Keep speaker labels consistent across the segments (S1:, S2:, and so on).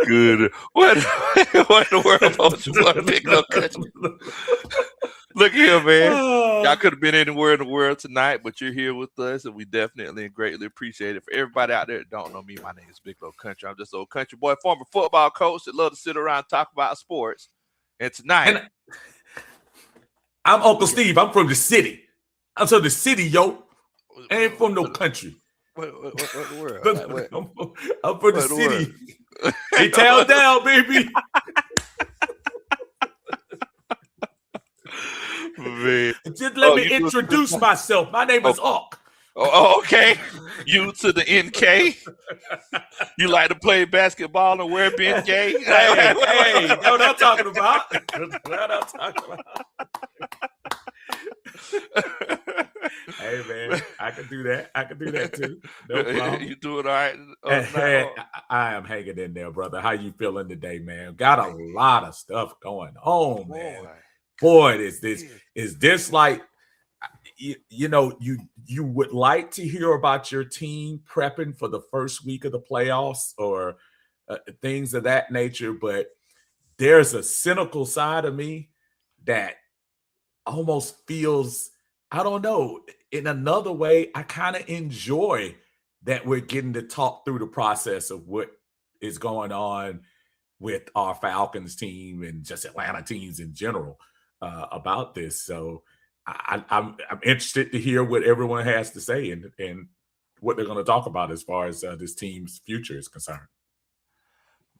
S1: Good. What? What in the world won't you want to pick no country? Look here, man. Y'all could have been anywhere in the world tonight, but you're here with us, and we definitely and greatly appreciate it. For everybody out there that don't know me, my name is Big Low Country. I'm just an old country boy, former football coach that love to sit around and talk about sports. And tonight,
S2: I'm Uncle Steve. I'm from the city. I'm from the city, yo. I ain't from no country.
S1: What the world? Like,
S2: I'm from the city. Hey, town down, baby.
S1: Man.
S2: Just let me introduce myself. My name is Hawk.
S1: Oh, okay. You to the NK. You like to play basketball and wear Ben Gay?
S2: Hey, that's what I'm talking about. That's what I'm talking about. Hey, man, I can do that. I can do that too. No problem.
S1: You doing all right?
S2: I am hanging in there, brother. How you feeling today, man? Got a lot of stuff going on, man. Boy, is this like, you know, you would like to hear about your team prepping for the first week of the playoffs or things of that nature, but there's a cynical side of me that almost feels, I don't know, in another way, I kind of enjoy that we're getting to talk through the process of what is going on with our Falcons team and just Atlanta teams in general about this. So I'm interested to hear what everyone has to say and what they're going to talk about as far as this team's future is concerned.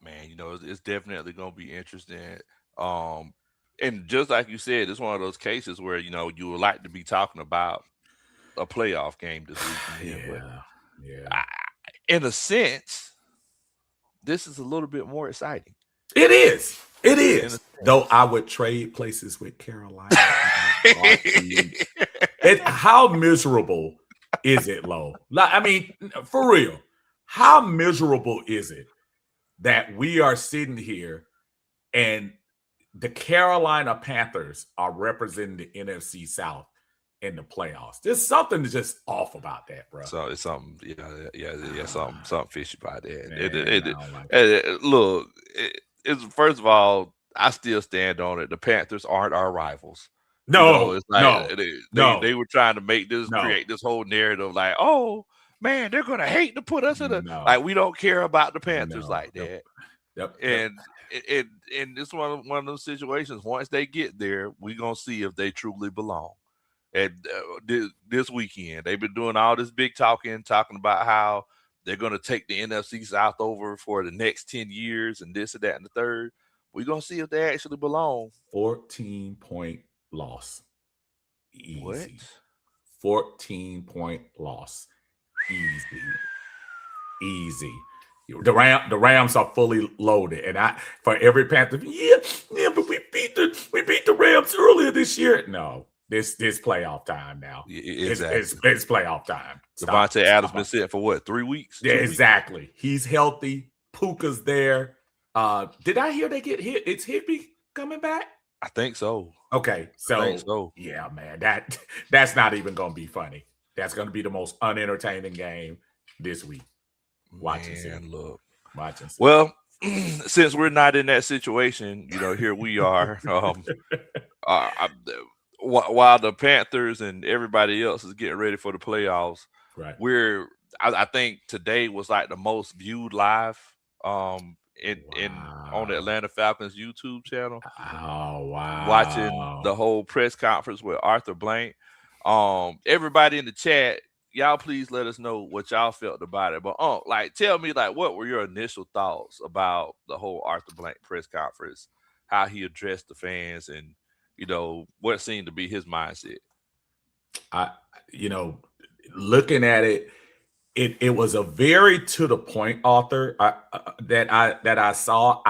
S1: Man, you know, it's definitely going to be interesting. And just like you said, it's one of those cases where, you know, you would like to be talking about a playoff game this weekend.
S2: Yeah.
S1: In a sense, this is a little bit more exciting.
S2: It is. It is. Though I would trade places with Carolina. How miserable is it, Lo? I mean, for real, how miserable is it that we are sitting here and the Carolina Panthers are representing the NFC South in the playoffs? There's something just off about that, bro.
S1: So it's something, something fishy about that. Look, it's first of all, I still stand on it. The Panthers aren't our rivals.
S2: No,
S1: it's like they were trying to make this create this whole narrative like, oh man, they're gonna hate to put us in like we don't care about the Panthers like that.
S2: Yep.
S1: And it's one of those situations. Once they get there, we're gonna see if they truly belong. And this weekend, they've been doing all this big talking about how they're gonna take the NFC South over for the next 10 years and this and that and the third. We're gonna see if they actually belong.
S2: 14-point loss. Easy.
S1: What?
S2: 14-point loss. Easy. The Rams are fully loaded, and for every Panther, but we beat the Rams earlier this year. No, this playoff time now.
S1: Exactly.
S2: It's playoff time.
S1: Devontae Adams been sitting for what, 3 weeks?
S2: Yeah, exactly. He's healthy. Puka's there. Did I hear they get hit? It's Higbee coming back?
S1: I think so.
S2: Okay, so yeah, man, that's not even going to be funny. That's going to be the most unentertaining game this week. Watch and see.
S1: Well, since we're not in that situation, you know, here we are. While the Panthers and everybody else is getting ready for the playoffs,
S2: right?
S1: I think today was like the most viewed live on the Atlanta Falcons YouTube channel.
S2: Oh wow!
S1: Watching the whole press conference with Arthur Blank. Everybody in the chat, y'all please let us know what y'all felt about it. But tell me, what were your initial thoughts about the whole Arthur Blank press conference, how he addressed the fans, and you know what seemed to be his mindset?
S2: Looking at it, it was a very to the point author that I saw.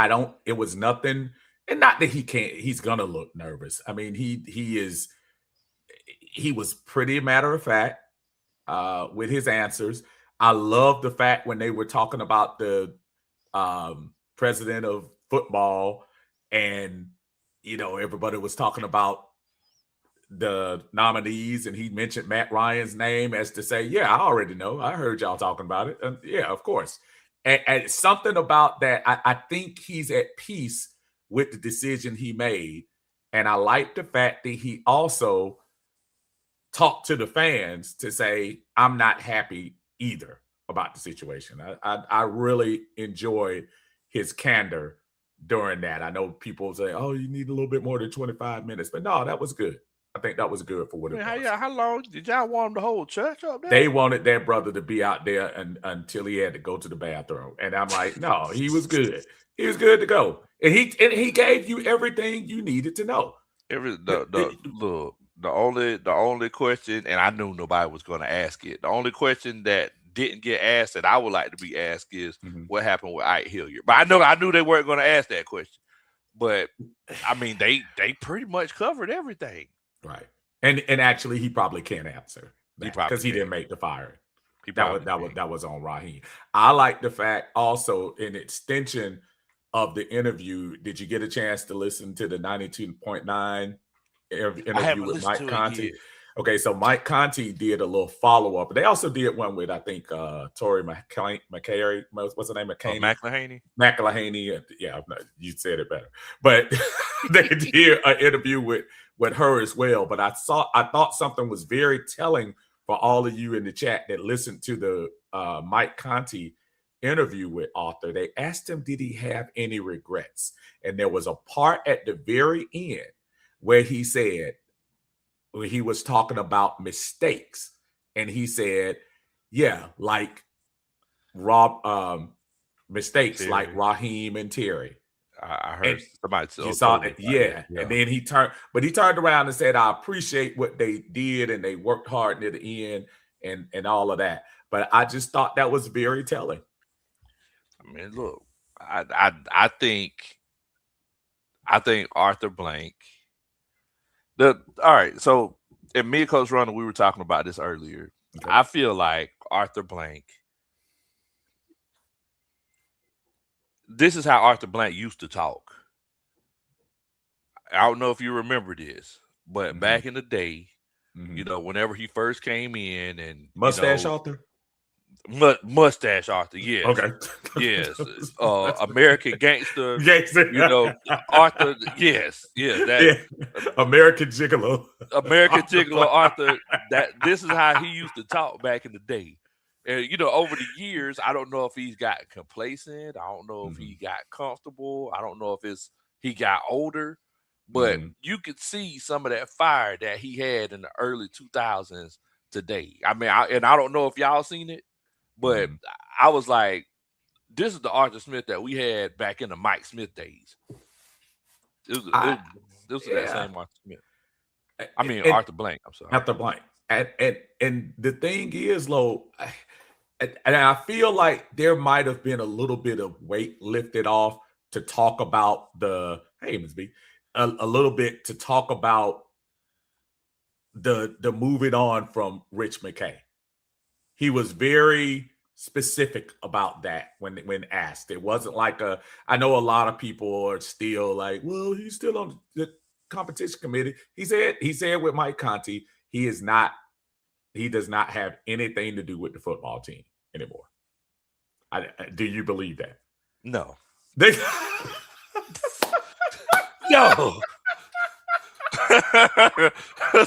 S2: It was nothing, and not that he's gonna look nervous. I mean, he was pretty matter of fact with his answers. I love the fact when they were talking about the president of football, and everybody was talking about the nominees, and he mentioned Matt Ryan's name as to say, yeah, I already know. I heard y'all talking about it. And yeah, of course. And something about that, I think he's at peace with the decision he made. And I like the fact that he also talked to the fans to say, I'm not happy either about the situation. I really enjoyed his candor during that. I know people say, oh, you need a little bit more than 25 minutes. But no, that was good. I think that was good for what it was.
S1: How long did y'all want him to hold church up there?
S2: They wanted their brother to be out there until he had to go to the bathroom. And I'm like, no, he was good. He was good to go. And he gave you everything you needed to know.
S1: The only question, and I knew nobody was going to ask it. The only question that didn't get asked that I would like to be asked is what happened with Ike Hilliard. But I knew they weren't going to ask that question. But I mean, they pretty much covered everything.
S2: Right. And actually, he probably can't answer that because he didn't make the firing. That was on Raheem. I like the fact also, in extension of the interview, did you get a chance to listen to the 92.9 interview with Mike Conti? Okay, so Mike Conti did a little follow-up. They also did one with, I think, Tori McCary. What's her name? McElhaney. Yeah, you said it better. But they did an interview with her as well. But I thought something was very telling for all of you in the chat that listened to the Mike Conti interview with Arthur. They asked him, did he have any regrets? And there was a part at the very end where he said, when he was talking about mistakes, and he said, yeah, like mistakes Terry. Like Raheem and Terry.
S1: I heard somebody
S2: saw that. Yeah. And then he turned around and said, I appreciate what they did and they worked hard near the end and all of that. But I just thought that was very telling.
S1: I mean, look, I think Arthur Blank. All right, so in me and Coach Ronald, we were talking about this earlier. Okay. I feel like Arthur Blank. This is how Arthur Blank used to talk. I don't know if you remember this, but back in the day, you know, whenever he first came in and
S2: Mustache Arthur.
S1: Mustache Arthur, yes.
S2: Okay.
S1: Yes. American Gangster. You know, Arthur, yes.
S2: American Gigolo.
S1: American Gigolo Arthur. This is how he used to talk back in the day. And, you know, over the years, I don't know if he's got complacent. I don't know if he got comfortable. I don't know if he got older. But you could see some of that fire that he had in the early 2000s today. I mean, I don't know if y'all seen it. But I was like, this is the Arthur Smith that we had back in the Mike Smith days. This was that same Arthur Smith. I mean, Arthur Blank. I'm sorry.
S2: Arthur Blank. And the thing is, Lo, and I feel like there might have been a little bit of weight lifted off to talk about a little bit to talk about the moving on from Rich McKay. He was very specific about that when asked. It wasn't like I know a lot of people are still like, well, he's still on the competition committee. He said with Mike Conti, he does not have anything to do with the football team anymore. Do you believe that?
S1: No.
S2: No.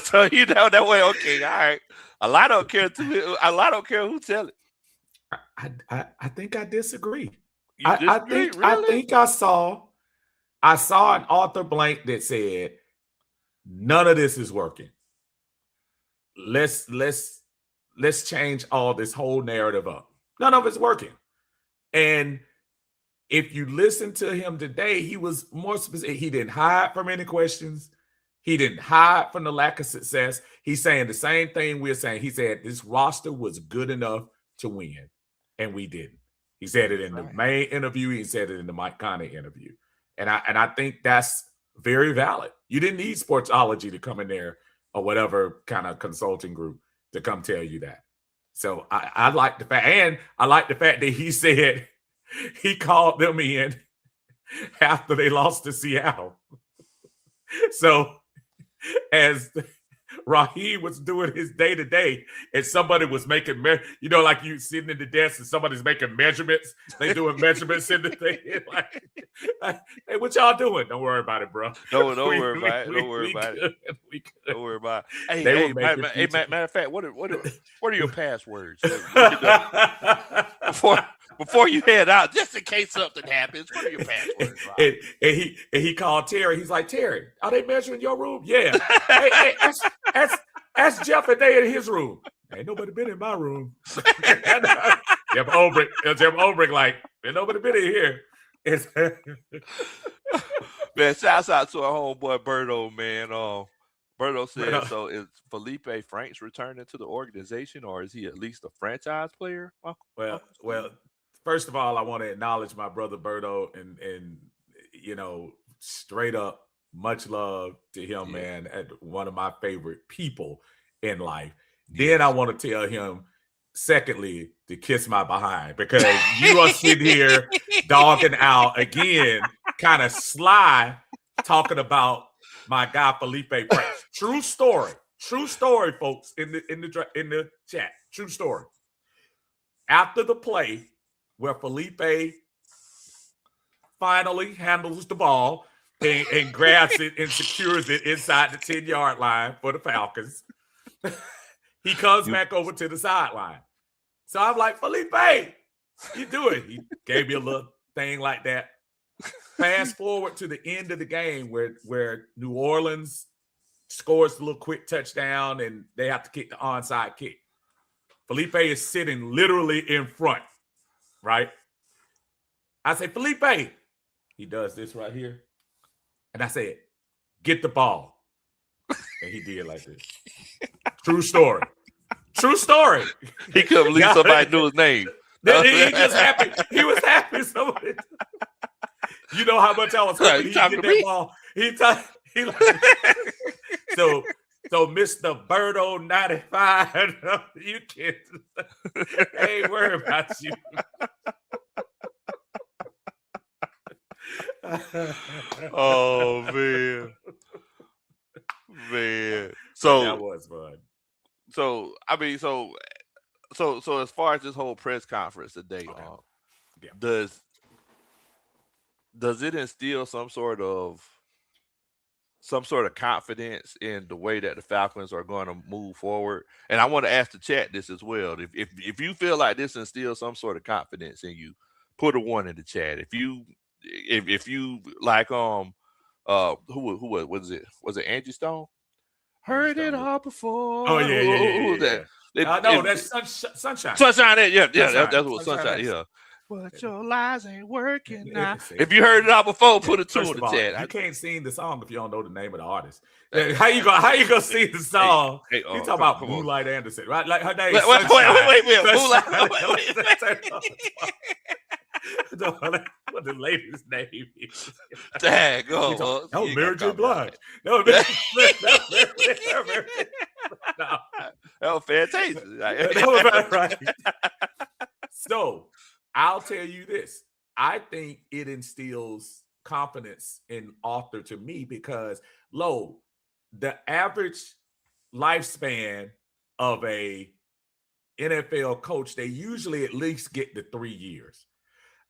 S1: So you know that way. Okay, all right. A lot don't care who tell it.
S2: I think I disagree.
S1: Really?
S2: I think I saw an Arthur Blank that said none of this is working. Let's change all this whole narrative up. None of it's working. And if you listen to him today, he was more specific. He didn't hide from any questions. He didn't hide from the lack of success. He's saying the same thing we're saying. He said this roster was good enough to win, and we didn't. He said it in the main interview. He said it in the Mike Conti interview. And I think that's very valid. You didn't need Sportsology to come in there or whatever kind of consulting group to come tell you that. So I like the fact, and I like the fact that he said he called them in after they lost to Seattle. So as Raheem was doing his day-to-day and somebody was making, like you sitting in the desk and somebody's making measurements. They doing measurements in the thing. Like, hey, what y'all doing? Don't worry about it, bro.
S1: Don't worry about it. Don't worry about it. Don't worry about it. Hey, matter of fact, what are your passwords? Before you head out, just in case something happens, what are your passwords?
S2: And he called Terry. He's like, Terry, are they measuring your room? Yeah. hey, ask Jeff if they in his room. Ain't nobody been in my room. Jeff Obrick, like, ain't nobody been in here.
S1: Man, shouts out to our homeboy Berto, man. Berto said, so is Felipe Franks returning to the organization, or is he at least a franchise player?
S2: Well, first of all, I want to acknowledge my brother Berto and straight up, much love to him, man. One of my favorite people in life. Then I want to tell him, secondly, to kiss my behind, because you are sitting here dogging out again, kind of sly, talking about my guy Felipe Franks. True story, folks, in the chat. True story. After the play where Felipe finally handles the ball and grabs it and secures it inside the 10-yard line for the Falcons, he comes back over to the sideline. So I'm like, Felipe, you do it. He gave me a little thing like that. Fast forward to the end of the game where New Orleans scores a little quick touchdown and they have to kick the onside kick. Felipe is sitting literally in front, right? I say, Felipe. He does this right here. And I said, get the ball. And he did like this. True story. True story.
S1: He couldn't believe somebody knew his name.
S2: He just happy. He was happy. You know how much I was hoping he get that ball. So Mr. Berto 95, you can't. I ain't worried about you.
S1: Oh man. So
S2: that was fun.
S1: So I mean, so as far as this whole press conference today, does it instill some sort of confidence in the way that the Falcons are going to move forward? And I want to ask the chat this as well. If you feel like this instills some sort of confidence in you, put a 1 in the chat. If you like who was it? Was it Angie Stone? Heard it all before.
S2: Oh yeah. No, that's Sunshine.
S1: Sunshine, yeah, that's what Sunshine. Yeah. But your lies ain't working now. If you heard it all before, put a 2 in the chat.
S2: You can't sing the song if you don't know the name of the artist. How you gonna sing the song? You talking about Moonlight Anderson, right? Like her name. Wait a minute. What the lady's name is?
S1: Dang,
S2: oh, Mary J. Blige. No,
S1: that was fantastic.
S2: That was right. So I'll tell you this. I think it instills confidence in Arthur to me because, the average lifespan of a NFL coach, they usually at least get to 3 years.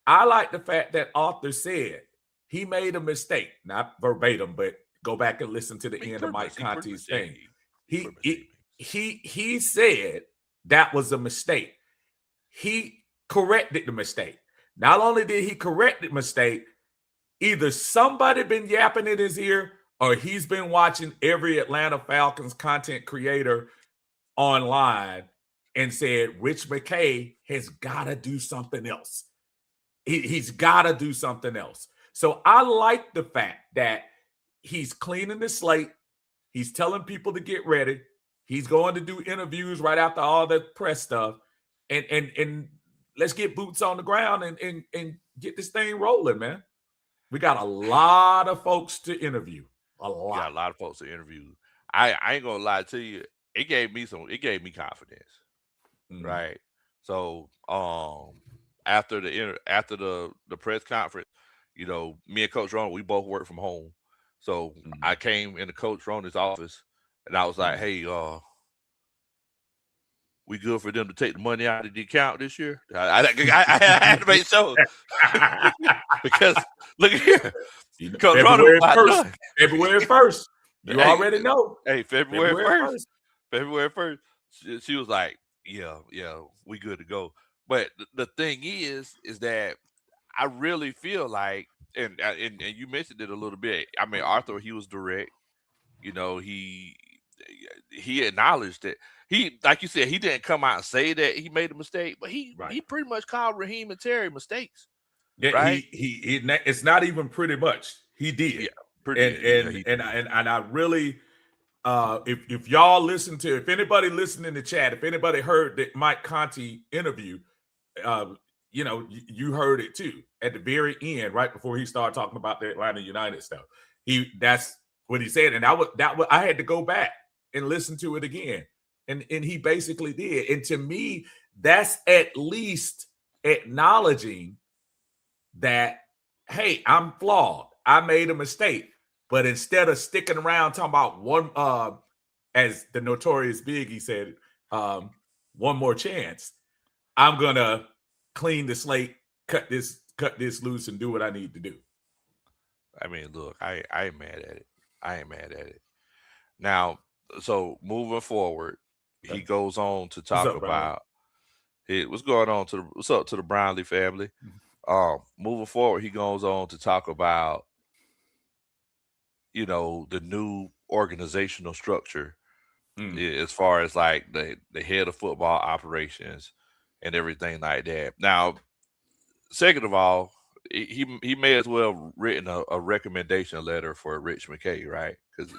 S2: I like the fact that Arthur said he made a mistake, not verbatim, but go back and listen to the end of Mike Conti's thing. He said that was a mistake. He corrected the mistake. Not only did he correct the mistake, either somebody been yapping in his ear or he's been watching every Atlanta Falcons content creator online and said, Rich McKay has got to do something else. He's got to do something else. So I like the fact that he's cleaning the slate. He's telling people to get ready. He's going to do interviews right after all the press stuff. And let's get boots on the ground and get this thing rolling, man. We got a lot of folks to interview. A lot
S1: of folks to interview. I ain't gonna lie to you. It gave me confidence. Right. So after the press conference, me and Coach Ron, we both work from home. So I came into Coach Ron's office And I was like, hey, we good for them to take the money out of the account this year? I had to make sure. Because look here.
S2: February 1st. February 1st. You already know.
S1: Hey, February 1st. February 1st. She was like, yeah, we good to go. But the thing is that I really feel like, and you mentioned it a little bit. I mean, Arthur, he was direct. You know, he acknowledged it. He, like you said, he didn't come out and say that he made a mistake, but he pretty much called Raheem and Terry mistakes.
S2: Yeah,
S1: right?
S2: He it's not even pretty much. He did.
S1: Yeah,
S2: and I really if y'all listen to, if anybody listened in the chat, if anybody heard that Mike Kuntry interview, you know, you heard it too at the very end, right before he started talking about the Atlanta United stuff. That's what he said, and I had to go back and listen to it again, and he basically did. And to me, that's at least acknowledging that, hey, I'm flawed. I made a mistake. But instead of sticking around talking about one, as the Notorious Big, said, one more chance, I'm gonna clean the slate, cut this loose, and do what I need to do.
S1: I mean, look, I ain't mad at it. I ain't mad at it. Now, so moving forward, he goes on to talk about what's going on what's up to the Brownlee family. Moving forward, he goes on to talk about, you know, the new organizational structure as far as like the head of football operations and everything like that. Now, second of all, he may as well written a recommendation letter for Rich McKay, right? Because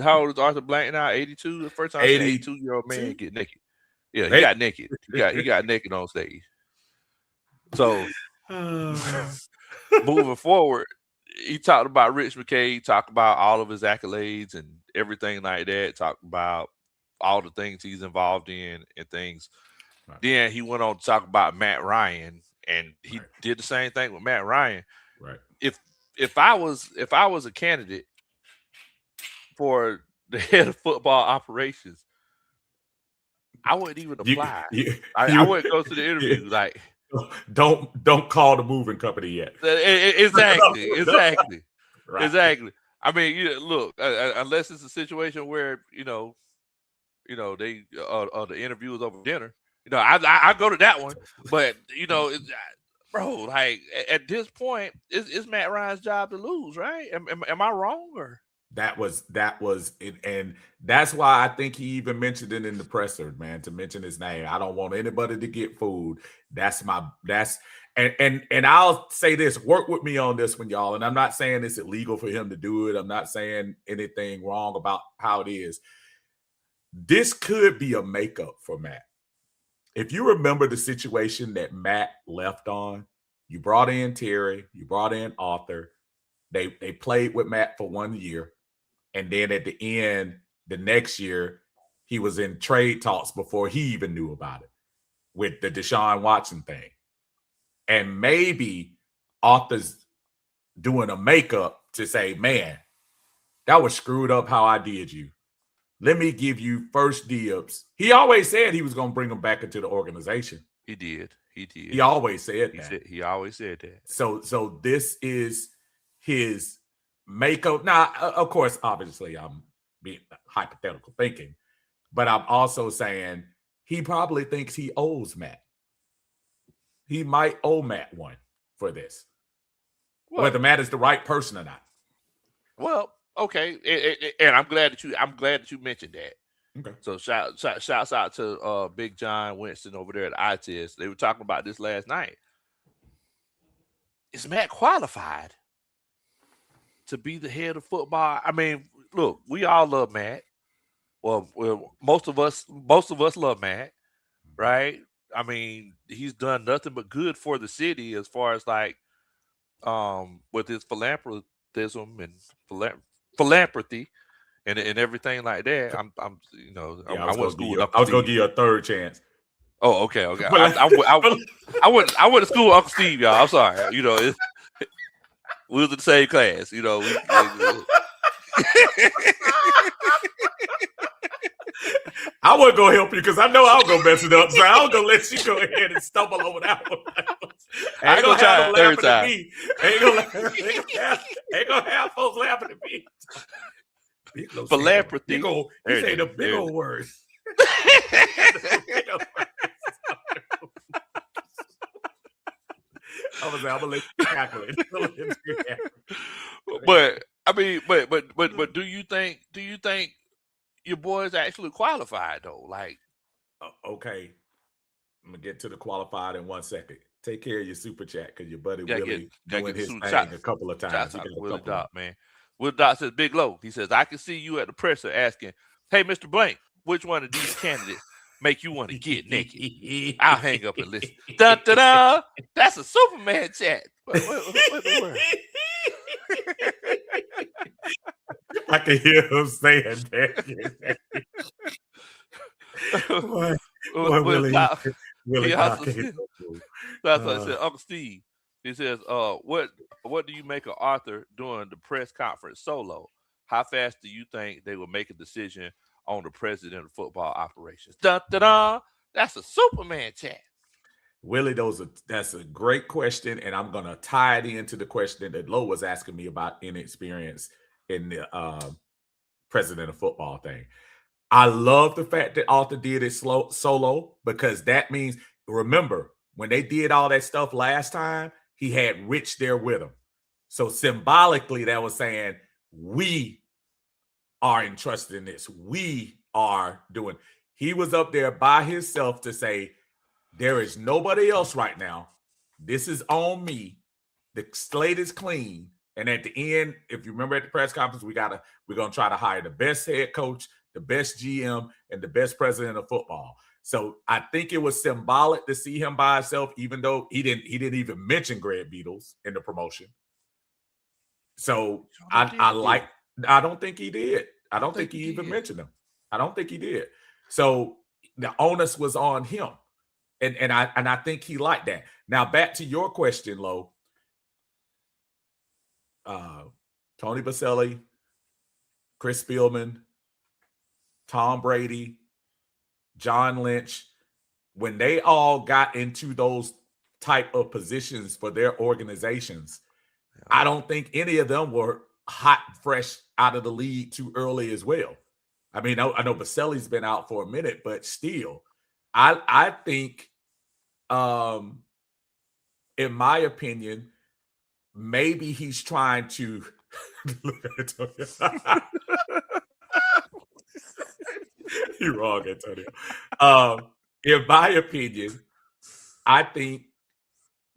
S1: how old is Arthur Blank now? 82. The first time 82-year-old man get naked. Yeah, he got naked. He got naked on stage. So moving forward, he talked about Rich McKay, he talked about all of his accolades and everything like that, talked about all the things he's involved in and things. Right. Then he went on to talk about Matt Ryan, and he did the same thing with Matt Ryan.
S2: Right.
S1: If I was a candidate for the head of football operations, I wouldn't even apply. I wouldn't go to the interview. Like,
S2: don't call the moving company yet.
S1: Exactly.
S2: Right.
S1: Exactly. I mean, look, unless it's a situation where they the interview is over dinner. I go to that one, but bro, like at this point, it's Matt Ryan's job to lose, right? Am I wrong or?
S2: That was it, and that's why I think he even mentioned it in the presser, man, to mention his name. I don't want anybody to get food. And I'll say this, work with me on this one, y'all. And I'm not saying it's illegal for him to do it. I'm not saying anything wrong about how it is. This could be a makeup for Matt. If you remember the situation that Matt left on, you brought in Terry, you brought in Arthur. They played with Matt for 1 year. And then at the end, the next year, he was in trade talks before he even knew about it with the Deshaun Watson thing. And maybe Arthur's doing a makeup to say, man, that was screwed up how I did you. Let me give you first dibs. He always said he was going to bring him back into the organization.
S1: He did.
S2: He always said that.
S1: He always said that.
S2: So this is his makeup. Now, of course, obviously, I'm being hypothetical thinking, but I'm also saying he probably thinks he owes Matt. He might owe Matt one for this, whether Matt is the right person or not.
S1: Well, okay, and I'm glad that you mentioned that.
S2: Okay.
S1: So shouts out to Big John Winston over there at ITS. They were talking about this last night. Is Matt qualified to be the head of football? I mean, look, we all love Matt. Well, most of us love Matt, right? I mean, he's done nothing but good for the city as far as like with his philanthropism and philanthropy and everything like that. I was
S2: gonna give you a third chance.
S1: Oh, okay. I went to school with Uncle Steve, y'all. I'm sorry. We was in the same class.
S2: I wasn't gonna help you because I know I'm gonna mess it up. So I'm gonna let you go ahead and stumble over that one. I ain't gonna have them laughing at me. Ain't gonna have folks laughing at me.
S1: Philanthropy.
S2: He say the big old words. I'm gonna let you tackle it.
S1: But I mean, but do you think your boys actually qualified though? Like,
S2: okay, I'm gonna get to the qualified in 1 second. Take care of your super chat because your buddy Willie doing his thing a couple of times.
S1: Willie Doc, man. Willie Doc says, Big Low. He says, I can see you at the presser asking, "Hey, Mr. Blank, which one of these candidates make you want to get naked?" I'll hang up and listen. Dun, dun, dun. That's a Superman chat. What
S2: I can hear him saying that. Willie Doc.
S1: That's what I said. Uncle Steve. He says, what do you make of Arthur doing the press conference solo? How fast do you think they will make a decision on the president of football operations? Dun, dun, dun. That's a Superman chat.
S2: Willie, that's a great question, and I'm gonna tie it into the question that Lo was asking me about inexperience in the president of football thing. I love the fact that Arthur did it solo because that means, remember, when they did all that stuff last time, he had Rich there with him. So symbolically, that was saying, we are entrusted in this. We are doing. He was up there by himself to say, there is nobody else right now. This is on me. The slate is clean. And at the end, if you remember at the press conference, we're gonna try to hire the best head coach, the best GM, and the best president of football. So I think it was symbolic to see him by himself, even though he didn't even mention Greg Beatles in the promotion. So I don't think he did. I don't think he even mentioned him. I don't think he did. So the onus was on him. And I think he liked that. Now back to your question, Lo. Tony Baselli, Chris Spielman, Tom Brady, John Lynch, when they all got into those type of positions for their organizations, I don't think any of them were hot, fresh out of the league too early as well. I mean, I know Baselli's been out for a minute, but still, I think, in my opinion, maybe he's trying to look at Antonio. You're wrong, Antonio. In my opinion, I think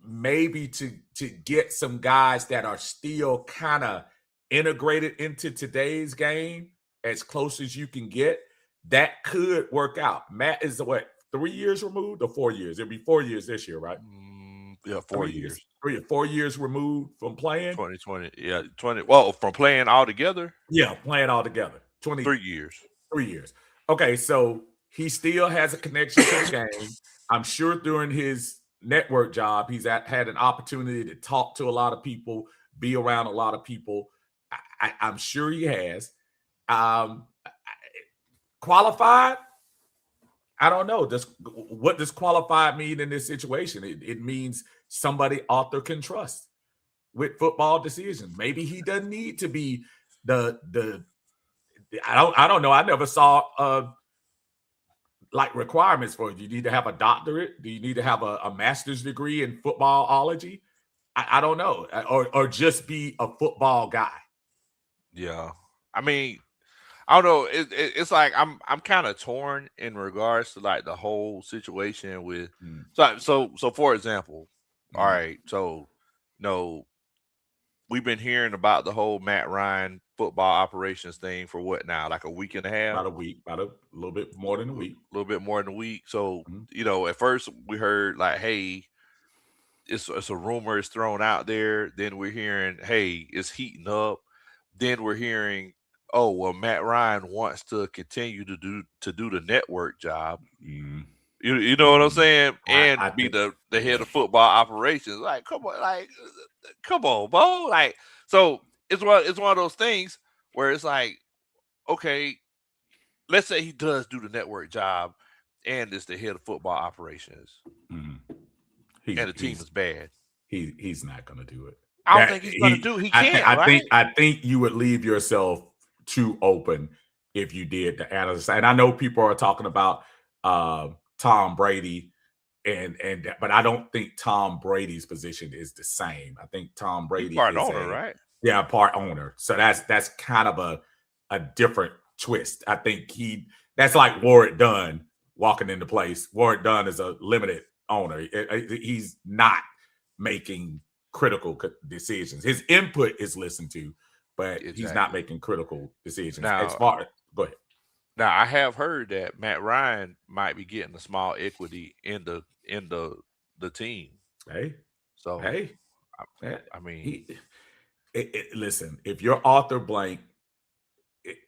S2: maybe to get some guys that are still kind of integrated into today's game as close as you can get, that could work out. Matt is 3 years removed or 4 years? It'll be 4 years this year, right?
S1: Yeah, 4 years.
S2: 4 years removed from playing.
S1: 2020. Yeah, 20. Well, from playing all together.
S2: Yeah, playing all together.
S1: 3 years.
S2: 3 years. Okay, so he still has a connection to the game. I'm sure during his network job, he's had an opportunity to talk to a lot of people, be around a lot of people. I'm sure he has. Qualified? I don't know. What does qualified mean in this situation? It means somebody Arthur can trust with football decisions. Maybe he doesn't need to be the I don't know. I never saw like requirements for it. Do you need to have a doctorate? Do you need to have a master's degree in footballology? I don't know. Or just be a football guy.
S1: Yeah. I mean, I don't know. It's like I'm kind of torn in regards to like the whole situation with so for example, all right, so we've been hearing about the whole Matt Ryan football operations thing for what now, like a week and a half?
S2: About a week, about a little bit more than a week.
S1: A little bit more than a week. So at first we heard like, hey, it's a rumor is thrown out there. Then we're hearing, hey, it's heating up. Then we're hearing, oh, well, Matt Ryan wants to continue to do the network job. You know what I'm saying? And I be the head of football operations. Like, come on, bro. Like, so it's one of those things where it's like, okay, let's say he does do the network job and is the head of football operations, and the team is bad.
S2: He's not going to do it.
S1: I don't think he's going to do. He can't, right?
S2: I think you would leave yourself too open if you did the analysis. And I know people are talking about Tom Brady, but I don't think Tom Brady's position is the same. I think Tom Brady
S1: part
S2: is
S1: owner, right?
S2: Yeah, part owner. So that's kind of a different twist. I think that's like Warwick Dunn walking into place. Warwick Dunn is a limited owner. He's not making critical decisions. His input is listened to, but he's not making critical decisions.
S1: Now,
S2: go ahead.
S1: Now, I have heard that Matt Ryan might be getting a small equity in the team.
S2: Hey,
S1: so
S2: hey,
S1: I mean,
S2: listen, if you're Arthur Blank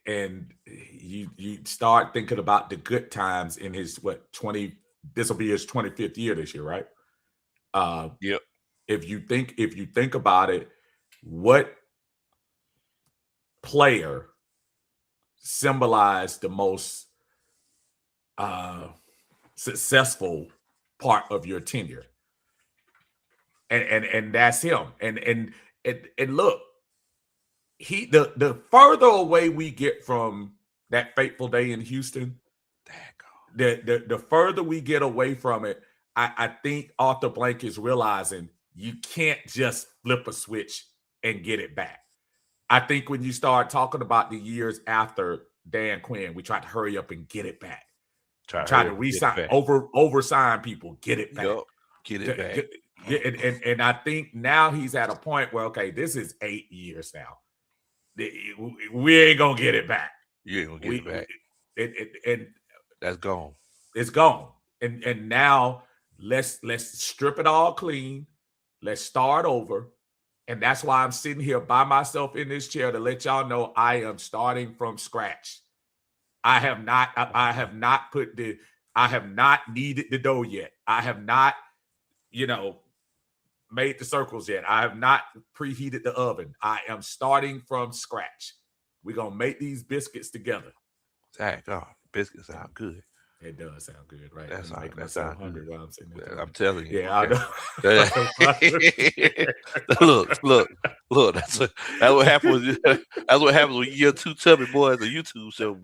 S2: and you start thinking about the good times in his this will be his 25th year this year, right?
S1: Yep.
S2: If you think about it, what player symbolized the most successful part of your tenure? And that's him. And look, the further away we get from that fateful day in Houston, the further we get away from it, I think Arthur Blank is realizing you can't just flip a switch and get it back. I think when you start talking about the years after Dan Quinn, we tried to hurry up and get it back. Try to re-sign, over-sign people, get it back.
S1: Yep. Get it back.
S2: And I think now he's at a point where, okay, this is 8 years now. We ain't gonna get it back.
S1: You ain't gonna get it back.
S2: And
S1: that's gone.
S2: It's gone. And now let's strip it all clean. Let's start over. And that's why I'm sitting here by myself in this chair to let y'all know I am starting from scratch. I have not kneaded the dough yet. I have not, made the circles yet. I have not preheated the oven. I am starting from scratch. We're going to make these biscuits together.
S1: Biscuits sound good.
S2: It does sound good, right?
S1: That sounds hungry
S2: while I'm sitting there.
S1: I'm telling you.
S2: Yeah, I
S1: know. Look. That's what happens. That's what happens when you're two chubby boys a YouTube show.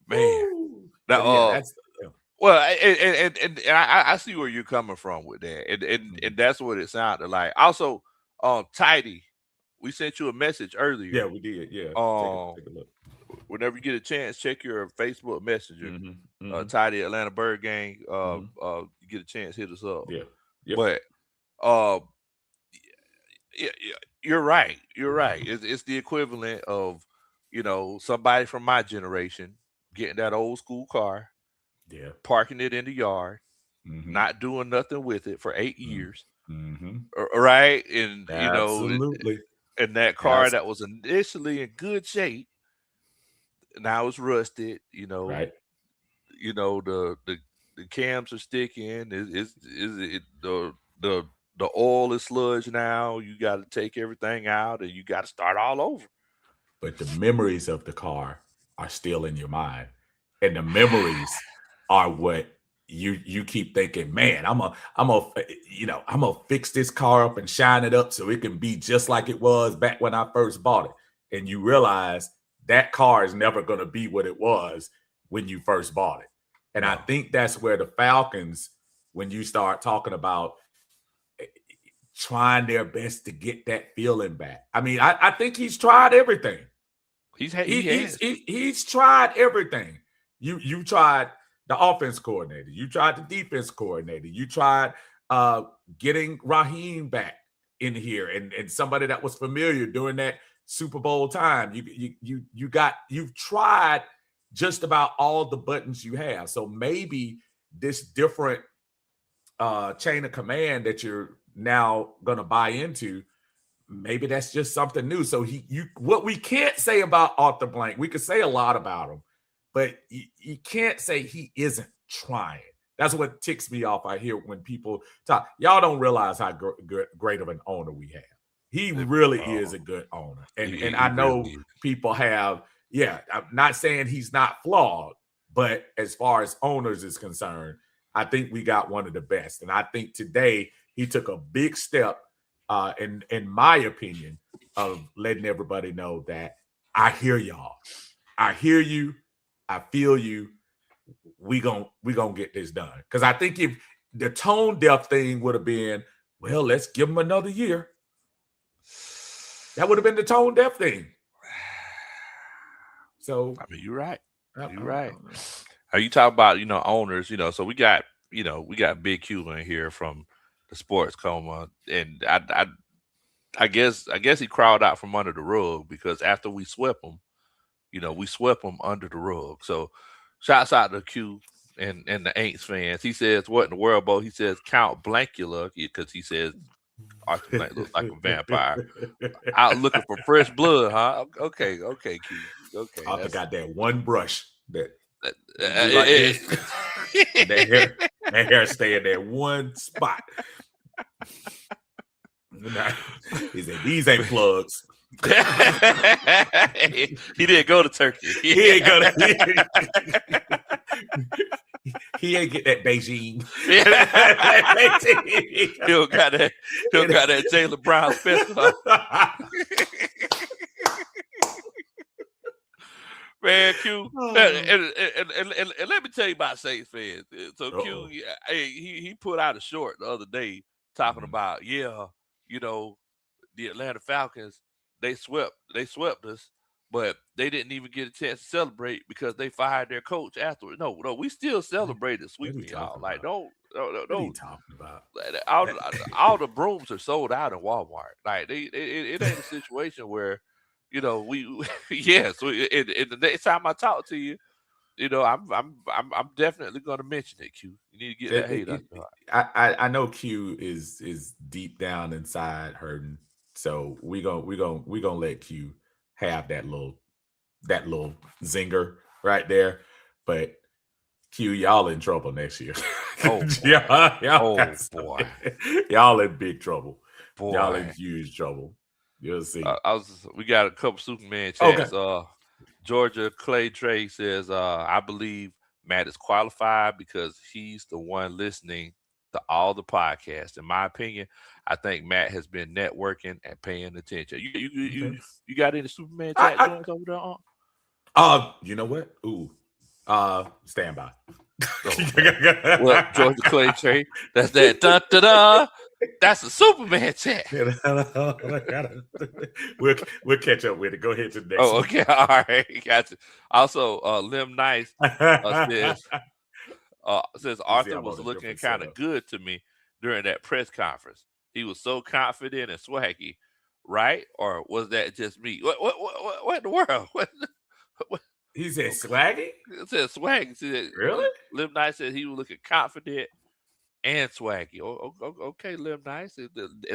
S1: Man. Now, well, and I see where you're coming from with that, and that's what it sounded like. Also, Tidy, we sent you a message earlier.
S2: Yeah, we did. Yeah. Take a look.
S1: Whenever you get a chance, check your Facebook Messenger. Tidy Atlanta Bird Gang. You get a chance, hit us up.
S2: Yeah.
S1: Yep. But you're right. You're right. It's the equivalent of somebody from my generation getting that old school car, parking it in the yard, not doing nothing with it for 8 years, right? And
S2: absolutely.
S1: And that car that was initially in good shape, now it's rusted.
S2: Right.
S1: The cams are sticking. The oil is sludge now. You got to take everything out and you got to start all over.
S2: But the memories of the car are still in your mind, and the memories are what you keep thinking. Man, I'm gonna fix this car up and shine it up so it can be just like it was back when I first bought it. And you realize that car is never going to be what it was when you first bought it. And I think that's where the Falcons, when you start talking about trying their best to get that feeling back. I mean, I think he's tried everything. He's tried everything. You tried the offense coordinator. You tried the defense coordinator. You tried getting Raheem back in here and somebody that was familiar during that Super Bowl time. You've tried just about all the buttons you have. So maybe this different chain of command that you're now going to buy into, maybe that's just something new. So what we can't say about Arthur Blank, we could say a lot about him, but you can't say he isn't trying. That's what ticks me off. I hear when people talk. Y'all don't realize how great of an owner we have. He really is a good owner. And I know really people have, I'm not saying he's not flawed, but as far as owners is concerned, I think we got one of the best. And I think today he took a big step, in my opinion, of letting everybody know that I hear y'all. I hear you. I feel you. We gonna get this done. Because I think if the tone deaf thing would have been, well, let's give him another year. That would have been the tone deaf thing. So
S1: I mean, you're right. You're right. Are you talking about, owners, so we got Big Q in here from the Sports Coma, and I guess he crawled out from under the rug, because after we swept him, we swept him under the rug. So shouts out to Q and the Aints fans. He says, what in the world, Bo? He says, Count Blankula, because he says Arthur Blank looks like a vampire. Out looking for fresh blood, huh? Okay, Q. Okay.
S2: Arthur got that one brush that that hair stay in that one spot. He said, these ain't plugs.
S1: He didn't go to Turkey.
S2: He ain't go to he ain't get that Beijing.
S1: He'll got that Jaylen Brown special. Man, Q, and let me tell you about Saints fans. So Q, he put out a short the other day talking about, the Atlanta Falcons, they swept us, but they didn't even get a chance to celebrate because they fired their coach afterwards. No, we still celebrated sweeping y'all. Like, don't.
S2: What are you talking about?
S1: All the brooms are sold out in Walmart. Like, it ain't a situation where, so the next time I talk to you, I'm definitely gonna mention it, Q. You need to get that hate out.
S2: I know Q is deep down inside hurting. So we gonna let Q have that little zinger right there. But Q, y'all in trouble next year.
S1: Oh boy.
S2: Y'all in big trouble.
S1: Boy.
S2: Y'all in huge trouble. You'll see.
S1: We got a couple Superman chats. Okay. Georgia Clay Trey says, I believe Matt is qualified because he's the one listening to all the podcasts. In my opinion, I think Matt has been networking and paying attention. You got any Superman chat joints over there?
S2: You know what? Ooh. Stand by.
S1: Well, Georgia Clay Trey, that's that da-da-da. That's a Superman chat.
S2: We'll catch up with it. Go ahead to the next
S1: one. Okay. All right. Gotcha. Also, Lim Nice says Arthur was looking kind of good to me during that press conference. He was so confident and swaggy, right? Or was that just me? What in the world? What?
S2: He said swaggy?
S1: He said swaggy.
S2: Really?
S1: Lim Nice said he was looking confident and swaggy. Okay, Lim Nice. If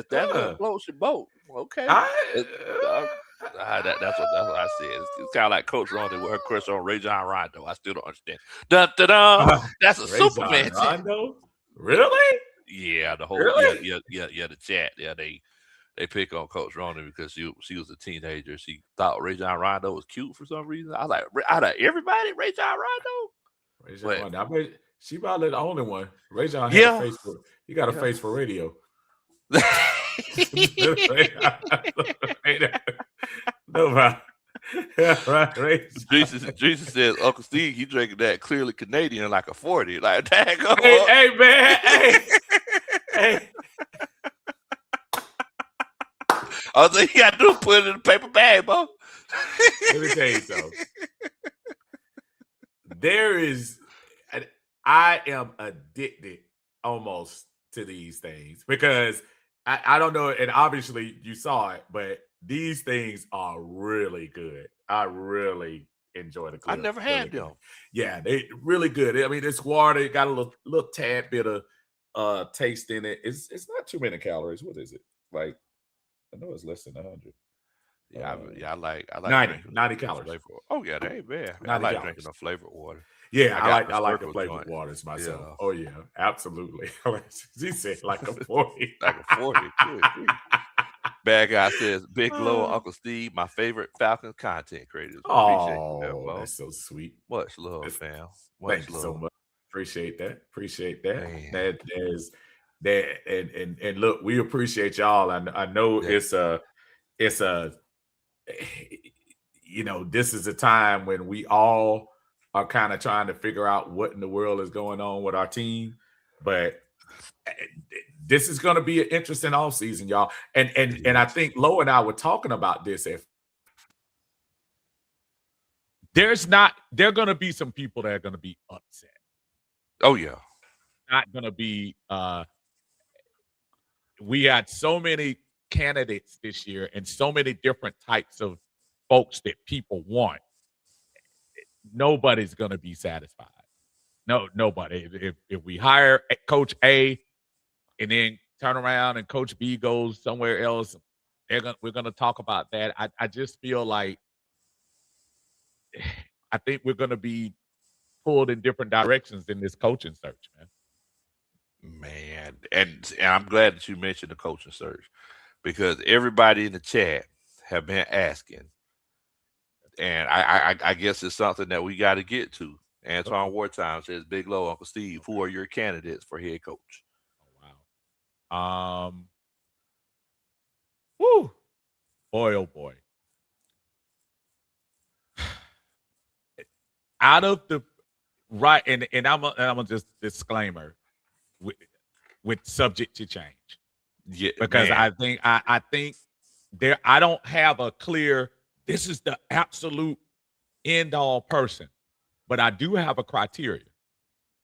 S1: that's what floats your boat, okay. That's what I said. It's kind of like Coach Ronnie with her crush on Ray John Rondo. I still don't understand. That's a Superman chat.
S2: Really?
S1: Yeah, the whole the chat. Yeah, they pick on Coach Ronnie because she was a teenager. She thought Ray John Rondo was cute for some reason. I was like, out of everybody, Ray John Rondo.
S2: I bet she probably the only one. Ray John had a face for. He got a face for radio. Nobody.
S1: Jesus says Uncle Steve, he drinking that clearly Canadian like a 40. Like, dang,
S2: hey man, hey.
S1: All you gotta do is put it in a paper bag, bro.
S2: Let me tell you something. I am addicted almost to these things because I don't know, and obviously you saw it, but these things are really good. I really enjoy the
S1: I never had them.
S2: Yeah, they really good. I mean, this water got a little tad bit of taste in it. It's not too many calories. What is it? Like, I know it's less than 100.
S1: Yeah, I like
S2: 90 calories.
S1: Oh yeah, they man. I like drinking the flavored water.
S2: Yeah, I like the flavored waters myself. Yeah. Oh yeah, absolutely. She said like a 40.
S1: Like a 40. Bad guy says, Big Low, Uncle Steve, my favorite Falcon content creators. Appreciate you,
S2: Oh, that's so sweet.
S1: Much love, fam.
S2: Thank you so much. Appreciate that.
S1: Man.
S2: And look, we appreciate y'all. I know it's a this is a time when we all are kind of trying to figure out what in the world is going on with our team, but this is going to be an interesting offseason, y'all. And I think Lo and I were talking about this. If there are going to be some people that are going to be upset.
S1: Oh yeah.
S2: Not going to be we had so many candidates this year and so many different types of folks that people want. Nobody's going to be satisfied. No, nobody. If we hire Coach A and then turn around and Coach B goes somewhere else, we're going to talk about that. I just feel like I think we're going to be pulled in different directions in this coaching search,
S1: man. And I'm glad that you mentioned the coaching search, because everybody in the chat have been asking, and I guess it's something that we got to get to. Antoine Wartime says, Big Low, Uncle Steve, who are your candidates for head coach?
S2: Oh, wow. Woo. Boy, oh boy. Out of the right, and I'm gonna just disclaimer with subject to change.
S1: Yeah,
S2: because man. I think there I don't have a clear this is the absolute end all person, but I do have a criteria.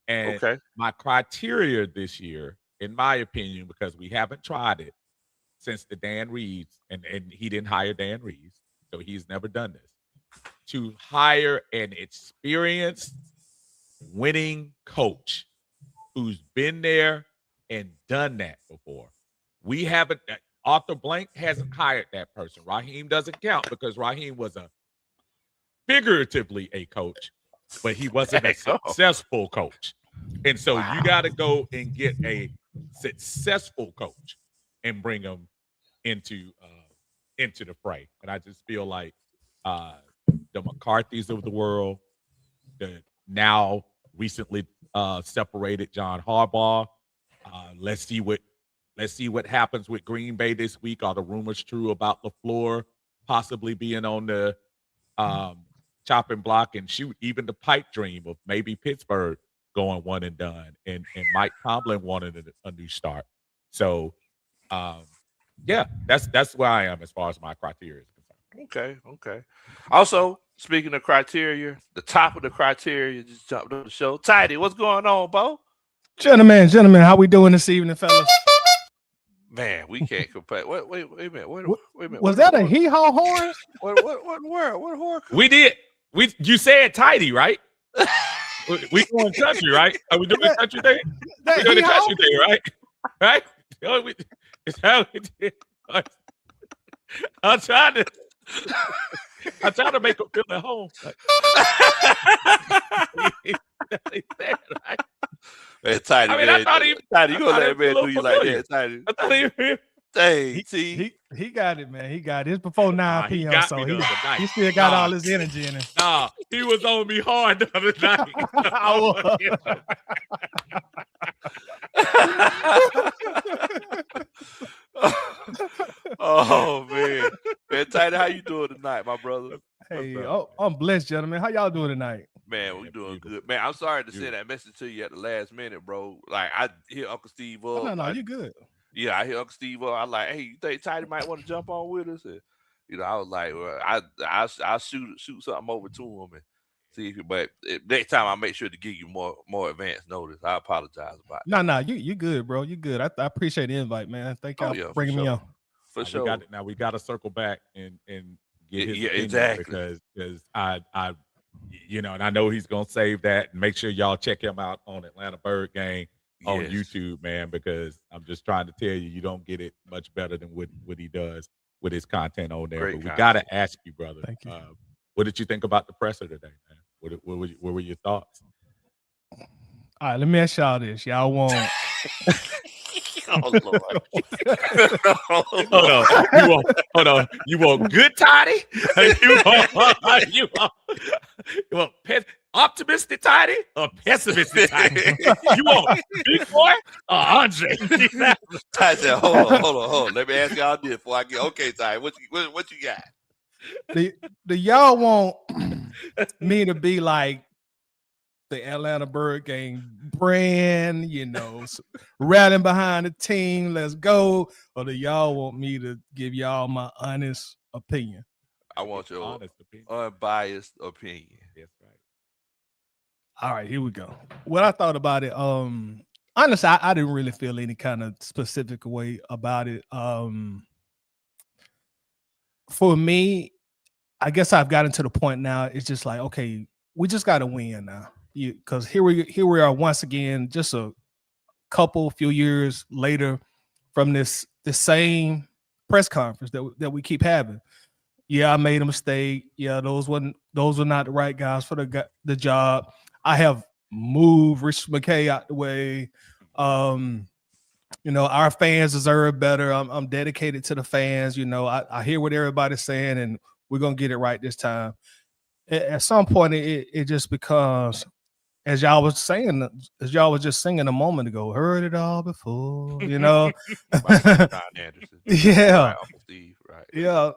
S2: And my criteria this year, in my opinion, because we haven't tried it since the Dan Reeves, and he didn't hire Dan Reeves, so he's never done this, to hire an experienced winning coach who's been there and done that before. We haven't. Arthur Blank hasn't hired that person. Raheem doesn't count because Raheem was figuratively a coach, but he wasn't a successful coach. And so you got to go and get a successful coach and bring him into the fray. And I just feel like the McCarthys of the world, the now recently separated John Harbaugh. Let's see what happens with Green Bay this week. Are the rumors true about LaFleur possibly being on the chopping block and shoot? Even the pipe dream of maybe Pittsburgh going one and done, and Mike Tomlin wanted a new start. So, yeah, that's where I am as far as my criteria is concerned.
S1: Okay. Also, speaking of criteria, the top of the criteria just jumped on the show. Tidy, what's going on, Bo?
S3: Gentlemen, how we doing this evening, fellas?
S1: Man, we can't compare. Wait a minute. Wait a minute.
S3: Was that a hee-haw horn?
S1: What horn?
S2: We did. You said tidy, right? We doing country, right? Are we doing the country thing? We doing the country thing, right? Right? It's how we did. I'm trying to make him feel at home.
S1: Man, Tidy,
S2: I thought he.
S1: Tidy, you gonna let man do you like that, Tidy?
S2: I thought he.
S1: Dang, see,
S3: he got it, man. He got it. It's before 9 p.m., so he still got all his energy in him.
S2: Nah, he was on me hard the other
S1: night. Oh man, Tidy, how you doing tonight, my brother?
S3: Hey, I'm blessed, gentlemen. How y'all doing tonight?
S1: Man, we doing good. Man, I'm sorry to send that message to you at the last minute, bro. Like, I hear Uncle Steve up.
S3: No, you good.
S1: Yeah, I hear Uncle Steve up. I'm like, hey, you think Tidy might want to jump on with us? And, I was like, well, I'll shoot something over to him and see if you. But next time, I'll make sure to give you more advance notice. I apologize about
S3: that. No, you good, bro. You good. I appreciate the invite, man. Thank y'all for bringing me on.
S1: For sure.
S2: We got to circle back and get his opinion,
S1: exactly,
S2: because I and I know he's gonna save that, and make sure y'all check him out on Atlanta Bird Gang on YouTube, man, because I'm just trying to tell you don't get it much better than what he does with his content on there.
S1: Great
S2: but
S1: content.
S2: We gotta ask you, brother.
S3: Thank you.
S2: What did you think about the presser today, man? What were your thoughts?
S3: All right, let me ask y'all this. Y'all want
S1: Oh Lord.
S2: Hold on. You want good tidy? You want optimistic tidy or pessimistic tidy? You want big boy or Andre?
S1: Ty said, hold on. Let me ask y'all this before I get okay, Ty. What you got?
S3: Do y'all want me to be like the Atlanta Bird Gang brand, rallying behind the team, let's go? Or do y'all want me to give y'all my honest opinion?
S1: I want your honest unbiased opinion.
S2: That's right.
S3: All right, here we go. What I thought about it, honestly, I didn't really feel any kind of specific way about it. For me, I guess I've gotten to the point now. It's just like, okay, we just got to win now, because here we are once again, just a few years later from the same press conference that we keep having. Yeah, I made a mistake. Yeah, those were not the right guys for the job. I have moved Rich McKay out the way. Our fans deserve better. I'm dedicated to the fans. I hear what everybody's saying, and we're gonna get it right this time. At some point, it just becomes, as y'all was just singing a moment ago, heard it all before,
S1: John Anderson.
S3: Yeah.
S1: Steve, right.
S3: Yeah.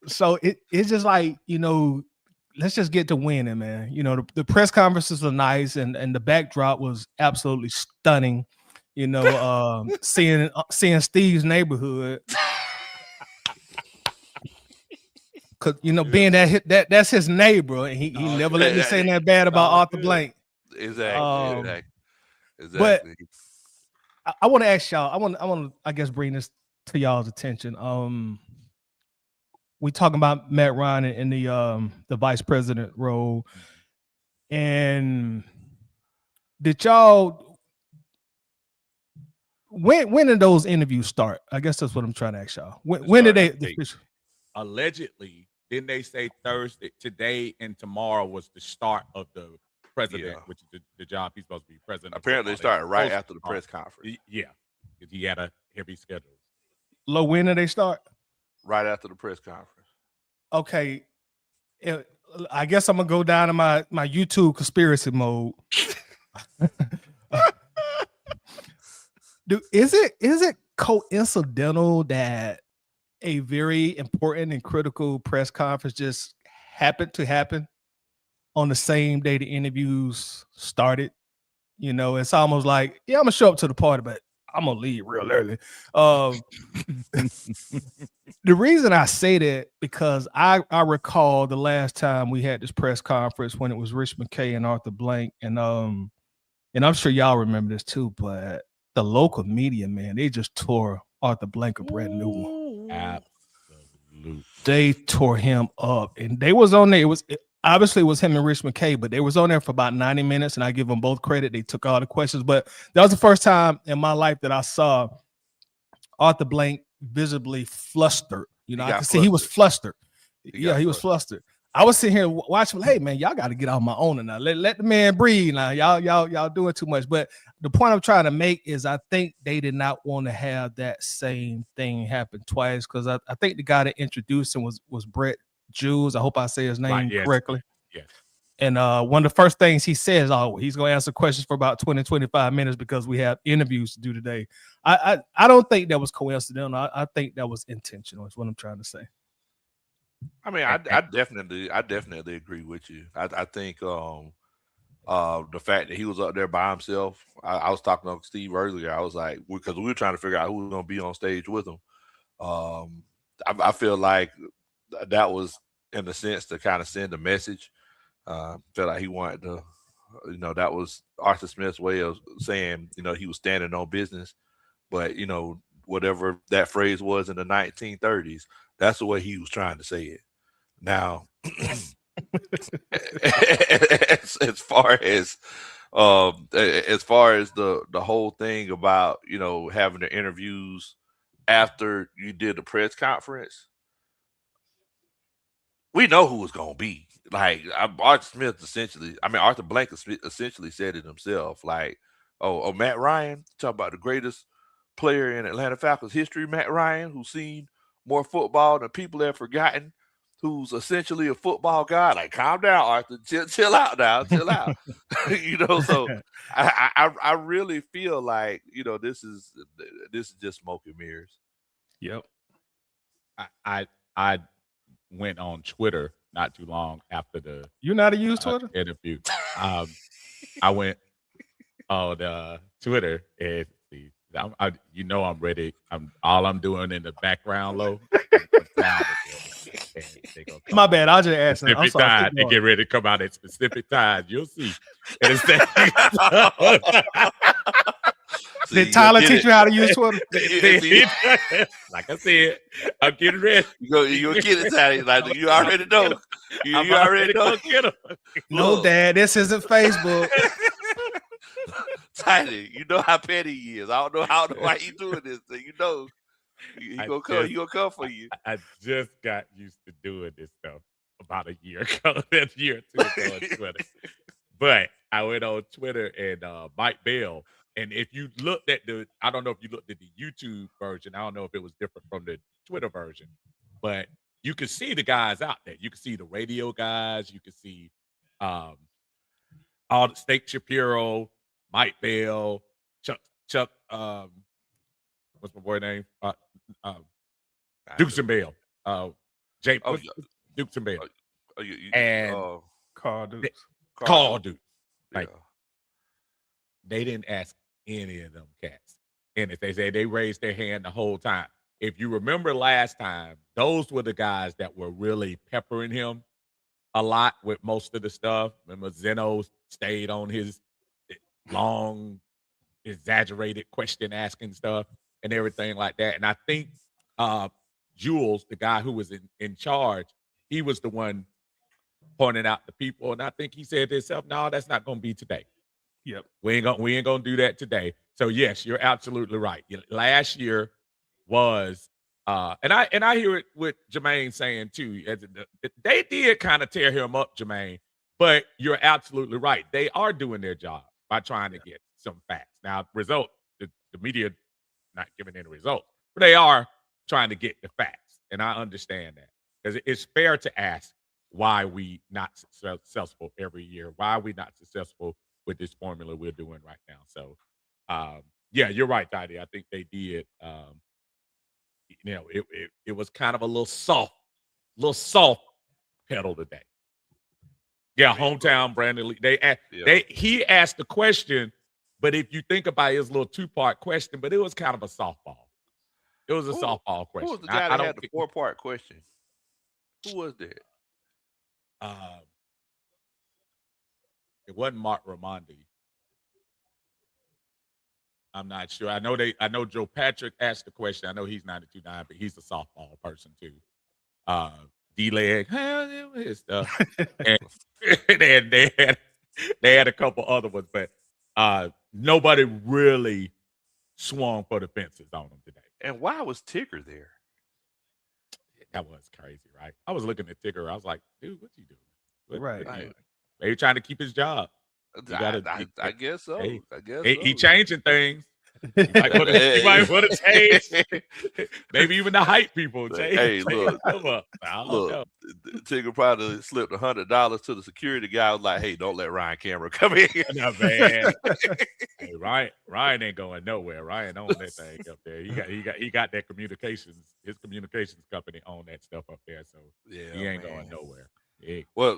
S3: So it's just like, let's just get to winning, man. The press conferences are nice, and the backdrop was absolutely stunning. Seeing Steve's neighborhood. Cause being that's his neighbor, and he never let me say that bad about Arthur Blank.
S1: Exactly.
S3: But I want to ask y'all. I want to, I guess, bring this to y'all's attention. We talking about Matt Ryan in the vice president role, and did y'all when did those interviews start? I guess that's what I'm trying to ask y'all. When did they
S2: allegedly? Didn't they say Thursday, today, and tomorrow was the start of the president, which is the job he's supposed to be president?
S1: Apparently, it started right after the press conference.
S2: Yeah, because he had a heavy schedule.
S3: Low, when did they start?
S1: Right after the press conference.
S3: Okay, I guess I'm gonna go down to my YouTube conspiracy mode. Is it coincidental that a very important and critical press conference just happened to happen on the same day the interviews started? It's almost like, yeah, I'm gonna show up to the party, but I'm gonna leave real early. The reason I say that, because I recall the last time we had this press conference when it was Rich McKay and Arthur Blank, and I'm sure y'all remember this too, but the local media, man, they just tore Arthur Blank a brand new one.
S2: Absolutely.
S3: They tore him up, and they was on there. Obviously it was him and Rich McKay, but they was on there for about 90 minutes, and I give them both credit. They took all the questions, but that was the first time in my life that I saw Arthur Blank visibly flustered. I could see he was flustered. He was flustered. I was sitting here watching, hey man, y'all got to get on my own now. Let the man breathe now. Y'all doing too much. But the point I'm trying to make is, I think they did not want to have that same thing happen twice, because I think the guy that introduced him was Brett Jules. I hope I say his name correctly.
S2: Yes.
S3: And one of the first things he says, he's going to answer questions for about 20, 25 minutes because we have interviews to do today. I don't think that was coincidental. I think that was intentional, is what I'm trying to say.
S1: I mean, I definitely agree with you. I think the fact that he was up there by himself. I was talking to Steve earlier. I was like, because we were trying to figure out who was going to be on stage with him. I feel like that was, in a sense, to kind of send a message. Felt like he wanted to, that was Arthur Smith's way of saying, he was standing on business. But, whatever that phrase was in the 1930s, that's the way he was trying to say it. Now, as far as the whole thing about, having the interviews after you did the press conference, we know who it's going to be. Like, Arthur Blank essentially said it himself. Like, Oh, Matt Ryan. Talk about the greatest player in Atlanta Falcons history, Matt Ryan, who's seen more football than people have forgotten, who's essentially a football god. Like, calm down, Arthur. Chill out now. Chill out. So I really feel like, this is just smoke and mirrors.
S3: Yep.
S2: I went on Twitter not too long after the
S3: You know how to use Twitter?
S2: interview. I went on Twitter and I'm ready. I'm doing in the background low.
S3: My bad. I'll just ask. I'm sorry.
S2: Time, and get ready to come out at specific times. You'll see.
S3: Did Tyler teach you how to use Twitter?
S2: Like I said, I'm getting ready.
S1: You're kidding, Tyler. Like, you already know. You already know.
S3: No, Dad, this isn't Facebook.
S1: Tyler, you know how petty he is. I don't know why you doing this. He gonna come for you.
S2: I just got used to doing this stuff about a year ago, a year or two ago on Twitter. But I went on Twitter and Mike Bell. And if you looked at I don't know if you looked at the YouTube version. I don't know if it was different from the Twitter version, but you could see the guys out there. You could see the radio guys. You could see all the Steak Shapiro, Mike Bell, Chuck. What's my boy name? Dukes and Bell. Dukes and Bell. And
S3: Carl Dukes.
S2: Carl Dukes. Like, they didn't ask any of them cats. And if they say they raised their hand the whole time. If you remember last time, those were the guys that were really peppering him a lot with most of the stuff. Remember, Zeno stayed on his long, exaggerated question asking stuff and everything like that. And I think Jules, the guy who was in charge, he was the one pointing out the people. And I think he said to himself, no, that's not going to be today.
S3: Yep.
S2: We ain't gonna do that today. So yes, you're absolutely right. Last year was and I hear it with Jermaine saying too. They did kind of tear him up, Jermaine, but you're absolutely right. They are doing their job by trying to get some facts. Now, the media not giving any results, but they are trying to get the facts. And I understand that. Because it's fair to ask why we not successful every year, why are we not successful with this formula we're doing right now. So, yeah, you're right, Daddy. I think they did. It was kind of a little soft pedal today. Yeah, hometown Brandon Lee. He asked the question, but if you think about his little 2-part question, but it was kind of a softball. It was a softball question.
S1: Who was the guy that had the 4-part question? Who was that?
S2: It wasn't Mark Raimondi. I'm not sure. I know Joe Patrick asked the question. I know he's 92.9, but he's a softball person too. D-Leg, his stuff. And they had a couple other ones, but nobody really swung for the fences on them today.
S1: And why was Tigger there?
S2: That was crazy, right? I was looking at Tigger. I was like, dude, what you doing?
S3: Right.
S2: They trying to keep his job.
S1: I guess so.
S2: He changing things. You might want to change. Maybe even the hype people change.
S1: Hey, look,
S2: know.
S1: Tigger probably slipped $100 to the security guy. Was like, hey, don't let Ryan Cameron come in.
S2: No, man. Hey, Ryan ain't going nowhere. Ryan owns that thing up there. He got that his communications company on that stuff up there. So he ain't going nowhere. Yeah,
S1: well,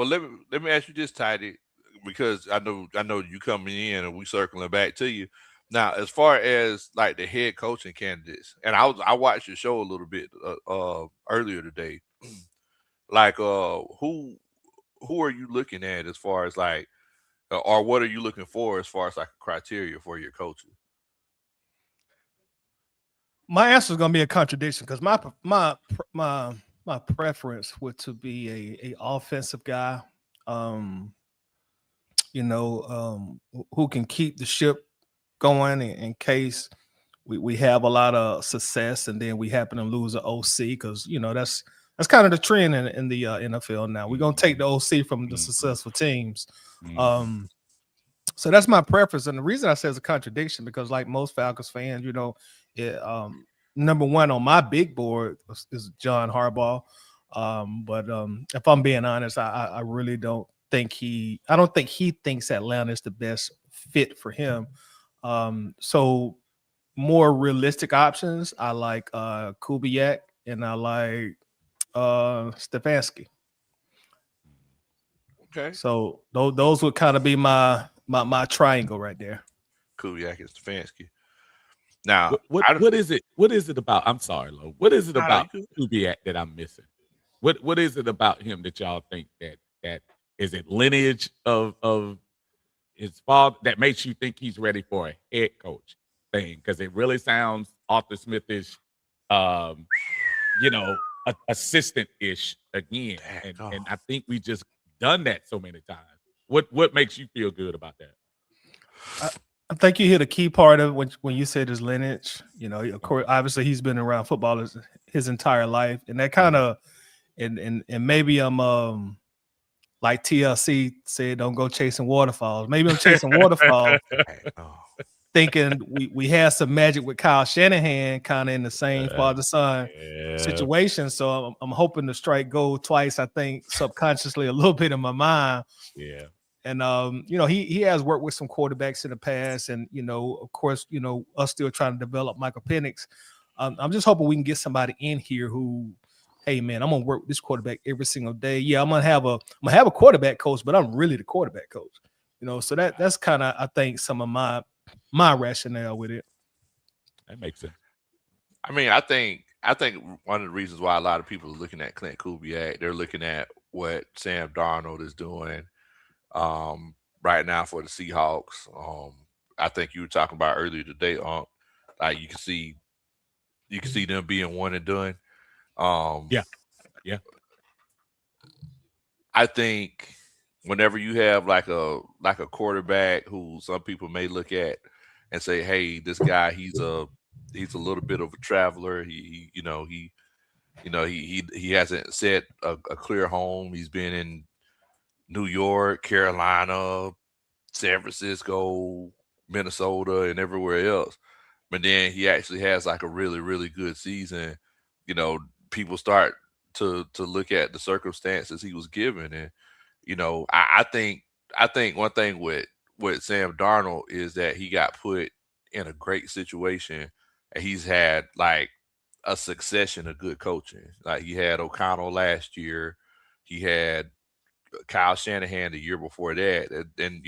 S1: let me ask you this, Tidy, because I know you coming in and we circling back to you. Now, as far as like the head coaching candidates, and I watched your show a little bit earlier today. Like, who are you looking at as far as like, or what are you looking for as far as like a criteria for your coaches?
S3: My answer is going to be a contradiction because my preference would to be a offensive guy, who can keep the ship going in case we have a lot of success and then we happen to lose an OC, because that's kind of the trend in the NFL now. We're gonna take the OC from the successful teams. So that's my preference, and the reason I say it's a contradiction because, like most Falcons fans, number one on my big board is John Harbaugh. But if I'm being honest, I really don't think I don't think he thinks Atlanta is the best fit for him. So more realistic options, I like Kubiak and I like Stefanski.
S1: Okay.
S3: So those would kind of be my triangle right there.
S1: Kubiak and Stefanski. Now,
S2: what is it? What is it about? I'm sorry, Lo. What is it about Kubiak that I'm missing? What is it about him that y'all think that is it lineage of his father that makes you think he's ready for a head coach thing? Because it really sounds Arthur Smithish, assistant-ish again. And I think we just done that so many times. What makes you feel good about that?
S3: I think you hit a key part of when you said his lineage. Of course, obviously he's been around football his entire life, and that kind of, and maybe I'm like TLC said, don't go chasing waterfalls. Maybe I'm chasing waterfalls, thinking we had some magic with Kyle Shanahan, kind of in the same father-son situation. So I'm hoping to strike gold twice. I think subconsciously a little bit in my mind.
S2: Yeah.
S3: And he has worked with some quarterbacks in the past, and of course, us still trying to develop Michael Penix. I'm just hoping we can get somebody in here who, hey man, I'm gonna work with this quarterback every single day. Yeah, I'm gonna have a quarterback coach, but I'm really the quarterback coach. So that's kind of, I think, some of my rationale with it.
S2: That makes sense.
S1: I mean, I think one of the reasons why a lot of people are looking at Clint Kubiak, they're looking at what Sam Darnold is doing right now for the Seahawks. I think you were talking about earlier today, like you can see them being one and done.
S2: Yeah.
S1: I think whenever you have like a quarterback who some people may look at and say, hey, this guy, he's a little bit of a traveler. He hasn't set a clear home. He's been in New York, Carolina, San Francisco, Minnesota, and everywhere else. But then he actually has like a really, really good season. People start to look at the circumstances he was given. And, I think one thing with Sam Darnold is that he got put in a great situation, and he's had like a succession of good coaching. Like he had O'Connell last year. He had Kyle Shanahan the year before that. And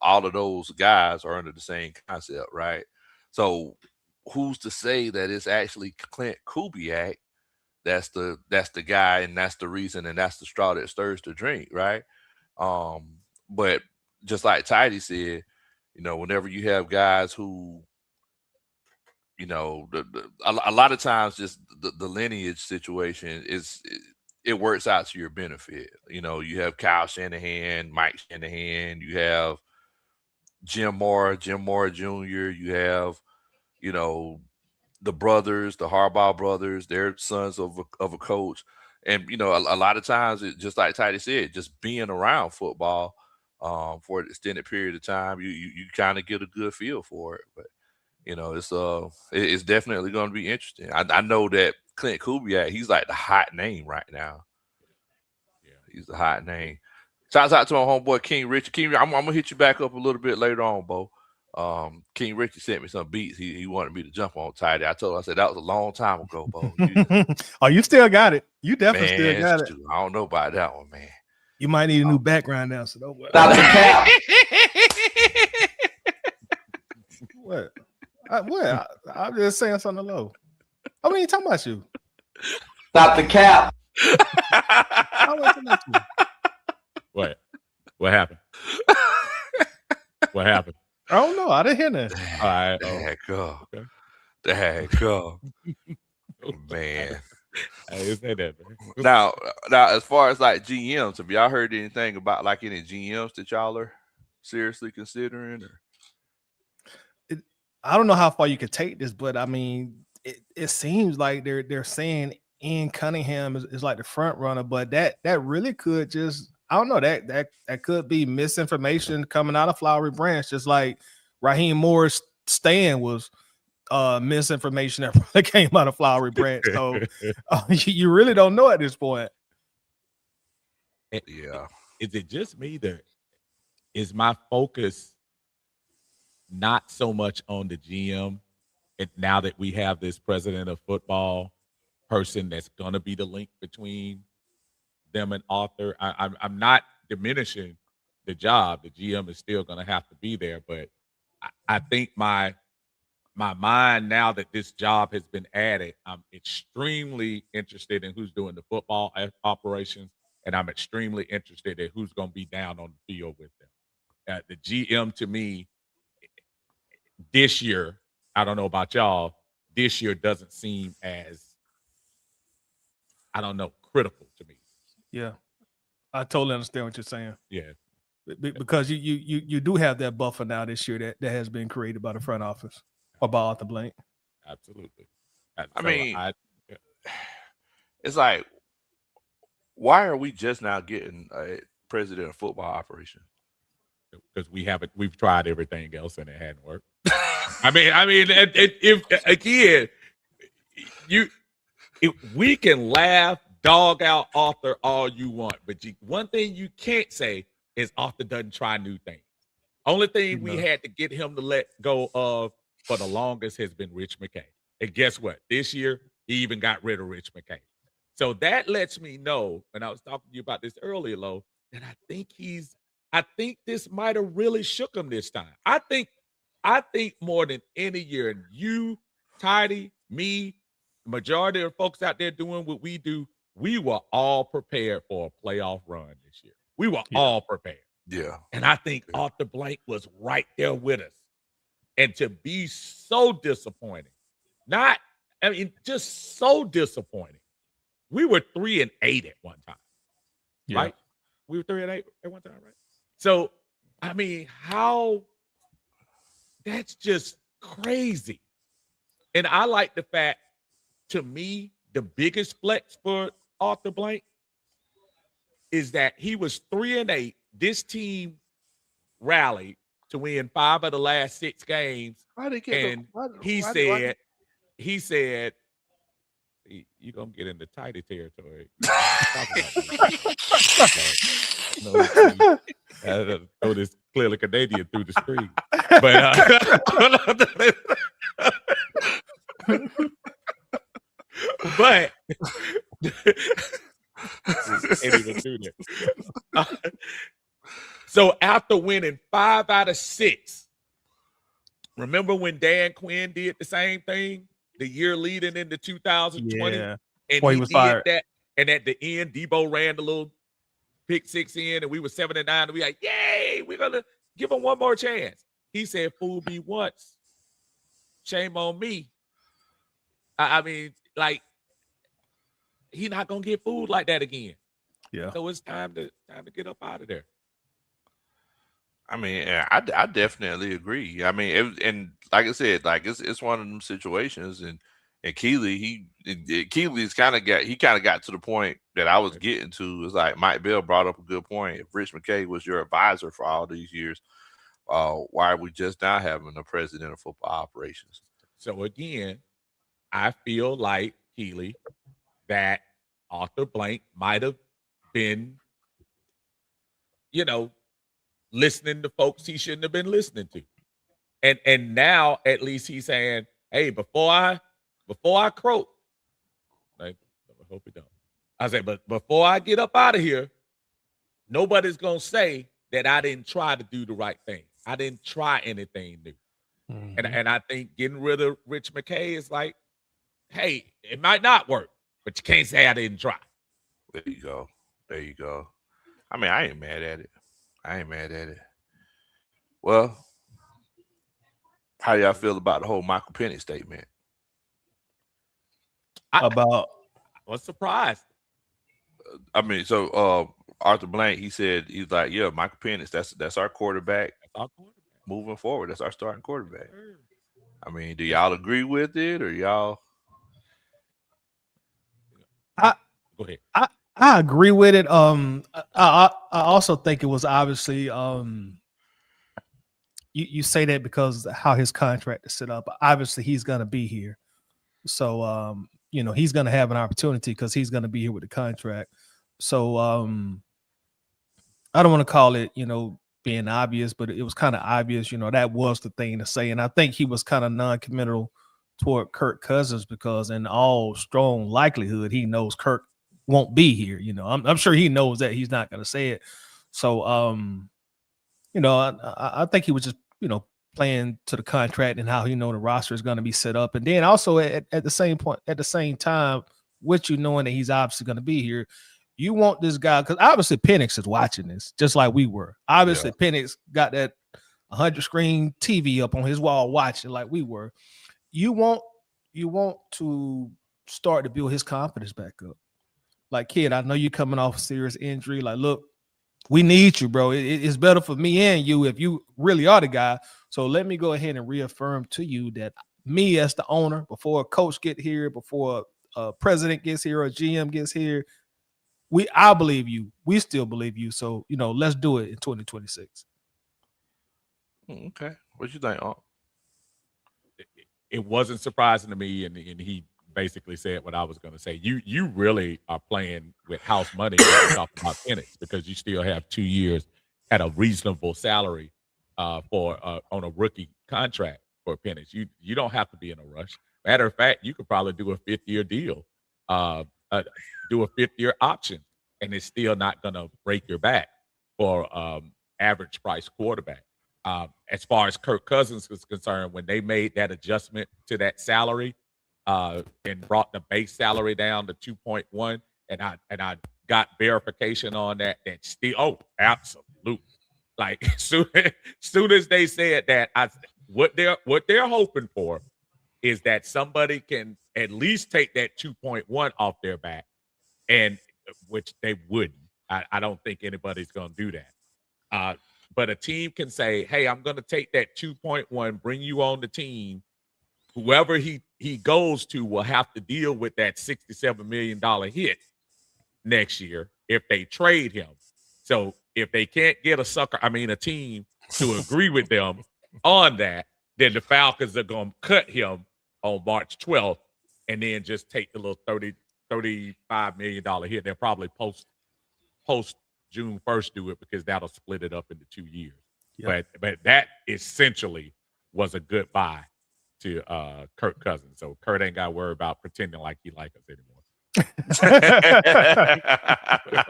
S1: all of those guys are under the same concept, right? So who's to say that it's actually Clint Kubiak that's the guy, and that's the reason, and that's the straw that stirs the drink, right? But just like Tidy said, whenever you have guys who, a lot of times just the lineage situation it works out to your benefit. You have Kyle Shanahan, Mike Shanahan, you have Jim Moore Jr., you have, the brothers, the Harbaugh brothers, they're sons of a coach. And, a lot of times, just like Tidy said, just being around football for an extended period of time, you kind of get a good feel for it. But, it's definitely going to be interesting. I know that Clint Kubiak, he's like the hot name right now. Yeah, he's the hot name. Shouts out to my homeboy King Richie. King, I'm gonna hit you back up a little bit later on, Bo. King Richie sent me some beats. He wanted me to jump on Tidy. I told him, I said that was a long time ago, Bo.
S3: You still got it. You definitely still got it.
S1: I don't know about that one, man.
S3: You might need a new background now, so don't worry.
S4: Stop the cap.
S3: What? I'm just saying something low. I mean, talking about you.
S4: Stop the cap.
S2: What? What happened? What happened?
S3: I don't know. I didn't hear that.
S2: All right.
S1: There go. Man.
S2: I didn't say that, man.
S1: Now, as far as like GMs, have y'all heard anything about like any GMs that y'all are seriously considering?
S3: I don't know how far you could take this, but I mean, it seems like they're saying Ian Cunningham is like the front runner, but that really could just, don't know, that could be misinformation coming out of Flowery Branch, just like Raheem Moore's stand was misinformation that probably came out of Flowery Branch. So you really don't know at this point.
S1: Yeah.
S2: Is it just me that is my focus not so much on the GM? And now that we have this president of football person that's going to be the link between them and Arthur, I'm not diminishing the job. The GM is still going to have to be there, but I think my mind, now that this job has been added, I'm extremely interested in who's doing the football operations, and I'm extremely interested in who's going to be down on the field with them. The GM, to me, this year, I don't know about y'all, this year doesn't seem as, I don't know, critical to me.
S3: Yeah, I totally understand what you're saying.
S2: Yeah,
S3: because you do have that buffer now this year that has been created by the front office or by Arthur Blank.
S2: Absolutely.
S1: I mean, it's like, why are we just now getting a president of football operations?
S2: Because we've tried everything else and it hadn't worked. I mean, if we can laugh, dog out Arthur all you want, but one thing you can't say is Arthur doesn't try new things. Only thing we had to get him to let go of for the longest has been Rich McKay. And guess what? This year, he even got rid of Rich McKay. So that lets me know, and I was talking to you about this earlier, Lo, that I think this might have really shook him this time. I think more than any year, and you, Tidy, me, the majority of folks out there doing what we do, we were all prepared for a playoff run this year. We were all prepared.
S1: Yeah.
S2: And I think Arthur Blank was right there with us. And to be so disappointing, just so disappointing. We were 3-8 at one time, right? We were 3-8 at one time, right? So, I mean, that's just crazy. And I like the fact, to me, the biggest flex for Arthur Blank is that he was 3-8. This team rallied to win 5 of the last 6 games. He said, you're going to get into tighty territory. Throw this clearly Canadian through the screen. But can't even do that. So after winning 5 out of 6, remember when Dan Quinn did the same thing the year leading into 2020?
S3: Yeah.
S2: And
S3: he was fired.
S2: that. And at the end, Debo ran the little pick 6 in, and we were 7-9. And we like, yay, we're gonna give him one more chance. He said, "Fool me once, shame on me." I mean, like, he's not gonna get fooled like that again.
S3: Yeah.
S2: So it's time to get up out of there.
S1: I mean, I definitely agree. I mean, and like I said, like it's one of them situations, and Keely, Keely's kind of got to the point that I was getting to. It's like Mike Bell brought up a good point. If Rich McKay was your advisor for all these years, why are we just now having a president of football operations?
S2: So again, I feel like, Keely, that Arthur Blank might have been, listening to folks he shouldn't have been listening to. And now at least he's saying, hey, before I croak, like, I hope it don't. I say, but before I get up out of here, nobody's gonna say that I didn't try to do the right thing. I didn't try anything new. Mm-hmm. And I think getting rid of Rich McKay is like, hey, it might not work, but you can't say I didn't try.
S1: There you go. I mean, I ain't mad at it. Well, how y'all feel about the whole Michael Penix statement?
S2: I was surprised.
S1: I mean, so Arthur Blank, he's like, yeah, Michael Penix, that's our quarterback. Moving forward, that's our starting quarterback. I mean, do y'all agree with it, or y'all?
S2: Go ahead.
S3: I agree with it. I also think it was obviously you say that because how his contract is set up. Obviously, he's gonna be here, so he's gonna have an opportunity because he's gonna be here with the contract. So I don't want to call it being obvious, but it was kind of obvious. That was the thing to say, and I think he was kind of non-committal toward Kirk Cousins because, in all strong likelihood, he knows Kirk won't be here. I'm sure he knows that he's not going to say it. So, I think he was just, playing to the contract and how the roster is going to be set up. And then also at the same time, with knowing that he's obviously going to be here, you want this guy because obviously Penix is watching this just like we were. Obviously, Penix got that 100 screen TV up on his wall watching like we were. You want to start to build his confidence back up. Like, kid, I know you're coming off a serious injury. Like, look, we need you, bro. It's better for me and you if you really are the guy. So let me go ahead and reaffirm to you that me as the owner, before a coach get here, before a president gets here or a GM gets here, I believe you. We still believe you. So, let's do it in 2026.
S1: Okay. What you think, Unc?
S2: It wasn't surprising to me, and he basically said what I was going to say. You really are playing with house money when you talk about Penix because you still have 2 years at a reasonable salary for on a rookie contract for Penix. You don't have to be in a rush. Matter of fact, you could probably do a 5th-year deal, do a 5th-year option, and it's still not going to break your back for average price quarterback. As far as Kirk Cousins is concerned, when they made that adjustment to that salary and brought the base salary down to 2.1, and I got verification on that still, absolutely. Like soon as they said that, what they're hoping for is that somebody can at least take that 2.1 off their back, and which they wouldn't. I don't think anybody's going to do that. But a team can say, hey, I'm going to take that 2.1, bring you on the team. Whoever he goes to will have to deal with that $67 million hit next year if they trade him. So if they can't get a team to agree with them on that, then the Falcons are going to cut him on March 12th and then just take the little $35 million hit. They'll probably post June 1st do it because that'll split it up into 2 years. Yep. But that essentially was a good buy to Kirk Cousins. So Kurt ain't got to worry about pretending like he like us anymore.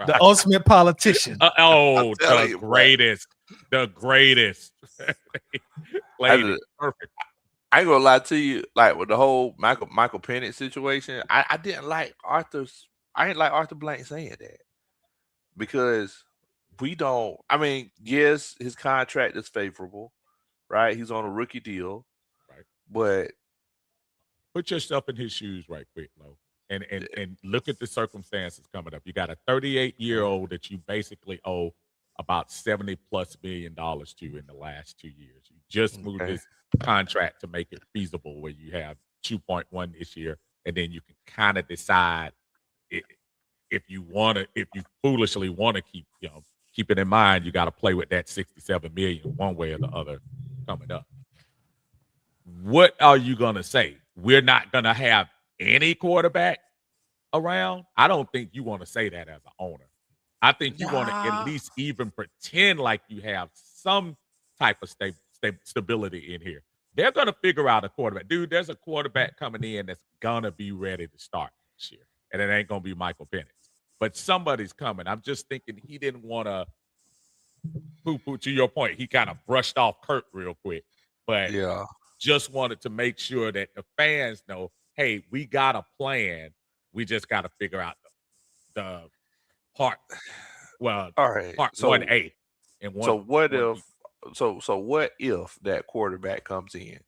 S3: The ultimate politician.
S2: The greatest. The greatest. Perfect.
S1: I ain't gonna lie to you, like with the whole Michael Penix situation, I didn't like Arthur Blank saying that. Because yes, his contract is favorable, right? He's on a rookie deal,
S2: right?
S1: But
S2: put yourself in his shoes right quick, Lo, and look at the circumstances coming up. You got a 38-year-old that you basically owe about $70+ million to in the last 2 years. You just moved his contract to make it feasible where you have 2.1 this year, and then you can kind of decide if you foolishly want to keep it in mind, you got to play with that 67 million one way or the other coming up. What are you going to say? We're not going to have any quarterback around? I don't think you want to say that as an owner. I think you want to at least even pretend like you have some type of stability in here. They're going to figure out a quarterback. Dude, there's a quarterback coming in that's going to be ready to start this year. And it ain't going to be Michael Penix. But somebody's coming. I'm just thinking he didn't want to poo-poo. To your point, he kind of brushed off Kurt real quick. But just wanted to make sure that the fans know, hey, we got a plan. We just got to figure out the part. Well,
S1: all right.
S2: Part 1A. And one.
S1: So what if? So what if that quarterback comes in,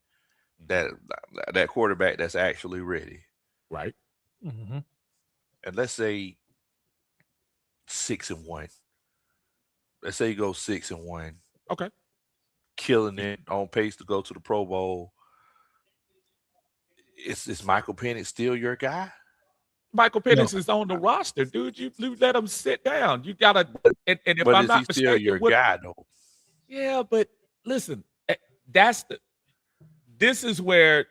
S1: that quarterback that's actually ready,
S2: right?
S3: Mm-hmm.
S1: And let's say 6-1. Let's say he goes 6-1.
S2: Okay.
S1: Killing it, on pace to go to the Pro Bowl. Is Michael Penix still your guy?
S2: Michael Penix is on the roster, dude. You let him sit down. You gotta. And if
S1: But
S2: I'm
S1: is he
S2: not
S1: still
S2: mistaken,
S1: your guy though?
S2: yeah, but listen, this is where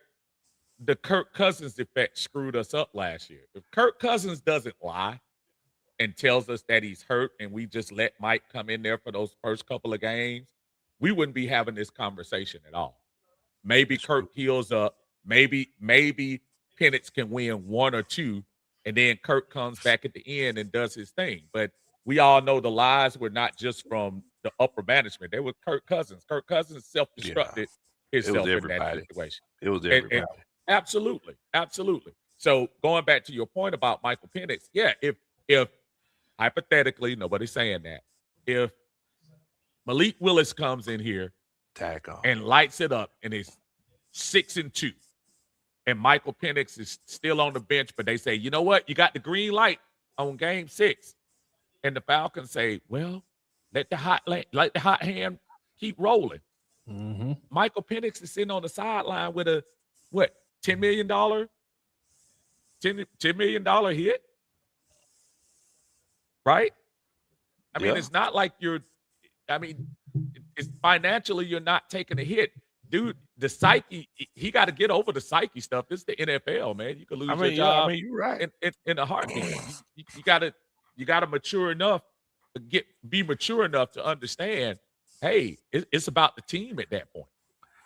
S2: the Kirk Cousins effect screwed us up last year. If Kirk Cousins doesn't lie and tells us that he's hurt and we just let Mike come in there for those first couple of games, we wouldn't be having this conversation at all. Maybe Kirk heals up. Maybe Penix can win one or two, and then Kirk comes back at the end and does his thing. But we all know the lies were not just from the upper management. They were Kirk Cousins. Kirk Cousins self-destructed himself in that situation.
S1: It was everybody.
S2: Absolutely. So going back to your point about Michael Penix, yeah, if hypothetically, nobody's saying that, if Malik Willis comes in here and lights it up and is 6-2, and Michael Penix is still on the bench, but they say, you know what, you got the green light on game 6, and the Falcons say, well, let the hot hand keep rolling.
S3: Mm-hmm.
S2: Michael Penix is sitting on the sideline with a $10 million hit, right? I mean, it's not like it's financially you're not taking a hit, dude. The psyche, he got to get over the psyche stuff. This is the NFL, man. You could lose your job.
S1: You're right.
S2: In a heartbeat. You gotta mature enough to be mature enough to understand. Hey, it's about the team at that point.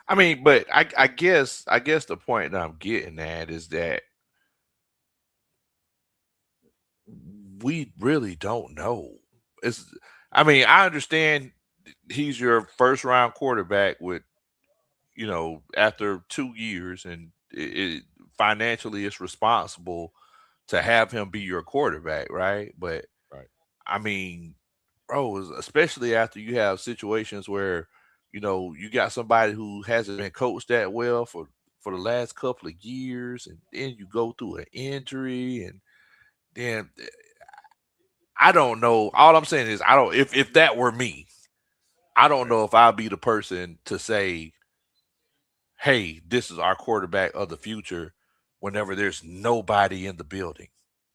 S1: I mean, but I guess the point that I'm getting at is that we really don't know. I understand he's your first round quarterback with, after 2 years, and financially it's responsible to have him be your quarterback, right? But
S2: right.
S1: I mean, bro, especially after you have situations where you got somebody who hasn't been coached that well for the last couple of years, and then you go through an injury, and then I don't know. All I'm saying is if that were me, I don't know if I'll be the person to say, hey, this is our quarterback of the future whenever there's nobody in the building.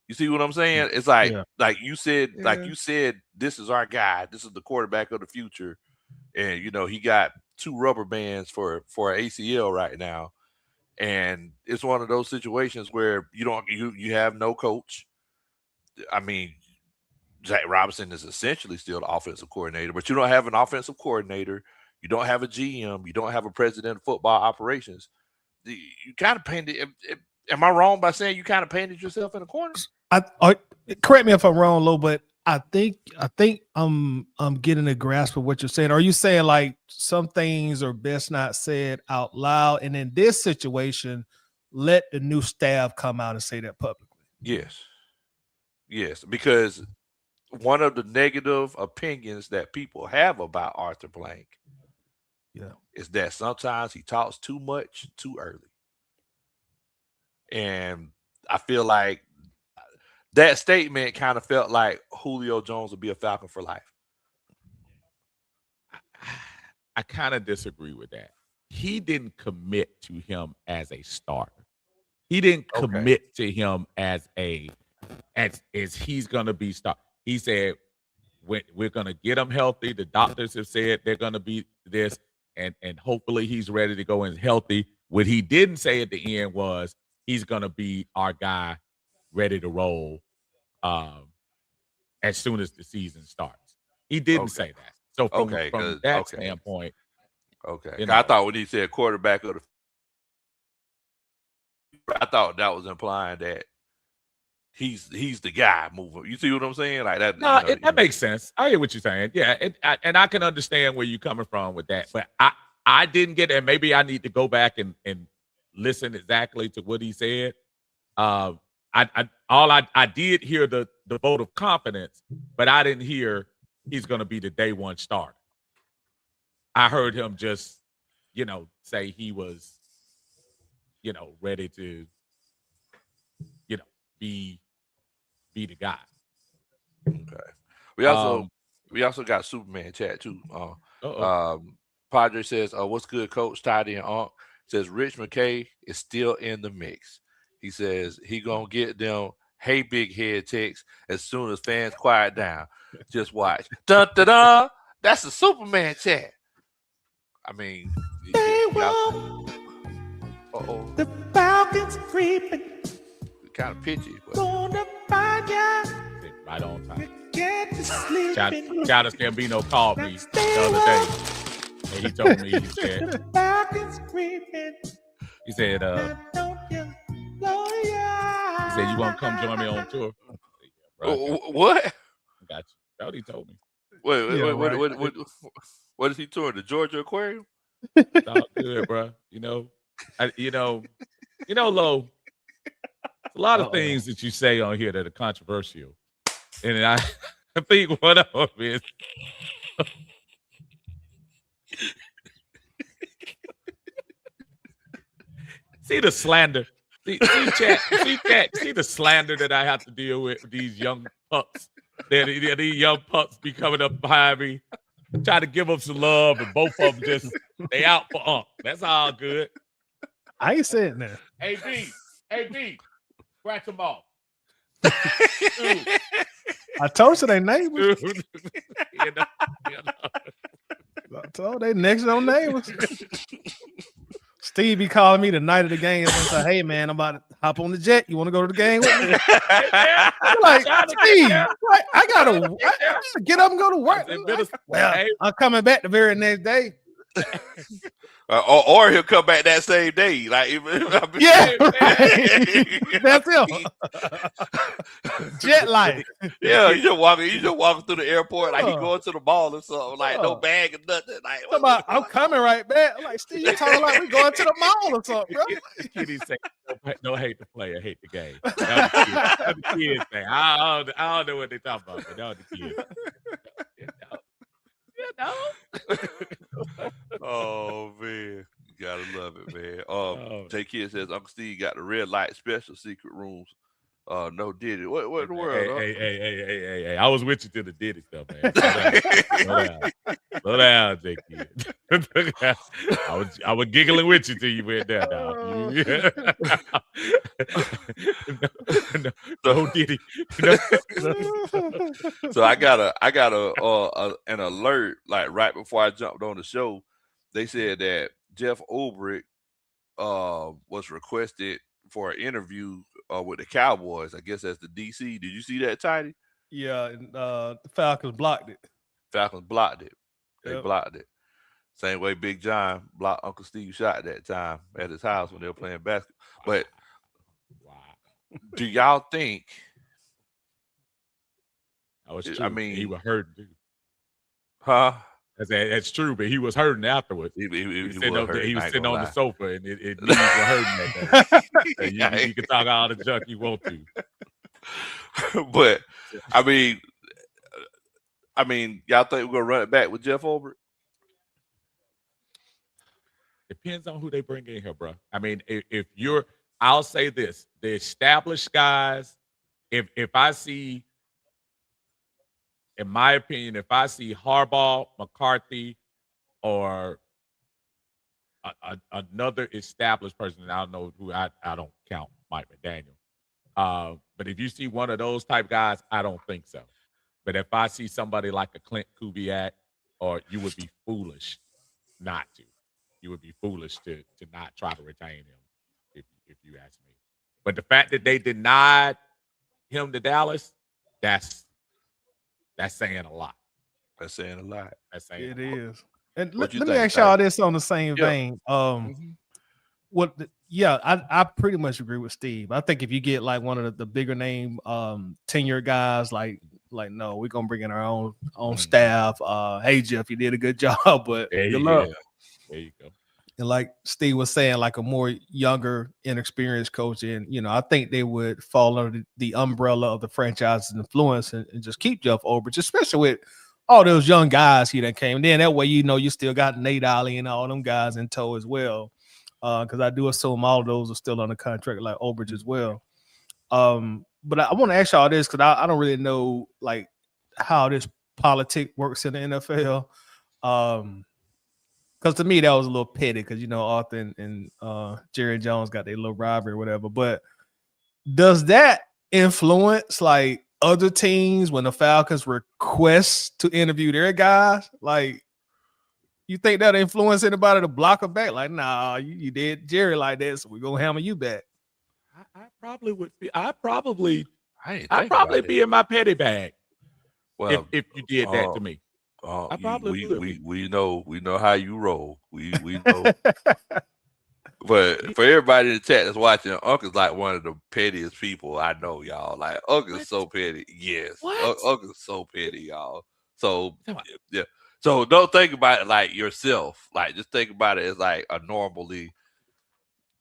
S1: You see what I'm saying? It's like you said, this is our guy. This is the quarterback of the future. And he got 2 rubber bands for ACL right now. And it's one of those situations where you have no coach. I mean, Zach Robinson is essentially still the offensive coordinator, but you don't have an offensive coordinator. You don't have a GM. You don't have a president of football operations. You kind of painted. Am I wrong by saying you kind of painted yourself in a corner?
S3: Correct me if I'm wrong, Lo, but I think I'm getting a grasp of what you're saying. Are you saying like some things are best not said out loud, and in this situation, let the new staff come out and say that publicly?
S1: Yes, because one of the negative opinions that people have about Arthur Blank, is that sometimes he talks too much too early, and I feel like that statement kind of felt like Julio Jones would be a Falcon for life.
S2: I kind of disagree with that. He didn't commit to him as a starter. He didn't commit to him as he's gonna be start. He said we're gonna get him healthy. The doctors have said they're gonna be this, and hopefully he's ready to go and healthy. What he didn't say at the end was he's gonna be our guy, ready to roll as soon as the season starts. He didn't say that. So from that standpoint,
S1: I thought when he said quarterback of the, I thought that was implying that he's the guy moving. You see what I'm saying? Like that.
S2: No, that makes sense. I hear what you're saying. Yeah, and I can understand where you're coming from with that. But I didn't get it. And maybe I need to go back and listen exactly to what he said. I did hear the vote of confidence, but I didn't hear he's going to be the day one starter. I heard him just, say he was, ready to, be the guy.
S1: Okay. We also got Superman chat too. Padre says, "What's good, Coach Tidy and Unc?" Says Rich McKay is still in the mix. He says he gonna get them Hey Big Head text as soon as fans quiet down. Just watch. Dun dun dun. That's a Superman chat. I mean,
S3: the Falcons creeping.
S1: Kind of pitchy. But.
S3: Gonna find ya.
S2: Right on time.
S3: Childish
S2: Gambino called me the other day. And he told me, he said, you want to come join me on tour?
S1: What?
S2: I got you. That's what he told me.
S1: What is he touring? The Georgia Aquarium?
S2: It's all good, bro. Lo, a lot of things that you say on here that are controversial. And I think one of them is see the slander. See the slander that I have to deal with these young pups. These young pups be coming up behind me, try to give them some love, and both of them they out for That's all good.
S3: I ain't saying that.
S2: AB, scratch them off.
S3: I told you they neighbors. I told they next door neighbors. Steve be calling me the night of the game and say, "Hey man, I'm about to hop on the jet. You want to go to the game with me?" I'm like, Steve, I gotta get up and go to work. Well, I'm coming back the very next day.
S1: Or he'll come back that same day. Like,
S3: that's him. Jet life.
S1: Yeah, you just walking through the airport like he going to the mall or something. Like no bag or nothing. Like
S3: I'm coming right back. I'm like, Steve, you talking like we going to the mall or something, bro?
S2: Kitty say, "No hate the player, hate the game." That's the kids thing. I don't know what they talking about, but that was the kids.
S1: Oh man, you gotta love it, man. J Kid says Uncle Steve got the red light special secret rooms. No Diddy. What in the world?
S2: Hey, I was with you to the Diddy stuff, man. Slow down, J Kid. I was giggling with you till you went there, dog. No Diddy.
S1: So I got an alert like right before I jumped on the show. They said that Jeff Ulbrich was requested for an interview with the Cowboys. I guess that's the DC. Did you see that, Tiny?
S3: Yeah, and the Falcons blocked it.
S1: They blocked it. Same way Big John blocked Uncle Steve shot that time at his house when they were playing basketball. But do y'all think?
S2: I mean, he was hurting, dude.
S1: Huh?
S2: That's true, but he was hurting afterwards. He was sitting on the sofa, and it was hurting that day. You can talk all the junk you want to.
S1: But I mean, y'all think we're gonna run it back with Jeff Ulbrich?
S2: Depends on who they bring in here, bro. I mean, I'll say this: the established guys. If I see. In my opinion, if I see Harbaugh, McCarthy, or another established person, and I don't know who I don't count Mike McDaniel. But if you see one of those type guys, I don't think so. But if I see somebody like a Clint Kubiak, or you would be foolish not to. You would be foolish to not try to retain him, if you ask me. But the fact that they denied him to Dallas, that's saying a lot.
S1: That's saying a lot.
S3: It is. And let me ask y'all this on the same vein. I pretty much agree with Steve. I think if you get like one of the bigger name tenure guys, like no, we're gonna bring in our own staff. Hey Jeff, you did a good job, but good luck.
S2: There you go.
S3: And like Steve was saying, like a more younger, inexperienced coach, and I think they would fall under the umbrella of the franchise's influence and just keep Jeff Ulbrich, especially with all those young guys he that came. And then that way, you still got Nate Ollie and all them guys in tow as well. Because I do assume all of those are still on the contract like Ulbrich as well. But I want to ask y'all this because I don't really know like how this politic works in the NFL. Because to me, that was a little petty because, Arthur and Jerry Jones got their little rivalry or whatever. But does that influence like other teams when the Falcons request to interview their guys? Like, you think that influence anybody to block her back? Like, nah, you did Jerry like that, so we're gonna hammer you back.
S2: I probably would be. I'd probably
S1: it.
S2: be in my petty bag.
S1: Well,
S2: if you did that to me. I probably would be.
S1: we know how you roll. We know. But for everybody in the chat that's watching, Uncle's like one of the pettiest people I know, y'all. Like Uncle's so petty. Yes. Uncle's so petty, y'all. So yeah. So don't think about it like yourself. Like just think about it as like a normally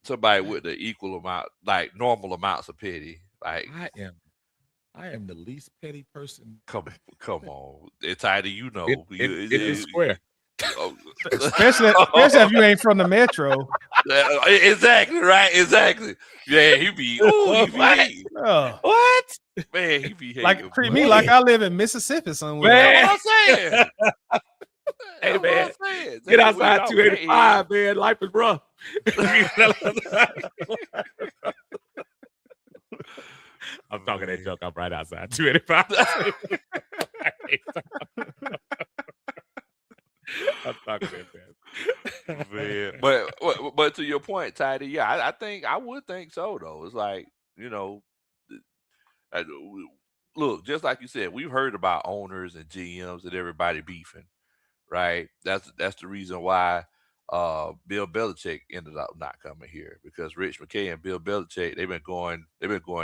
S1: somebody with the equal amount, like normal amounts of petty. Like
S2: I am the least petty person.
S1: Come on. It's either you know.
S2: It is square.
S3: Especially if you ain't from the metro.
S1: Exactly, right? Exactly. Yeah, he be
S3: what?
S1: Man, he be
S3: like treat me like I live in Mississippi somewhere.
S1: Man. That's what I'm saying.
S2: Hey man, get outside 285, man. Life is rough. I'm talking that joke. I'm right outside 285. I'm talking that.
S1: Man. But to your point, Tidy, yeah, I would think so though. It's like, look, just like you said, we've heard about owners and GMs and everybody beefing, right? That's the reason why Bill Belichick ended up not coming here, because Rich McKay and Bill Belichick, they've been going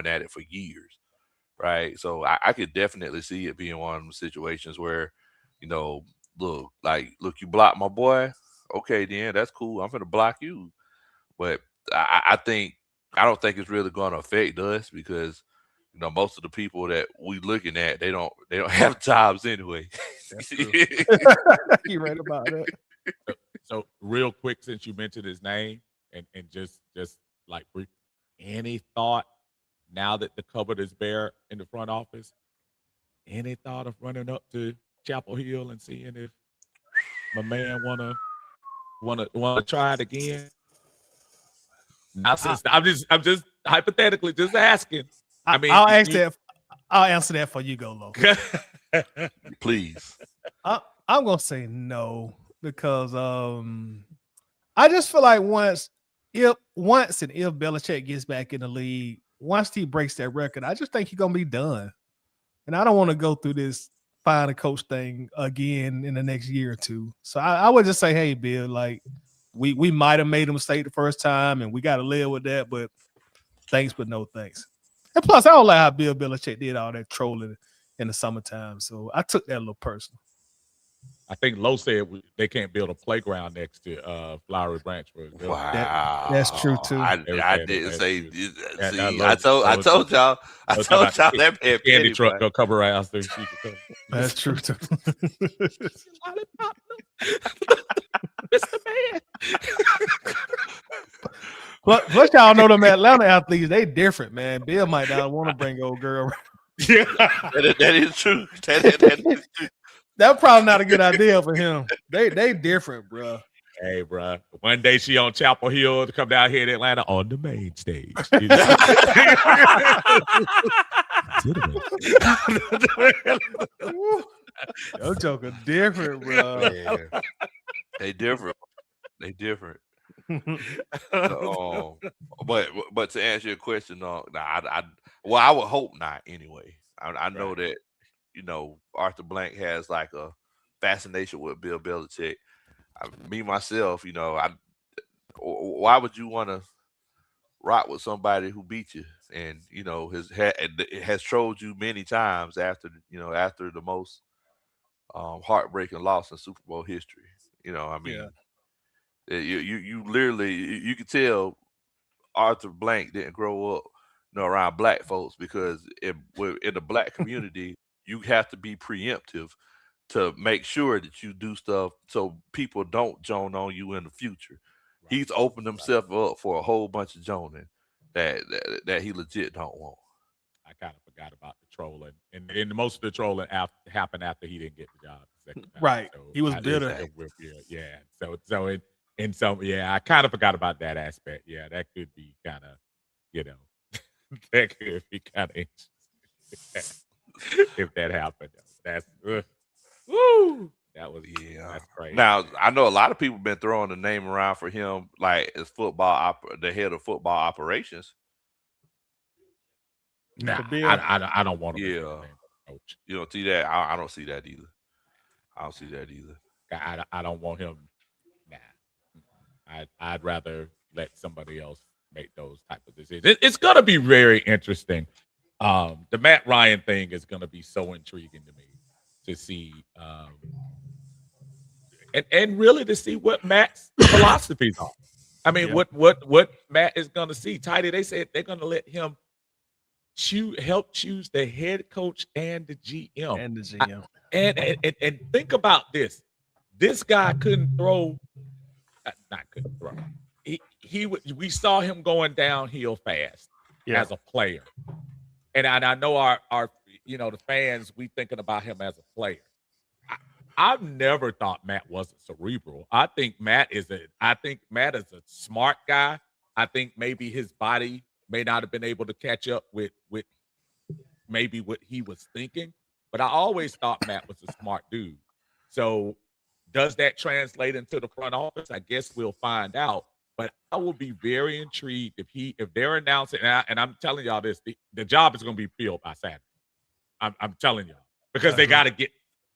S1: at it for years, right? So I could definitely see it being one of the situations where, look, you block my boy, okay, then that's cool. I'm gonna block you, but I don't think it's really going to affect us, because most of the people that we looking at, they don't have jobs anyway.
S3: That's true. You're right about that.
S2: So real quick, since you mentioned his name, and just like brief, any thought now that the cupboard is bare in the front office? Any thought of running up to Chapel Hill and seeing if my man wanna try it again? Now, since I'm just hypothetically just asking. I mean,
S3: I'll answer that for you, Go Low.
S1: Please.
S3: I'm gonna say no, because I just feel like once if Belichick gets back in the league, once he breaks that record, I just think he's gonna be done. And I don't want to go through this find a coach thing again in the next year or two. So I would just say, hey, Bill, like we might have made a mistake the first time and we got to live with that, but thanks, but no thanks. And plus, I don't like how Bill Belichick did all that trolling in the summertime. So I took that a little personal.
S2: I think Lowe said they can't build a playground next to Flowery Branch.
S1: Wow,
S3: that's true too.
S1: I didn't say. I told y'all that
S2: candy truck go cover her ass.
S3: That's true too.
S2: Mr. Man.
S3: Plus, y'all know them Atlanta athletes, they different, man. Bill might not want to bring old girl.
S1: Yeah, that is true. That is true.
S3: That's probably not a good idea for him. They different, bro.
S2: Hey, bro. One day she on Chapel Hill to come down here in Atlanta on the main stage.
S3: Your joke is different, bro.
S1: Yeah. They different. But to answer your question, I would hope not. Anyway, I know that Arthur Blank has like a fascination with Bill Belichick. Me myself, why would you want to rock with somebody who beat you and has trolled you many times after the most heartbreaking loss in Super Bowl history? You literally you could tell Arthur Blank didn't grow up around black folks, because in the black community you have to be preemptive to make sure that you do stuff so people don't joan on you in the future. Right. He's opened himself up for a whole bunch of joning that he legit don't want.
S2: I kind of forgot about the trolling, and most of the trolling happened after he didn't get the job the second time.
S3: Right,
S2: so
S3: he was bitter.
S2: Yeah, so I kind of forgot about that aspect. Yeah, that could be kind of, back here if he kind of if that happened. That's woo. That was that's crazy.
S1: Now I know a lot of people been throwing the name around for him, like as the head of football operations.
S2: Nah, I don't want him.
S1: Yeah, coach. You don't see that. I don't see that either. I don't see that either.
S2: I don't want him. Nah, I'd rather let somebody else make those type of decisions. It's gonna be very interesting. The Matt Ryan thing is gonna be so intriguing to me to see, and really to see what Matt's philosophies are. I mean, what Matt is gonna see. Tidy, they said they're gonna let him help choose the head coach and the GM.
S3: And the GM.
S2: And think about this. This guy couldn't throw. Not couldn't throw. We saw him going downhill fast as a player. And I know our the fans, we thinking about him as a player. I've never thought Matt wasn't cerebral. I think Matt is a smart guy. I think maybe his body may not have been able to catch up with maybe what he was thinking. But I always thought Matt was a smart dude. So does that translate into the front office? I guess we'll find out. But I will be very intrigued if they're announcing, and I'm telling y'all this, the job is going to be filled by Saturday. I'm telling y'all, because they got to get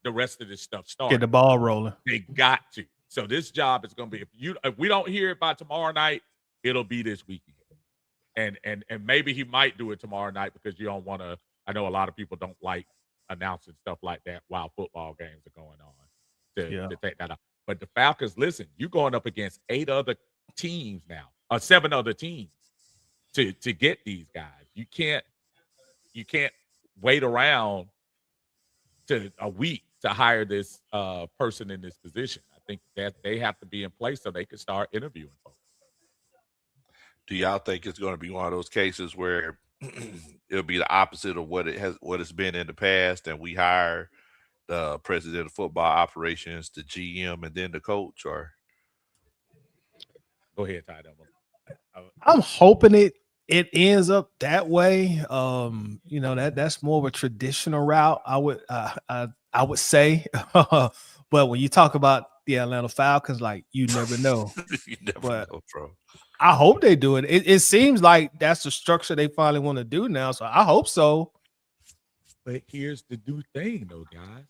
S2: the rest of this stuff started.
S3: Get the ball rolling.
S2: They got to. So this job is going to be, if we don't hear it by tomorrow night, it'll be this weekend. And maybe he might do it tomorrow night because you don't want to. I know a lot of people don't like announcing stuff like that while football games are going on to take that out. But the Falcons, listen, you're going up against 8 other teams now, or 7 other teams to get these guys. You can't wait around to a week to hire this person in this position. I think that they have to be in place so they can start interviewing folks.
S1: Do y'all think it's going to be one of those cases where it'll be the opposite of what it's been in the past, and we hire the president of football operations, the GM, and then the coach? Or
S2: go ahead, Ty.
S3: I'm hoping it ends up that way. That's more of a traditional route, I would say. But when you talk about the Atlanta Falcons, like, you never know.
S1: You never know, bro.
S3: I hope they do it. It seems like that's the structure they finally want to do now. So I hope so.
S2: But here's the new thing, though, guys.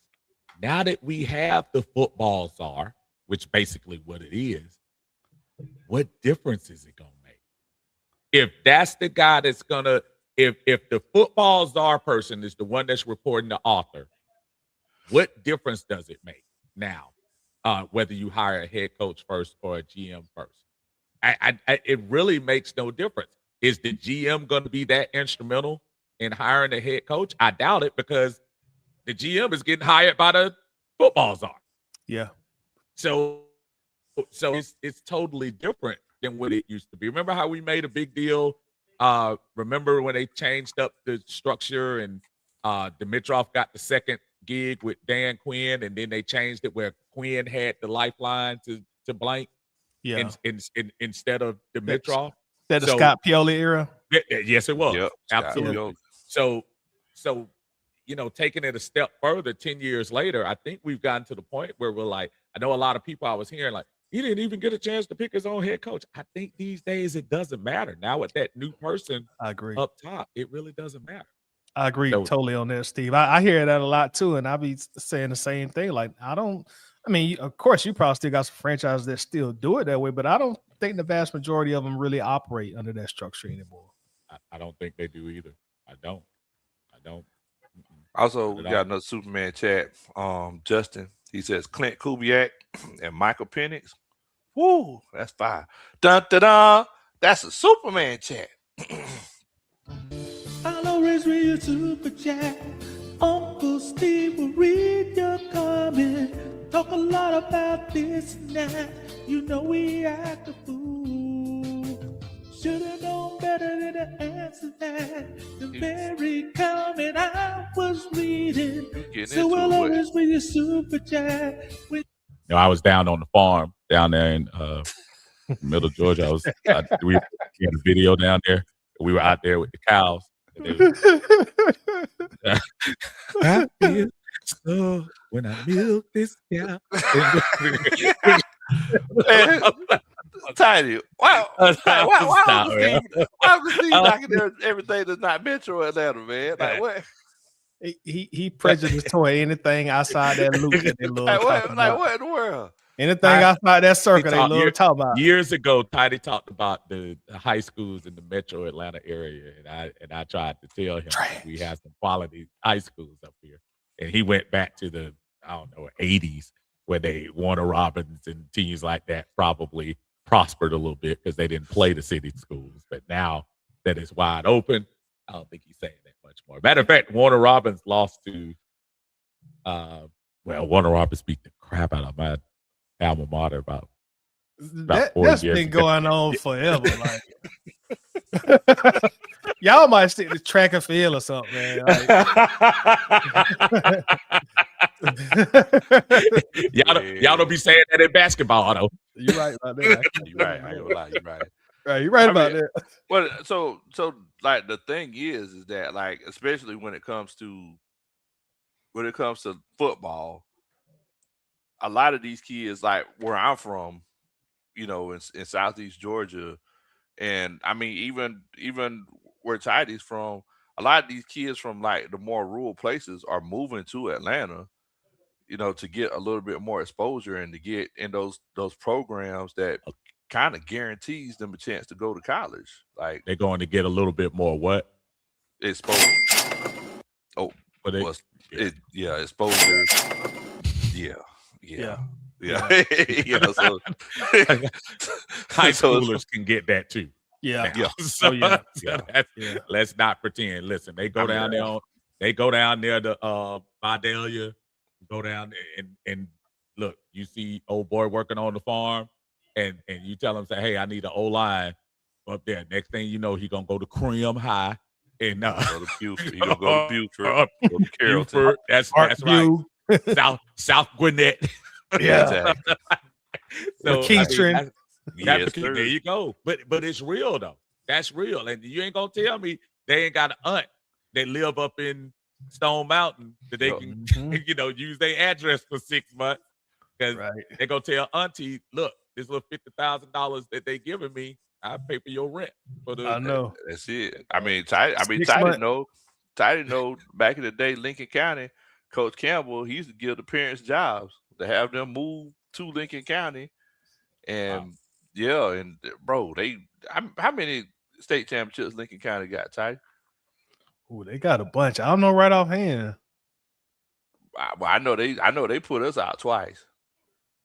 S2: Now that we have the football czar, which basically what it is, what difference is it going to make? If that's the guy that's going to, if the football czar person is the one that's reporting the author, what difference does it make now, whether you hire a head coach first or a GM first? It really makes no difference. Is the GM going to be that instrumental in hiring a head coach? I doubt it, because the GM is getting hired by the football czar.
S3: Yeah.
S2: So it's totally different than what it used to be. Remember how we made a big deal? Remember when they changed up the structure and Dimitroff got the second gig with Dan Quinn, and then they changed it where Quinn had the lifeline to blank.
S3: Yeah.
S2: Instead of Dimitroff.
S3: That the Scott Pioli era?
S2: Yes, it was.
S1: Yep,
S2: absolutely. So taking it a step further, 10 years later, I think we've gotten to the point where we're like, I know a lot of people I was hearing like, he didn't even get a chance to pick his own head coach. I think these days it doesn't matter. Now with that new person
S3: I agree.
S2: up top, it really doesn't matter.
S3: I agree totally on that, Steve. I hear that a lot too, and I be saying the same thing. Like, of course, you probably still got some franchises that still do it that way, but I don't think the vast majority of them really operate under that structure anymore.
S2: I don't think they do either. I don't.
S1: Also, we got another Superman chat. Justin, he says Clint Kubiak and Michael Penix. Woo, that's fire. Dun da da. That's a Superman chat.
S5: I'll always read your super chat. Uncle Steve will read your comment. Talk a lot about this and that. You know we act a fool. Should've known better than to answer that. The very comment I was reading. So we'll always read your super chat.
S2: I was down on the farm down there in middle Georgia. We had a video down there. We were out there with the cows, I feel so when I milk this cow.
S1: Tiny, why
S2: Stop,
S1: Steve knocking everything that's not Metro Atlanta, man? Like what?
S3: He prejudiced toward anything outside that loop that they love talking about.
S1: What in the world?
S3: Anything outside that circle they love talking about.
S2: Years ago, Tiny talked about the high schools in the Metro Atlanta area, and I tried to tell him we have some quality high schools up here, and he went back to the 80s where Warner Robins and teams like that probably prospered a little bit because they didn't play the city schools, but now that it's wide open, I don't think he's saying that much more. Matter of fact, Warner Robins lost to, Warner Robins beat the crap out of my alma mater about
S3: that's been going on forever. Like, y'all might stick to track and field or something, man. Like,
S2: y'all don't be saying that in basketball, though.
S3: You're right about that.
S1: You're right. I ain't gonna lie. You're right.
S3: Right, you're right about that.
S1: Well, so like the thing is that like especially when it comes to football, a lot of these kids, like where I'm from, in Southeast Georgia, and I mean even where Tidy's from, a lot of these kids from like the more rural places are moving to Atlanta, to get a little bit more exposure and to get in those programs that kind of guarantees them a chance to go to college. Like
S2: they're going to get a little bit more what?
S1: Exposure. Oh, but exposure. Yeah. So
S2: high schoolers can get that too.
S3: Yeah.
S2: Let's not pretend. Listen, they go down there. They go down there to Vidalia. Go down there and look. You see old boy working on the farm, and you tell him, say, "Hey, I need an O-line up there." Next thing you know, he gonna go to Crim High and
S1: go to Buford. He gonna go to Buford. Go to Carrollton.
S2: Buford, that's right. South Gwinnett.
S3: Yeah.
S2: So
S3: Keystone.
S2: There you go. But it's real though. That's real. And you ain't gonna tell me they ain't got an aunt that live up in Stone Mountain that they can use their address for 6 months. Because they're gonna tell auntie, look, this little $50,000 that they giving me, I pay for your rent.
S3: I know.
S1: That's it. I mean, Tidy know back in the day, Lincoln County, Coach Campbell, he used to give the parents jobs to have them move to Lincoln County. And and bro, how many state championships Lincoln County got, Tidy?
S3: Oh, they got a bunch. I don't know right offhand.
S1: I know they put us out twice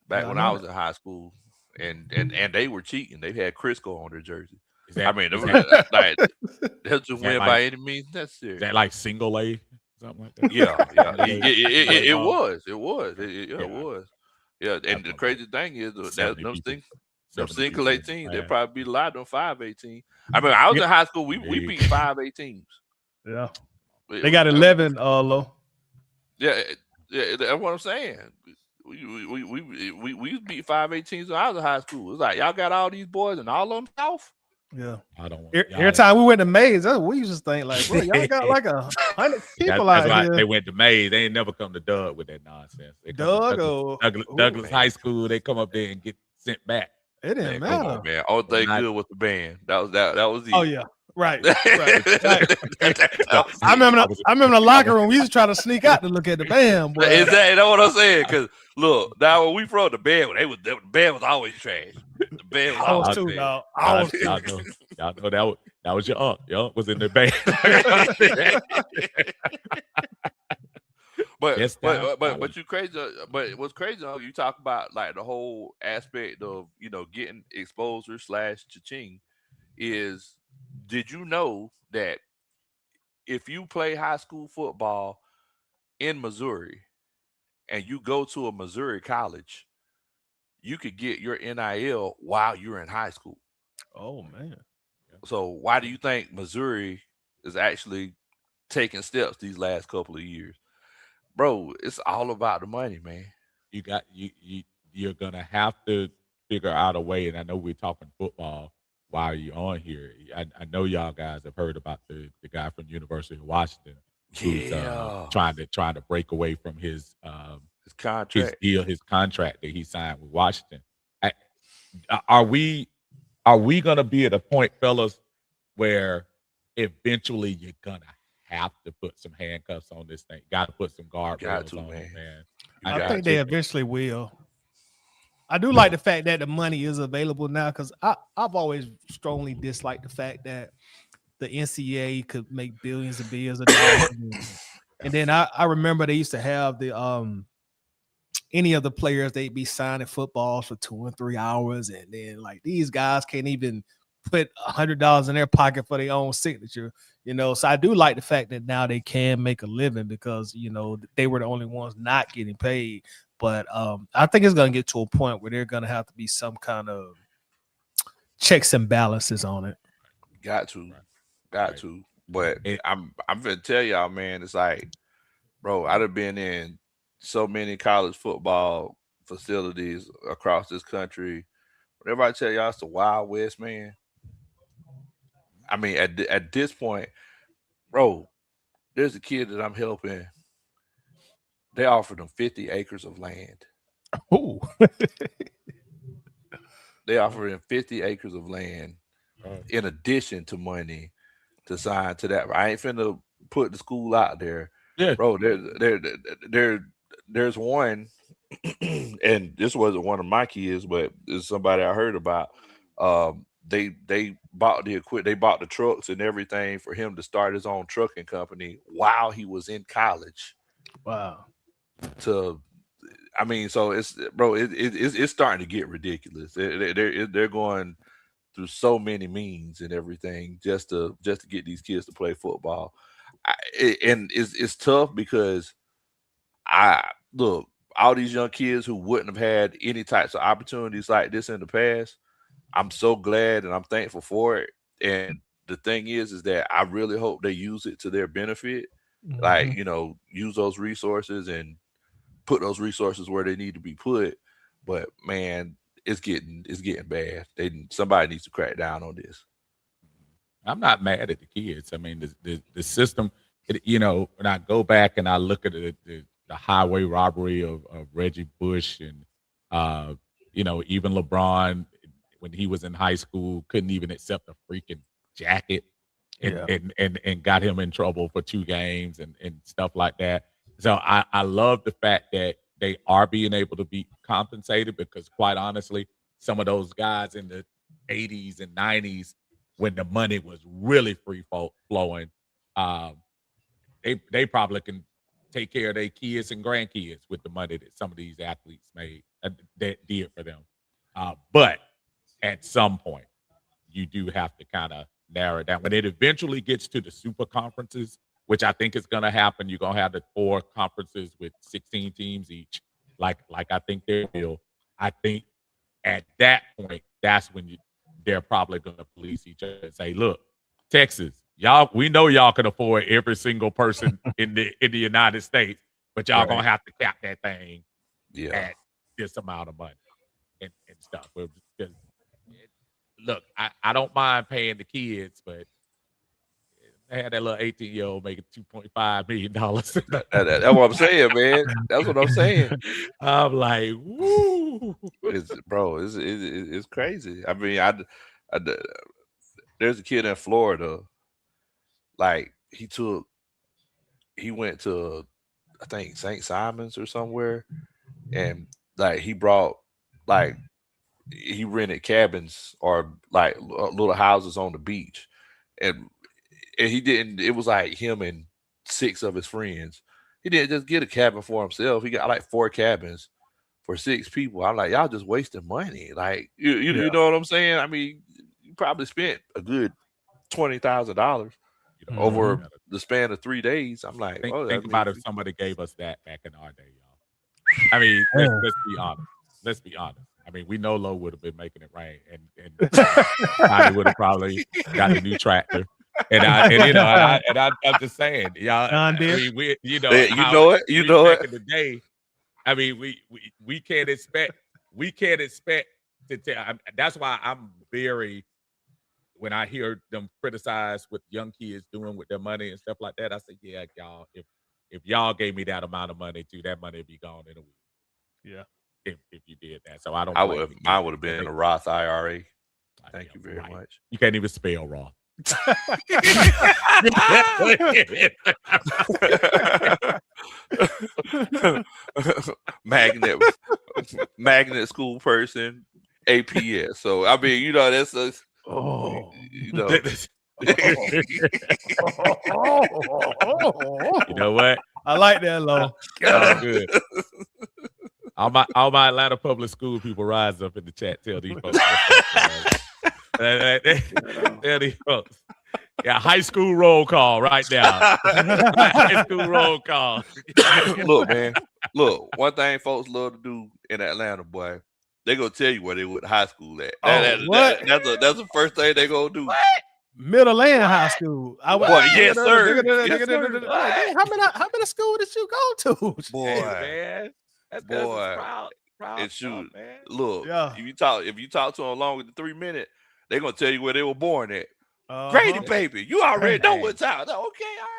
S1: back when I was in high school, and they were cheating. They had Crisco on their jersey. That's just win by any means necessary.
S2: Is that like single A, something like that?
S1: Yeah. It was. Yeah, and the crazy thing is that them single A teams, they'll probably beat a lot of them 5A teams. I mean, I was in high school, we beat 5A teams.
S3: Yeah. They got 11 low.
S1: Yeah, that's what I'm saying. We beat 5A teams when I was in high school. It's like y'all got all these boys and all of them south.
S3: Yeah,
S2: I don't want
S3: every time we went to Mays, we used to think like, bro, y'all got like 100 people out here.
S2: They went to Mays. They ain't never come to Doug with that nonsense. Douglas High School, they come up there and get sent back.
S3: It didn't matter.
S1: Come on, man. All they good with the band. That was easy.
S3: Oh yeah. Right. I remember the locker room. We used to try to sneak out to look at the band. Boy.
S1: Exactly, that's what I'm saying. Because look, now when we from the band, the band was always trash. The band was always
S3: too,
S1: dog.
S2: Y'all know that was your aunt. Your aunt was in the band.
S1: But you crazy. But what's crazy? You talk about like the whole aspect of getting exposure / cha-ching is. Did you know that if you play high school football in Missouri and you go to a Missouri college, you could get your NIL while you're in high school?
S3: Oh, man.
S1: So why do you think Missouri is actually taking steps these last couple of years? Bro, it's all about the money, man.
S2: You're going to have to figure out a way, and I know we're talking football, while you're on here, I know y'all guys have heard about the guy from University of Washington who's trying to break away from his
S1: contract.
S2: his contract that he signed with Washington. Are we gonna be at a point, fellas, where eventually you're gonna have to put some handcuffs on this thing? Got to put some guardrails on it, man.
S3: I think they eventually will. I do like the fact that the money is available now, because I've always strongly disliked the fact that the NCAA could make billions and billions of dollars. And then I remember they used to have the any of the players, they'd be signing footballs for 2 and 3 hours, and then like these guys can't even put $100 in their pocket for their own signature, So I do like the fact that now they can make a living, because they were the only ones not getting paid. But I think it's going to get to a point where they're going to have to be some kind of checks and balances on it.
S1: Got to. But I'm gonna tell y'all, man, it's like, bro, I'd have been in so many college football facilities across this country. Whenever I tell y'all it's the Wild West, man. I mean, at this point, bro, there's a kid that I'm helping. They offered him 50 acres of land.
S3: Oh.
S1: They offered him 50 acres of land in addition to money to sign to that. I ain't finna put the school out there.
S2: Yeah.
S1: Bro, there's one, and this wasn't one of my kids, but it's somebody I heard about. They bought the equipment, they bought the trucks and everything for him to start his own trucking company while he was in college.
S3: Wow.
S1: So it's starting to get ridiculous. They're going through so many means and everything just to get these kids to play football. And it's tough, because look, all these young kids who wouldn't have had any types of opportunities like this in the past, I'm so glad and I'm thankful for it. And the thing is that I really hope they use it to their benefit.
S3: Mm-hmm.
S1: Like, use those resources and put those resources where they need to be put. But man, it's getting bad. Somebody needs to crack down on this.
S2: I'm not mad at the kids. I mean, the system, when I go back and I look at the highway robbery of Reggie Bush and, even LeBron, when he was in high school, couldn't even accept a freaking jacket and got him in trouble for 2 games and stuff like that. So I love the fact that they are being able to be compensated, because quite honestly, some of those guys in the 80s and 90s, when the money was really free flowing, they probably can take care of their kids and grandkids with the money that some of these athletes made that did for them. But at some point, you do have to kind of narrow it down. When it eventually gets to the super conferences, which I think is going to happen, you're going to have the 4 conferences with 16 teams each, like I think they will. I think at that point, that's when they're probably going to police each other and say, look, Texas, we know y'all can afford every single person in the United States, but y'all going to have to cap that thing at this amount of money and stuff. Look, I don't mind paying the kids, but I had that little 18-year-old making $2.5 million.
S1: That's what I'm saying, man. That's what I'm saying.
S2: I'm like, woo.
S1: It's crazy. I mean, there's a kid in Florida, like he went to, I think, St. Simon's or somewhere, and like he rented cabins or like little houses on the beach, and it was like him and 6 of his friends. He didn't just get a cabin for himself. He got like 4 cabins for 6 people. I'm like, y'all just wasting money. Like, you know what I'm saying? I mean, you probably spent a good $20,000 over the span of 3 days. I'm like,
S2: think about if somebody gave us that back in our day, y'all. I mean, let's be honest. Let's be honest. I mean, we know Lowe would have been making it rain, and Connie would have probably got a new tractor. I'm just saying, y'all.
S3: Back
S2: in the day, I mean, we can't expect to tell. That's why I'm very when I hear them criticize what young kids doing with their money and stuff like that, I say, yeah, y'all, if y'all gave me that amount of money too, that money would be gone in a week.
S3: Yeah.
S2: If you did that. So I don't.
S1: I would have been in a Roth IRA. Thank you very much.
S2: You can't even spell Roth.
S1: magnet school person, APS. So I mean, you know, that's you know.
S2: You know what?
S3: I like that, Lo.
S2: Good. All my Atlanta public school people rise up in the chat. Tell these folks. Tell these folks. Yeah, high school roll call right now. High school roll call.
S1: Look, man. Look, one thing folks love to do in Atlanta, boy, they gonna tell you where they went to high school at. That's the first thing they gonna do.
S3: What? Middle and high school.
S1: Yes, sir.
S3: How many school did you go to?
S1: Boy,
S2: hey, man. That's proud
S1: and shoot,
S2: stuff, man.
S1: Look,
S3: yeah.
S1: if you talk to them longer than 3 minutes, they're gonna tell you where they were born at. Grady, baby, you already know what's out. Okay, all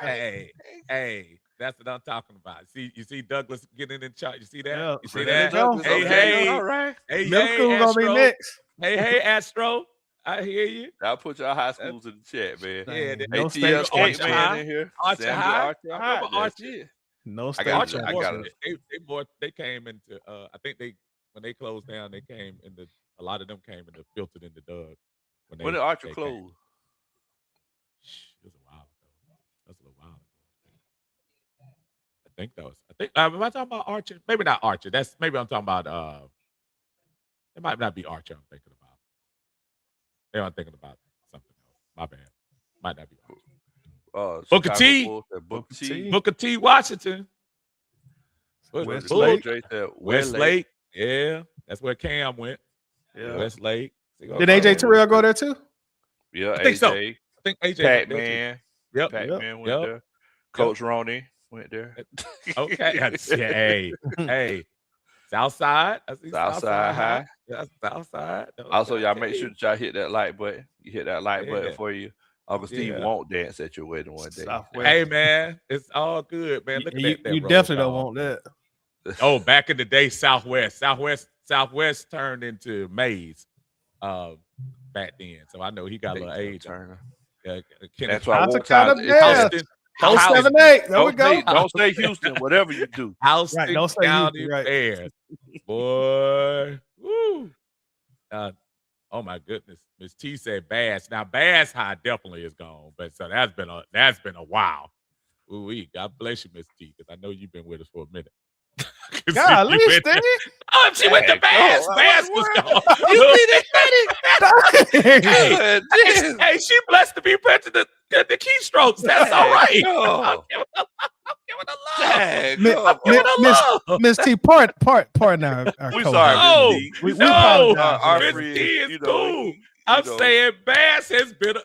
S1: right.
S2: Hey, that's what I'm talking about. You see Douglas getting in charge. You see that?
S3: Yeah.
S2: You see that?
S1: Douglas,
S2: Hey,
S1: all right.
S2: Hey,
S3: Middle school gonna be next.
S2: Hey, Astro. I hear you.
S1: I'll put y'all high schools in the chat, man.
S2: Yeah,
S3: no
S1: ATL Skate Man in here.
S2: Archer High. I remember Archer.
S3: No
S1: I
S3: state.
S1: got it.
S2: They came into. I think when they closed down, they came into. A lot of them came into filtered into Doug.
S1: When did Archer close?
S2: It was a while ago. That's a little while ago. I think that was. Am I talking about Archer? Maybe not Archer. Maybe I'm talking about. It might not be Archer. I'm thinking about. Maybe I'm thinking about something else. My bad. Might not be Archer. Booker T. Booker T. Washington. Westlake. Yeah, that's where Cam went. Yeah, Westlake.
S3: Did AJ Terrell go there too?
S1: Yeah,
S2: I think
S1: AJ.
S2: so. I think AJ.
S1: Pac-Man.
S2: Yep.
S1: Pac-Man went there. Coach Roney went there.
S2: Okay. Hey. Southside. I see
S1: Southside High.
S2: Yeah, Southside.
S1: Also, y'all make sure that y'all hit that like button. You hit that like button for you. Uncle Steve won't dance at your wedding one day.
S3: Southwest.
S2: Hey, man. It's all good, man. Look at that.
S3: You definitely don't want that.
S2: Oh, back in the day, Southwest turned into Maze back then. So I know he got a little age.
S1: That's why
S3: Houston. 078. There we go.
S1: Don't say Houston, whatever you do.
S2: Houston
S3: don't say
S2: County
S3: Houston, right.
S2: Bears. Boy. Woo. Oh my goodness. Miss T said Bass. Now Bass High definitely is gone. But so that's been a while. Ooh, God bless you, Miss T, because I know you've been with us for a minute.
S3: Golly, Steve.
S2: Oh, she went to Bass. Bass was gone.
S1: You see that?
S2: Hey, she blessed to be put to the keystrokes. That's all right. I'm giving her love.
S3: Miss T, pardon our
S1: we
S3: co-host.
S1: sorry,
S3: We
S2: Miss T is cool. I'm saying Bass has been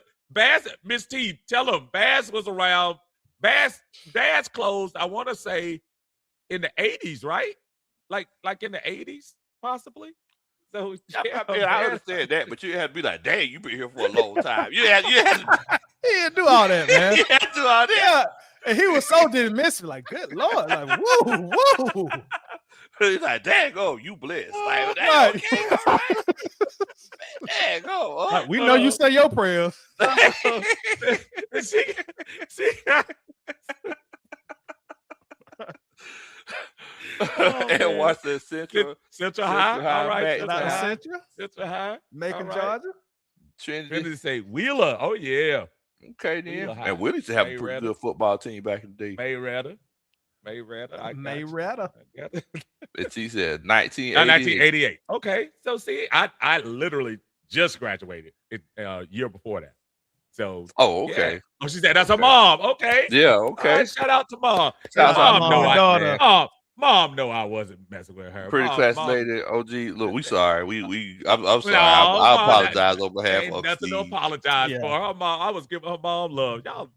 S2: Miss T, tell them Bass was around. Bass closed, I want to say, in the 80s, right? Like in the 80s, possibly. So
S1: I understand that, but you had to be like, dang, you been here for a long time. You had
S3: He didn't do all that, man.
S1: you had to do all that.
S3: Yeah. And he was so dismissive, like, good Lord. Like, whoa.
S1: He's like, dang, you blessed. Like,
S3: Right.
S1: okay, all right. Dang,
S3: Like, we know you say your prayers.
S1: And watch the Central
S2: High. All right.
S3: Central
S2: High.
S3: Macon,
S2: right.
S3: Georgia.
S1: Trinity.
S2: Say Wheeler. Oh, yeah.
S1: Okay, then. And we used to have a pretty good football team back in the day.
S2: Mayweather.
S1: He said 1988.
S2: 1988. Okay. So, see, I literally just graduated year before that. So,
S1: okay.
S2: Yeah. Oh, she said that's her mom. Okay.
S1: Yeah, okay.
S2: Right, shout out to mom.
S1: Shout out to
S2: mom. Mom, no, I wasn't messing with her.
S1: Pretty class lady. OG, look, we sorry. I'm sorry. I apologize on behalf of
S2: nothing
S1: Steve.
S2: to apologize for. Her mom, I was giving her mom love. Y'all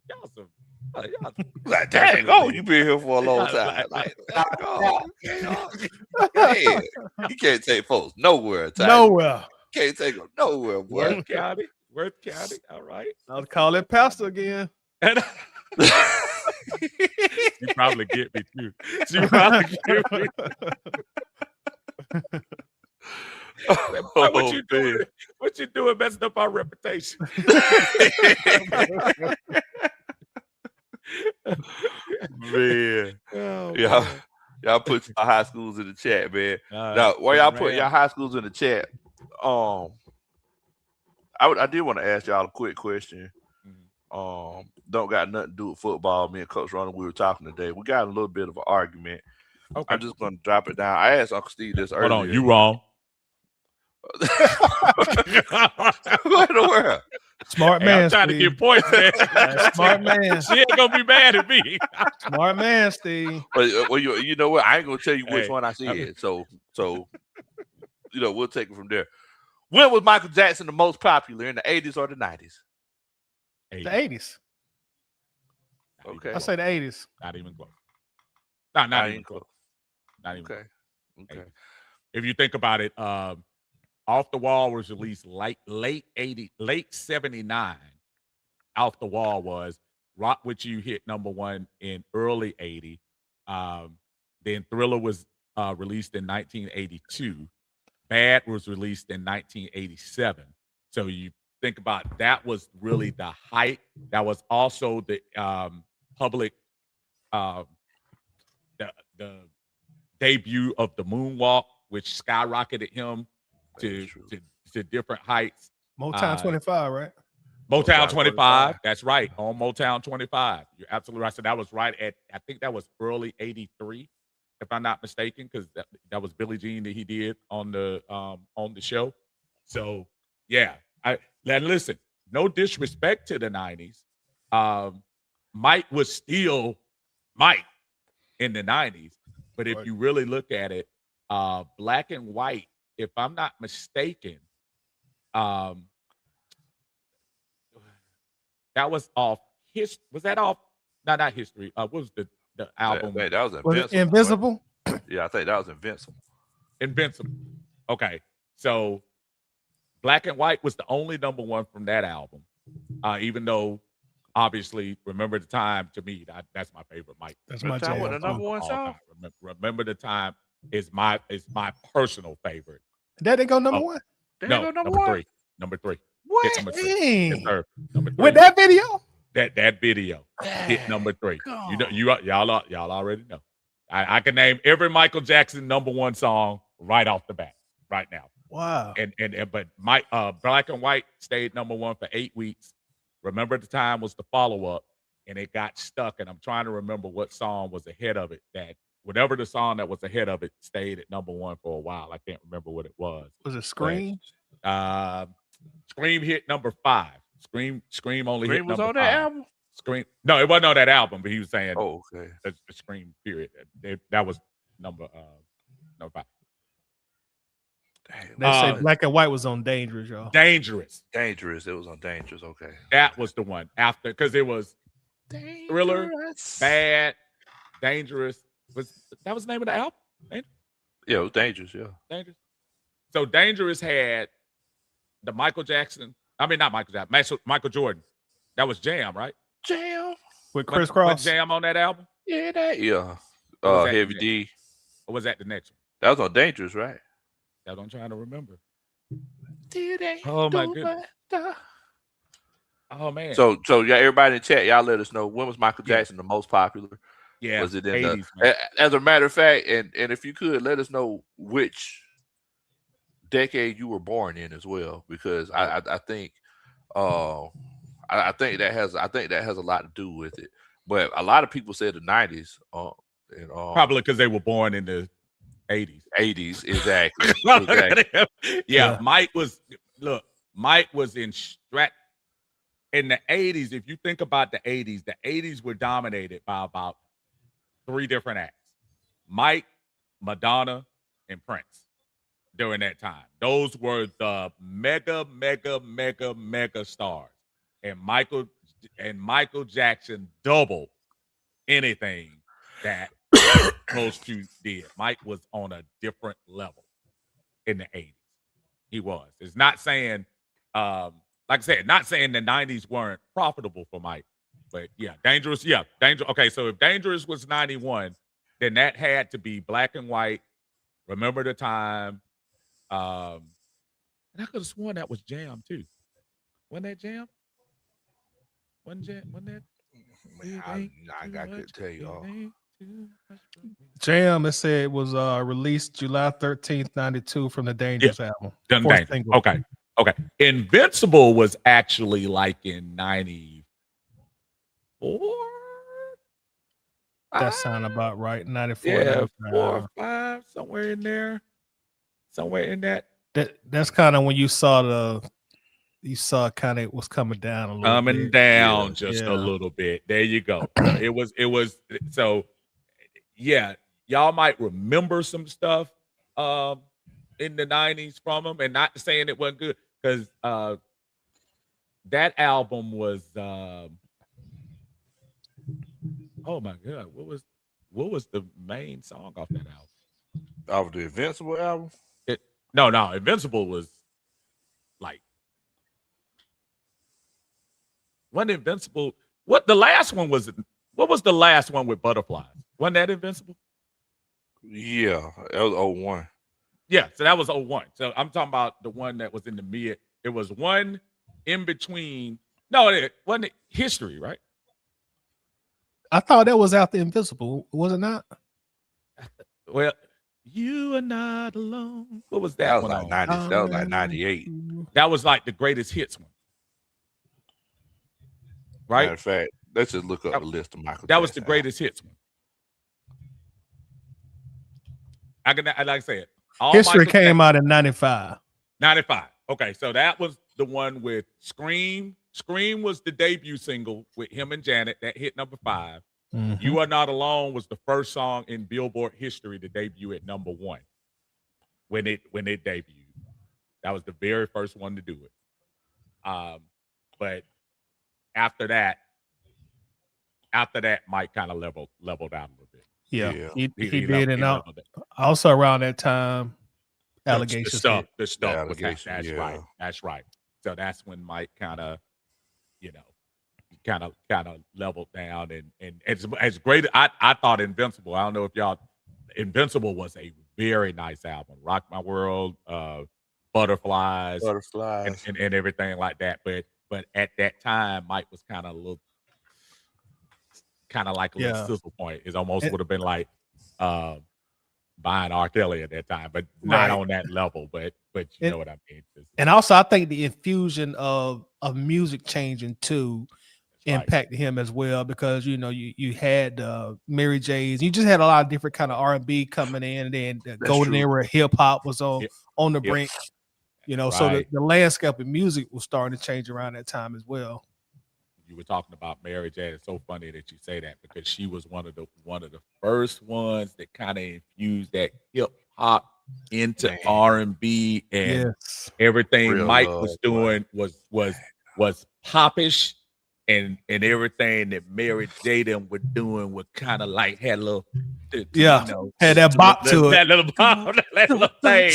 S1: like, dang, you been here for a long time. You can't take folks nowhere.
S3: Nowhere.
S1: Can't take them nowhere, boy.
S2: County. Worth County. All right.
S3: I'll call it Pastor again.
S2: You probably get me too. You probably get me. What you doing? What you doing messing up our reputation?
S1: Man.
S2: Oh,
S1: y'all put your high schools in the chat, man. Now, while y'all put your high schools in the chat, I did want to ask y'all a quick question. Don't got nothing to do with football. Me and Coach Ronald, we were talking today. We got a little bit of an argument. Okay. I'm just going to drop it down. I asked Uncle Steve this earlier.
S2: Hold on, you wrong.
S1: What in the world?
S3: Smart man.
S2: I'm trying to get points, man.
S3: Smart man.
S2: She ain't gonna be mad at me.
S3: Smart man, Steve.
S1: Well, you know what? I ain't gonna tell you which one I said. So we'll take it from there. When was Michael Jackson the most popular, in the 80s or the 90s?
S3: The 80s.
S1: Okay.
S3: I say the 80s.
S2: Not even close. Not even close. Not even
S1: okay.
S2: Close. Okay. If you think about it, Off the Wall was released late 79. Off the Wall was Rock With You hit #1 in early 80. Then Thriller was released in 1982. Bad was released in 1987. So you think about that was really the height. That was also the public the debut of the moonwalk, which skyrocketed him to different heights.
S3: Motown 25, right?
S2: Motown 25. That's right. On Motown 25. You're absolutely right. So that was right at, I think that was early 83, if I'm not mistaken, because that was Billie Jean that he did on the show. So yeah. Listen, no disrespect to the 90s. Mike was still Mike in the 90s. But if you really look at it, Black and White, if I'm not mistaken, that was off his. Was that off? No, not History. What was the album?
S1: That was Invincible.
S3: Was it Invisible?
S1: Yeah, I think that was Invincible.
S2: Invincible. Okay, so Black and White was the only #1 from that album. Even though, obviously, Remember the Time, to me, that's my favorite Mike.
S3: That's my jam.
S1: What, the #1 song?
S2: Remember the Time is my personal favorite.
S3: That didn't go #1?
S2: No, #3. Number 3.
S3: What?
S2: Number 3. Number 3.
S3: With that video?
S2: That video hit #3. Y'all already know. I can name every Michael Jackson #1 song right off the bat, right now.
S3: Wow.
S2: But Black and White stayed #1 for 8 weeks. Remember the Time was the follow-up, and it got stuck. And I'm trying to remember what song was ahead of it. That whatever the song that was ahead of it stayed at #1 for a while. I can't remember what it was.
S3: Was it Scream?
S2: But, Scream hit #5. Scream only hit
S1: was
S2: #5.
S1: on that album?
S2: Scream. No, it wasn't on that album, but he was saying,
S1: "Oh, okay."
S2: The Scream period. That was number 5.
S3: They say Black and White was on Dangerous, y'all.
S2: Dangerous.
S1: It was on Dangerous. Okay.
S2: That was the one after, because it was Thriller, Bad, Dangerous. That was the name of the album? Dangerous?
S1: Yeah, it was Dangerous. Yeah.
S2: Dangerous. So Dangerous had the Michael Jackson. I mean, not Michael Jackson. Michael Jordan. That was Jam, right?
S1: Jam
S3: with Chris Cross.
S2: Jam on that album.
S1: Yeah. Heavy D.
S2: Or was that the next one?
S1: That was on Dangerous, right?
S2: That's what I'm trying to remember.
S1: Oh
S2: my goodness. Oh man.
S1: So yeah, everybody in the chat, y'all let us know, when was Michael Jackson the most popular?
S2: Yeah.
S1: Was it in
S2: 80s,
S1: as a matter of fact, and if you could let us know which decade you were born in as well, because I think I think that has a lot to do with it. But a lot of people say the 90s.
S2: Probably because they were born in the 80s.
S1: 80s, exactly.
S2: Yeah, Mike was in the 80s. If you think about the 80s were dominated by about 3 different acts: Mike, Madonna, and Prince. During that time, those were the mega stars, and Michael Jackson doubled anything that those two did. Mike was on a different level in the 80s. He was. It's not saying like like I said, not saying the 90s weren't profitable for Mike, but yeah, Dangerous. Yeah, Dangerous. Okay, so if Dangerous was 91, then that had to be Black and White, Remember the Time. And I could have sworn that was Jam too. Wasn't that Jam? Wasn't that?
S1: I could tell y'all.
S3: Jam, it said it was released July 13th, 92 from the Dangerous album. Fourth single.
S2: Okay. Invincible was actually like in 94.
S3: That sound about right. 94.
S2: Yeah, 4 or 5, somewhere in there. Somewhere in that.
S3: That's kind of when you saw kind of was coming down a little bit.
S2: Coming down just a little bit. There you go. It was so yeah, y'all might remember some stuff in the 90s from them, and not saying it wasn't good, because that album was oh my god, what was the main song off that album?
S1: Off the Invincible album?
S2: No, Invincible was like, wasn't Invincible? What the last one was? What was the last one with Butterflies? Wasn't that Invincible?
S1: Yeah, that was 01.
S2: Yeah, so that was 01. So I'm talking about the one that was in the mid. It was one in between. No, it wasn't History, right?
S3: I thought that was after Invincible. Was it not?
S2: Well, You Are Not Alone. What was that?
S1: That was like 90. That was like 98.
S2: That was like the greatest hits one. Right?
S1: Matter of fact, let's just look up the list of Michael.
S2: That was the greatest hits one. Like I said,
S3: History came out in 95.
S2: 95. Okay, so that was the one with Scream. Scream was the debut single with him and Janet that hit number 5.
S3: Mm-hmm.
S2: You Are Not Alone was the first song in Billboard history to debut at number 1 when it debuted. That was the very first one to do it. But after that, Mike kind of leveled out a little bit.
S3: Yeah. He did, and also around that time, allegations.
S2: The stuff. That's right. So that's when Mike kind of leveled down, and as great. I thought Invincible. I don't know if y'all. Invincible was a very nice album. Rock My World, Butterflies, and everything like that. But at that time, Mike was kind of like a little sizzle point. It almost would have been like buying R. Kelly at that time, but not on that level. But you know what I mean.
S3: And also, I think the infusion of music changing too impacted him as well, because you had Mary J's. You just had a lot of different kind of R&B coming in, and then the golden era hip hop was on the brink. So the landscape of music was starting to change around that time as well.
S2: You were talking about Mary J. It's so funny that you say that, because she was one of the first ones that kind of infused that hip hop into R&B, and everything real Mike was doing was popish, and everything that Mary J. them were doing was kind of like had a little
S3: had that bop to it.
S2: That little bop, that little thing.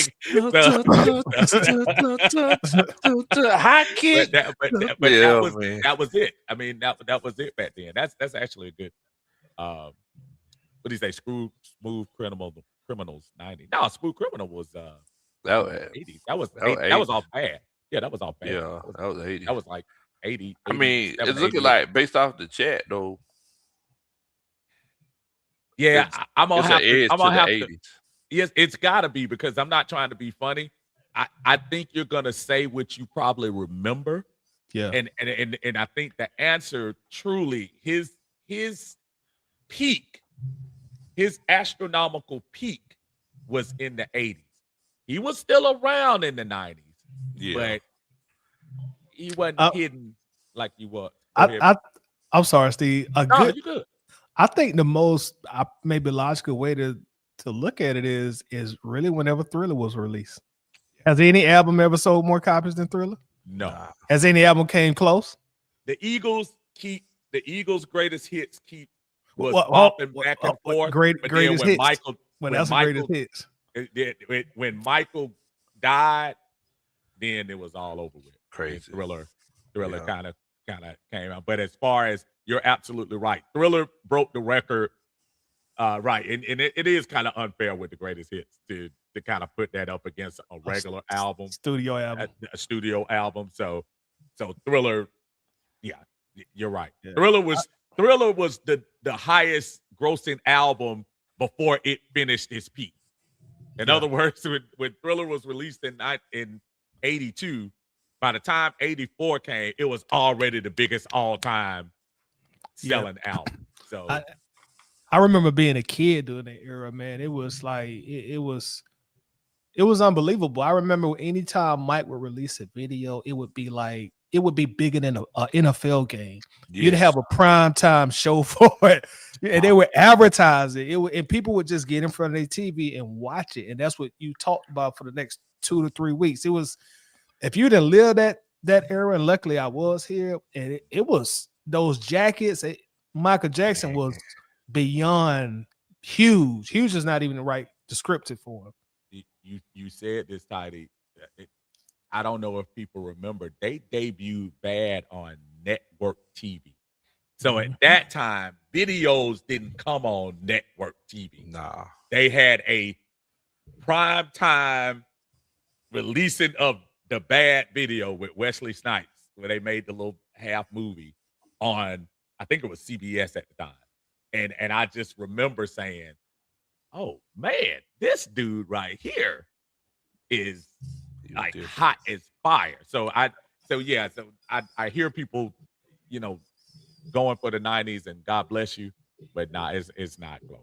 S1: Hot kid.
S2: But that was it. I mean, that was it back then. That's actually a good what do you say? Smooth Criminals 90. No, Smooth Criminal was 80. That was all bad. Yeah, that was all bad.
S1: Yeah, that was 80.
S2: That was like 80.
S1: I mean, it's looking like, based off the chat though.
S2: Yeah, I'm gonna have to. Yes, it's gotta be, because I'm not trying to be funny. I think you're gonna say what you probably remember.
S3: Yeah,
S2: and I think the answer truly, his peak, his astronomical peak, was in the 80s. He was still around in the 90s, but he wasn't hidden like you were.
S3: I'm sorry, Steve.
S2: You good.
S3: I think the most maybe logical way to look at it is really whenever Thriller was released. Has any album ever sold more copies than Thriller?
S2: No.
S3: Has any album came close?
S2: The Eagles' greatest hits was popping back and forth.
S3: Greatest hits.
S2: Greatest
S3: hits.
S2: When Michael died, then it was all over with.
S1: Crazy.
S2: Thriller Thriller kind of came out. But as far as, you're absolutely right, Thriller broke the record. Right, and it is kind of unfair with the greatest hits to kind of put that up against a regular album,
S3: studio album,
S2: a studio album. So Thriller, yeah, you're right.
S3: Yeah.
S2: Thriller was the highest grossing album before it finished its peak. In other words, when Thriller was released in 82, by the time 84 came, it was already the biggest all time selling album. So.
S3: I remember being a kid during that era, man. It was like it was unbelievable. I remember anytime Mike would release a video, it would be bigger than an NFL game. Yes. You'd have a primetime show for it, and they would advertise it. And people would just get in front of their TV and watch it, and that's what you talked about for the next 2 to 3 weeks. It was, if you didn't live that era, and luckily I was here, and it was those jackets. Michael Jackson was beyond huge. Huge is not even the right descriptive for him.
S2: You said this, Tidy. I don't know if people remember, they debuted Bad on network TV. So at that time, videos didn't come on network TV.
S1: Nah.
S2: They had a prime time releasing of the Bad video with Wesley Snipes, where they made the little half movie on, I think it was CBS at the time. And I just remember saying, oh man, this dude right here is like hot as fire. So I hear people, going for the 90s, and God bless you, but nah, it's not close.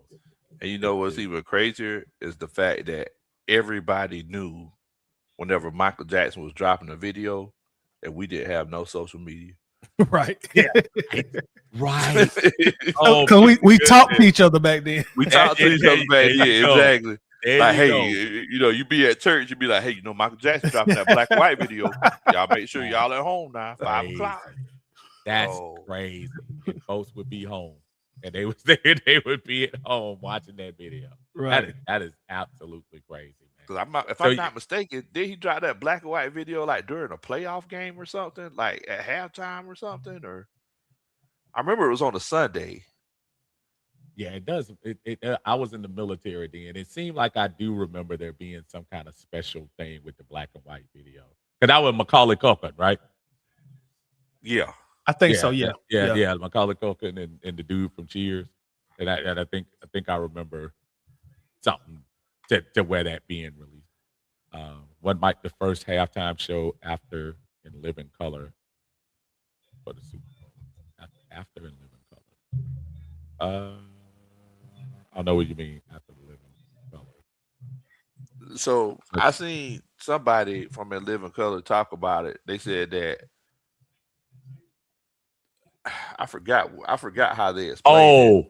S1: And you know what's even crazier is the fact that everybody knew whenever Michael Jackson was dropping a video that we didn't have no social media.
S3: Right.
S2: Yeah. Right.
S3: Because we talked to each other back then.
S1: We talked to each other back then. Exactly. Like, hey, you be at church, you be like, hey, Michael Jackson dropping that black and white video. Y'all make sure y'all at home now, 5 o'clock.
S2: That's crazy. And folks would be home, and they would be at home watching that video.
S3: Right.
S2: That is absolutely crazy, man.
S1: Because if I'm not mistaken, did he drop that black and white video like during a playoff game or something, like at halftime or something? Or I remember it was on a Sunday.
S2: Yeah, it does. I was in the military then. It seemed like I do remember there being some kind of special thing with the black and white video. Because that was Macaulay Culkin, right?
S1: Yeah,
S3: I think so. Yeah.
S2: Macaulay Culkin and the dude from Cheers, and I think I remember something to where that being released. What might the first halftime show after In Living Color for the Super Bowl? After In Living Color. I know what you mean after the Living Color.
S1: So I seen somebody from In Living Color talk about it. They said that I forgot how they explained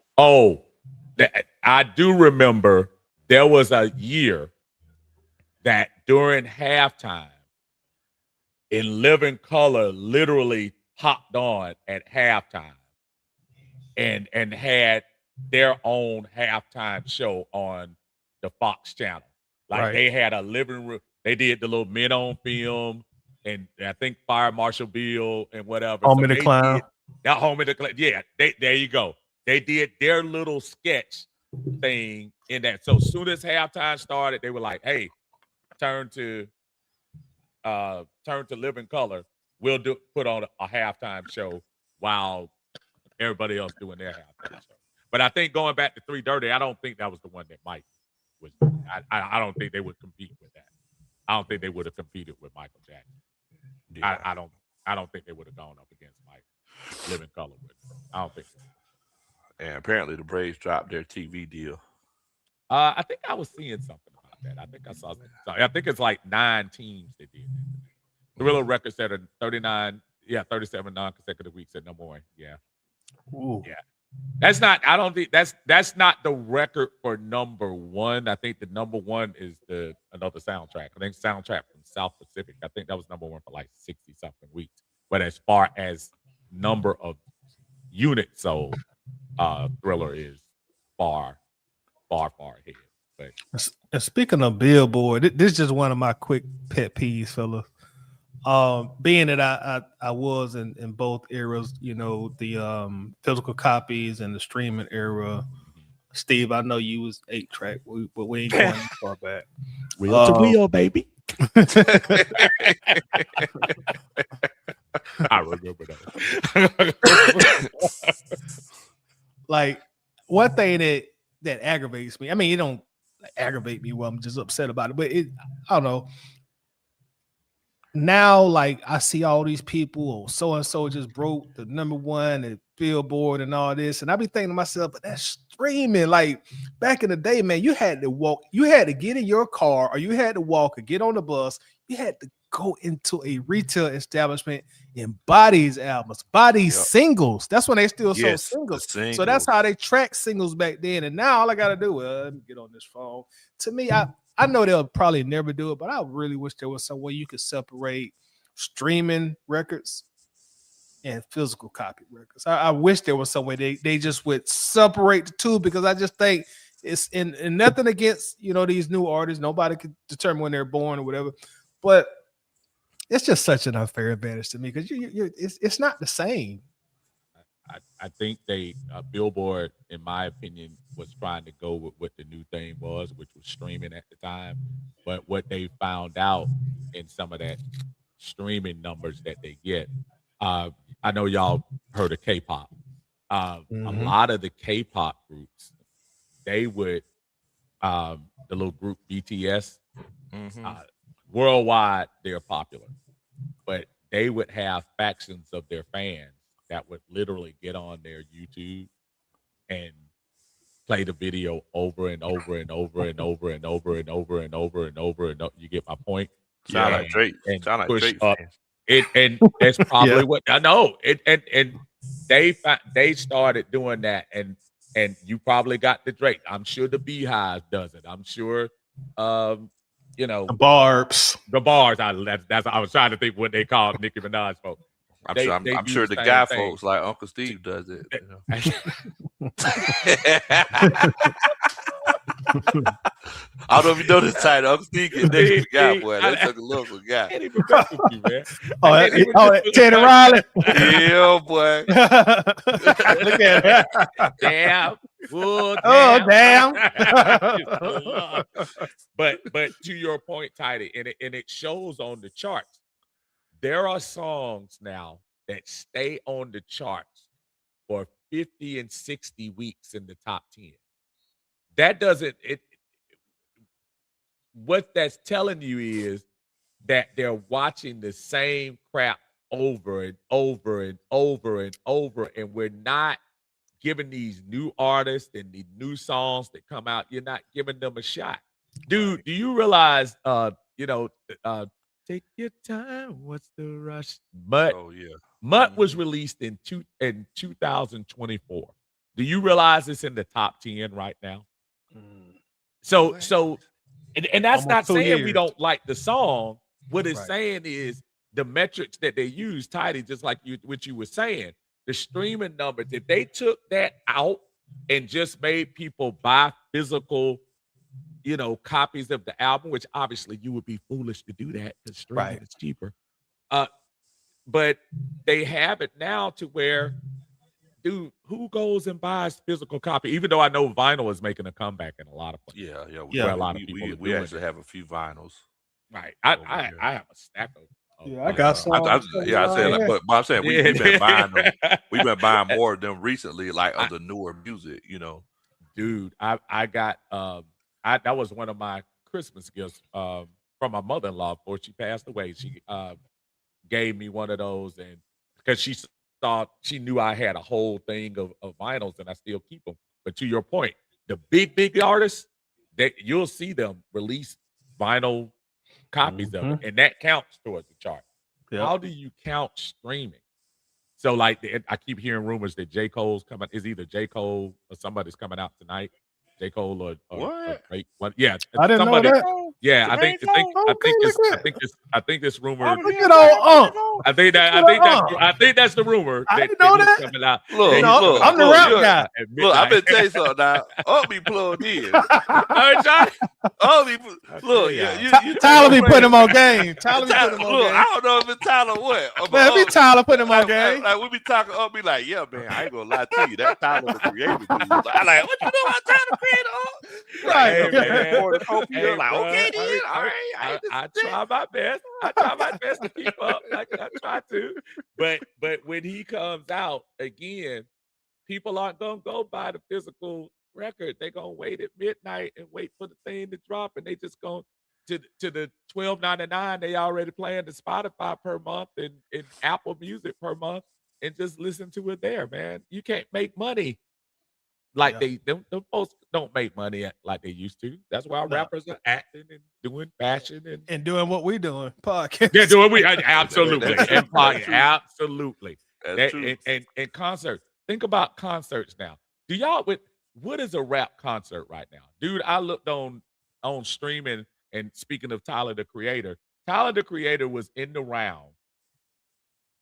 S1: it.
S2: I do remember there was a year that during halftime, In Living Color literally popped on at halftime and had their own halftime show on the Fox channel. Like They had a living room. They did the little Men on Film, and I think Fire Marshal Bill and whatever.
S3: Home in the Clown.
S2: Home in the Clown. Yeah, there you go. They did their little sketch thing in that. So as soon as halftime started, they were like, hey, turn to Living Color. We'll put on a halftime show while everybody else doing their halftime show. But I think going back to 3 Dirty, I don't think that was the one that Mike was. I don't think they would compete with that. I don't think they would have competed with Michael Jackson. Yeah. I don't think they would have gone up against Mike Living Color with him. I don't think so.
S1: And apparently the Braves dropped their TV deal.
S2: I think I was seeing something about that. I think I saw something. I think it's like 9 teams that did that. Thriller Records said 37 non-consecutive weeks at number 1. Yeah.
S3: Ooh.
S2: Yeah. That's not, I don't think that's not the record for number 1. I think the number 1 is another soundtrack. I think soundtrack from South Pacific. I think that was number 1 for like 60 something weeks. But as far as number of units sold, Thriller is far ahead. But
S3: speaking of Billboard, this is just one of my quick pet peeves, fellas. Being that I was in both eras, you know, the physical copies and the streaming era. Steve, I know you was 8-track, but we ain't going that far back.
S2: Real to real, baby. I remember that.
S3: Like one thing that aggravates me. I mean, it don't aggravate me. Well, I'm just upset about it. But I don't know. Now, like I see all these people, so and so just broke the #1 at Billboard and all this, and I be thinking to myself, but that's streaming. Like back in the day, man, you had to walk, you had to get in your car, or you had to walk or get on the bus. You had to go into a retail establishment and buy these albums, buy these singles. That's when they still sold singles. So that's how they track singles back then. And now all I gotta do is let me get on this phone. To me, I know they'll probably never do it, but I really wish there was some way you could separate streaming records and physical copy records. I wish there was some way they just would separate the two, because I just think it's in nothing against, you know, these new artists. Nobody could determine when they're born or whatever, but it's just such an unfair advantage to me, because it's not the same.
S2: I think they Billboard, in my opinion, was trying to go with what the new thing was, which was streaming at the time. But what they found out in some of that streaming numbers that they get, I know y'all heard of K-pop. A lot of the K-pop groups, they would the little group BTS, worldwide they're popular, but they would have factions of their fans that would literally get on their YouTube and play the video over and over and over and over and over and over and over and over and over. You get my point?
S1: Sound like Drake. Sound like Drake fans.
S2: And that's probably what I know. And they started doing that, and you probably got the Drake. I'm sure the Beehive does it. I'm sure you know,
S3: the Barbs.
S2: I was trying to think what they called Nicki Minaj folks.
S1: I'm sure the guy folks like Uncle Steve does it. You know? I don't know if you know this title. Uncle Steve get next to the guy, boy. That's like a local guy.
S3: Teddy Riley.
S1: Yeah, boy.
S3: Look at it.
S2: Damn.
S3: Oh, damn.
S2: But to your point, Tidy, and it shows on the charts. There are songs now that stay on the charts for 50 and 60 weeks in the top 10. That doesn't what that's telling you is that they're watching the same crap over and over and over and over, and we're not giving these new artists and the new songs that come out, you're not giving them a shot. Dude, do you realize Take Your Time, What's the Rush? Mutt.
S1: Oh yeah.
S2: Mutt was released in 2024. Do you realize it's in the top 10 right now? So and that's
S3: Almost
S2: not
S3: 2
S2: saying
S3: years.
S2: we don't like the song. What it's saying is the metrics that they use, Tidy, just like what you were saying, the streaming numbers, if they took that out and just made people buy physical, you know, copies of the album, which obviously you would be foolish to do that because streaming is cheaper. But they have it now to where, dude, who goes and buys physical copy? Even though I know vinyl is making a comeback in a lot of places.
S1: Yeah.
S2: A lot of people
S1: We actually have a few vinyls.
S2: Right. I have a stack of.
S3: I got some.
S1: I said, like, but I'm saying we've been buying them. We've been buying more of them recently, like of the newer music, you know.
S2: Dude, I got that was one of my Christmas gifts from my mother-in-law before she passed away. She gave me one of those, and because she thought she knew I had a whole thing of vinyls, and I still keep them. But to your point, the big artists, that you'll see them release vinyl copies of it, and that counts towards the chart. How do you count streaming? So like I keep hearing rumors that J. Cole's coming, is either J. Cole or somebody's coming out tonight. J. Cole or
S1: What?
S2: Drake. Yeah,
S3: I didn't know that.
S2: Yeah, I think this rumor.
S3: Look at old
S2: I think that's the rumor.
S3: I didn't know that.
S2: Coming out.
S1: Look,
S3: I'm the rap guy.
S1: Look, I better tell you something now. I'll be plugged in. I'll be look.
S3: Tyler be putting him on game. Tyler be putting him on
S1: Look,
S3: game.
S1: I don't know if it's Tyler what.
S3: Man, it be Tyler putting him on game.
S1: Like we be talking, I'll be like, yeah, man, I ain't gonna lie to you. That Tyler the creator dude. I like, what you know about Tyler creator?
S3: Right.
S1: Okay, then. All right.
S2: I try my best. To keep up. I try to. But when he comes out again, people aren't gonna go buy the physical record. They're gonna wait at midnight and wait for the thing to drop, and they just go to the $12.99 they already playing the Spotify per month and Apple Music per month and just listen to it there, man. You can't make money like them folks don't make money like they used to. That's why rappers are acting and doing fashion and
S3: doing what we doing, podcast.
S2: Yeah, doing we absolutely and absolutely. And concerts. Think about concerts now. Do y'all what is a rap concert right now? Dude, I looked on streaming, and speaking of Tyler the Creator was in the round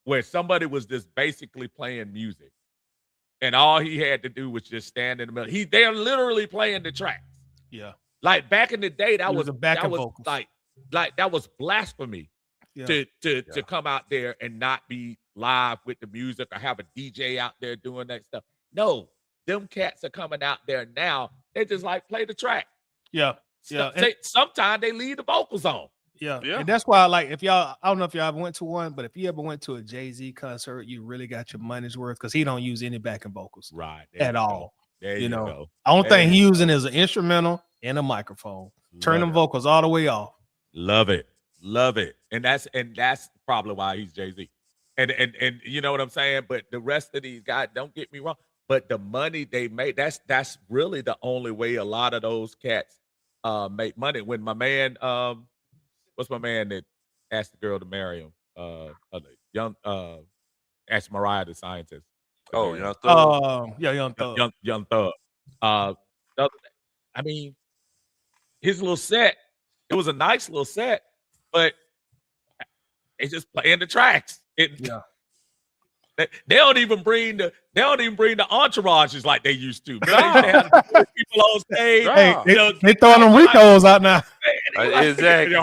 S2: where somebody was just basically playing music. And all he had to do was just stand in the middle. They're literally playing the tracks.
S3: Yeah.
S2: Like back in the day, that was
S3: vocals.
S2: like that was blasphemy to come out there and not be live with the music or have a DJ out there doing that stuff. No, them cats are coming out there now. They just like play the track.
S3: Yeah.
S2: Sometimes they leave the vocals on.
S3: Yeah. And that's why, like, if y'all, I don't know if y'all ever went to one, but if you ever went to a Jay-Z concert, you really got your money's worth because he don't use any backing vocals at all.
S2: There you go.
S3: Only thing he using is an instrumental and a microphone. Turn them vocals all the way off.
S2: Love it. And that's probably why he's Jay-Z. And you know what I'm saying? But the rest of these guys, don't get me wrong, but the money they make, that's really the only way a lot of those cats make money. When my man what's my man that asked the girl to marry him? Asked Mariah the scientist.
S1: Oh, Young Thug.
S3: Young Thug.
S2: Young Thug. I mean, his little set, it was a nice little set, but they just playing the tracks. They don't even bring the entourages like they used to. They have people on stage.
S3: Hey, they throwing them Ricos out now.
S1: Exactly.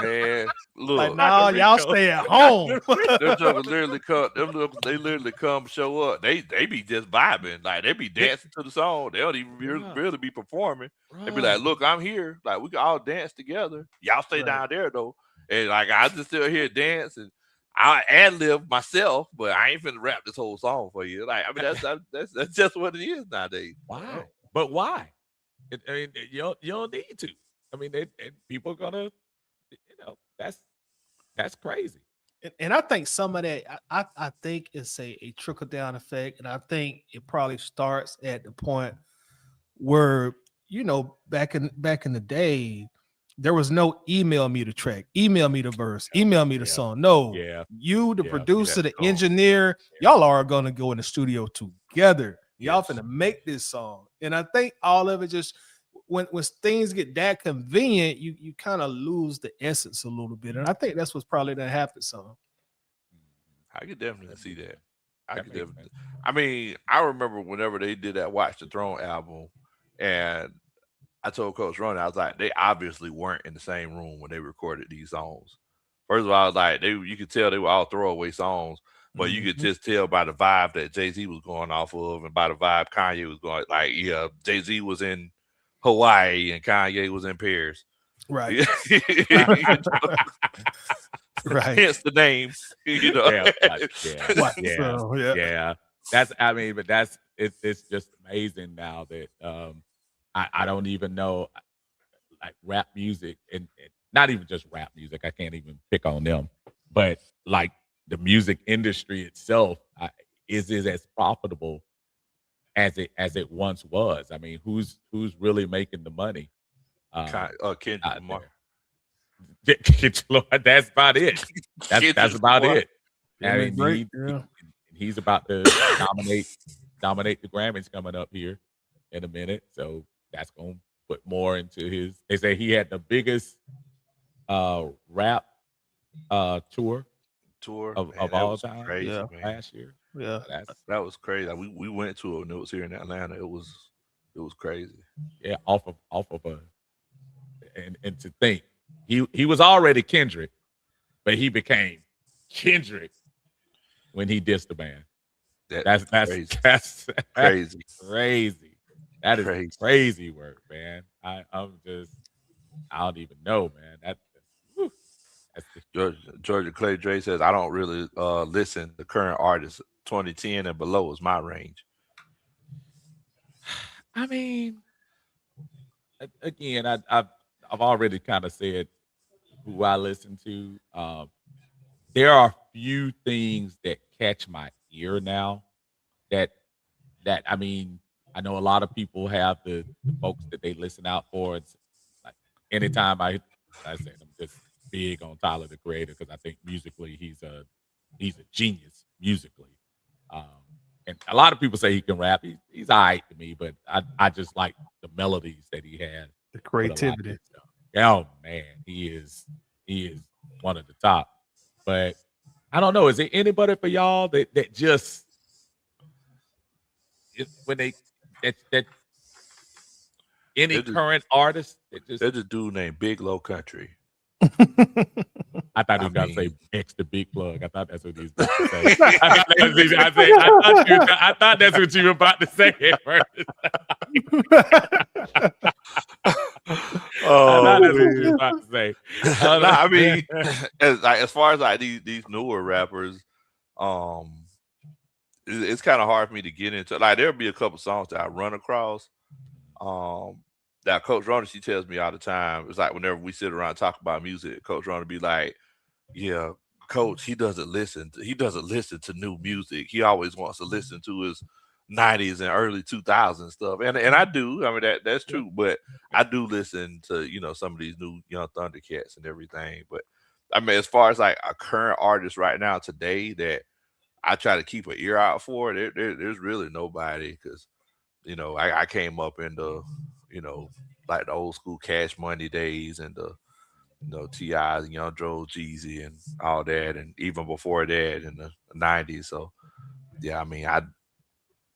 S2: Man,
S1: look.
S3: Like, no, y'all stay at home.
S1: Them jokers literally come show up. They be just vibing. Like, they be dancing to the song. They don't even really be performing. They be like, look, I'm here. Like, we can all dance together. Y'all stay down there, though. And, like, I just still here dance and I ad-lib myself, but I ain't finna rap this whole song for you. Like, I mean, that's just what it is nowadays.
S2: Why? But why? I mean, you don't need to. I mean, people are gonna, that's crazy.
S3: And I think some of that, I think it's a trickle down effect, and I think it probably starts at the point where back in the day, there was no email me the track, email me the verse, email me the song. No, you, the producer, the engineer, y'all are gonna go in the studio together. Y'all finna make this song. And I think all of it just when things get that convenient, you kind of lose the essence a little bit. And I think that's what's probably gonna happen. So
S1: I could definitely see that. I mean, I remember whenever they did that Watch the Throne album, and I told Coach Ronnie, I was like, they obviously weren't in the same room when they recorded these songs. First of all, I was like, you could tell they were all throwaway songs, but you could just tell by the vibe that Jay-Z was going off of and by the vibe Kanye was going. Like, yeah, Jay-Z was in Hawaii and Kanye was in Paris.
S3: Right. Right.
S1: Hence the names,
S2: Yeah. But it's just amazing now that I don't even know, like, rap music and not even just rap music. I can't even pick on them, but like the music industry itself is as profitable as it once was. I mean, who's really making the money?
S1: Kendrick Lamar.
S2: That's about it. That's about it. I mean, he's about to dominate the Grammys coming up here. in a minute. So that's gonna put more into his. They say he had the biggest rap tour of
S1: Man, that
S2: all
S1: was
S2: time
S1: crazy,
S3: Yeah.
S1: man.
S2: last year.
S3: Yeah.
S1: That was crazy. Like, we went to it and it was here in Atlanta. It was crazy.
S2: Yeah, off of a and to think he was already Kendrick, but he became Kendrick when he dissed the band. That's
S1: crazy.
S2: that's
S1: Crazy.
S2: crazy. That is
S1: Crazy.
S2: crazy work, man. I don't even know, man. Whew, that's
S1: Georgia Clay Dre says, I don't really listen to current artists. 2010 and below is my range.
S2: I mean, again, I've already kind of said who I listen to. There are few things that catch my ear now. That I mean, I know a lot of people have the folks that they listen out for. It's like anytime I said I'm just big on Tyler the Creator because I think musically he's a genius musically. And a lot of people say he can rap. He's all right to me, but I just like the melodies that he has.
S3: The creativity.
S2: Oh man, he is one of the top. But I don't know. Is there anybody for y'all that just when they that any current artist that just
S1: there's a dude named Big Low Country.
S2: I thought he was gonna say extra big plug. I thought that's what he was about to say. I thought that's what you were about to say at first.
S1: Oh,
S2: I thought that's what you were about to say.
S1: I mean, as far as like these newer rappers, it's kind of hard for me to get into. Like, there'll be a couple songs that I run across. That Coach Ronald, she tells me all the time. It's like whenever we sit around and talk about music, Coach Ronald be like, "Yeah, Coach, he doesn't listen to new music. He always wants to listen to his 90s and early 2000s stuff." And I do. I mean, that's true. But I do listen to, some of these new Young Thundercats and everything. But I mean, as far as like a current artist right now today that I try to keep an ear out for, there's really nobody, because I came up in the like the old school Cash Money days and the T.I.'s and Young Dro, Jeezy and all that, and even before that in the 90s. So yeah, I mean,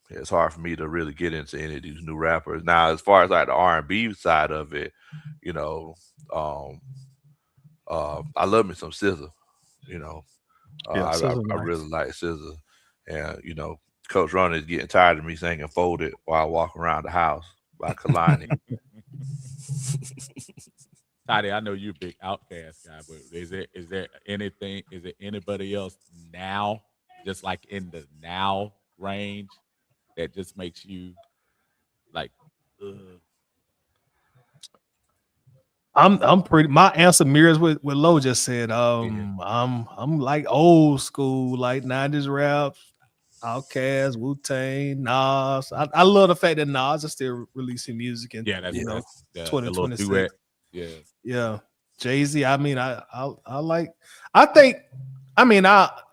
S1: it's hard for me to really get into any of these new rappers. Now, as far as like the R&B side of it, I love me some SZA. I really like SZA, and Coach Ron is getting tired of me singing "Folded" while I walk around the house by Kalani.
S2: Toddy, I know you're a big Outkast guy, but is there anybody else now, just like in the now range, that just makes you like, ugh?
S3: I'm pretty. My answer mirrors what Lo just said. I'm like old school, like 90s rap, Outkast, Wu-Tang, Nas. I love the fact that Nas is still releasing music and
S2: That's the
S3: 2026.
S2: little duet.
S3: Yeah. Jay-Z. I mean, I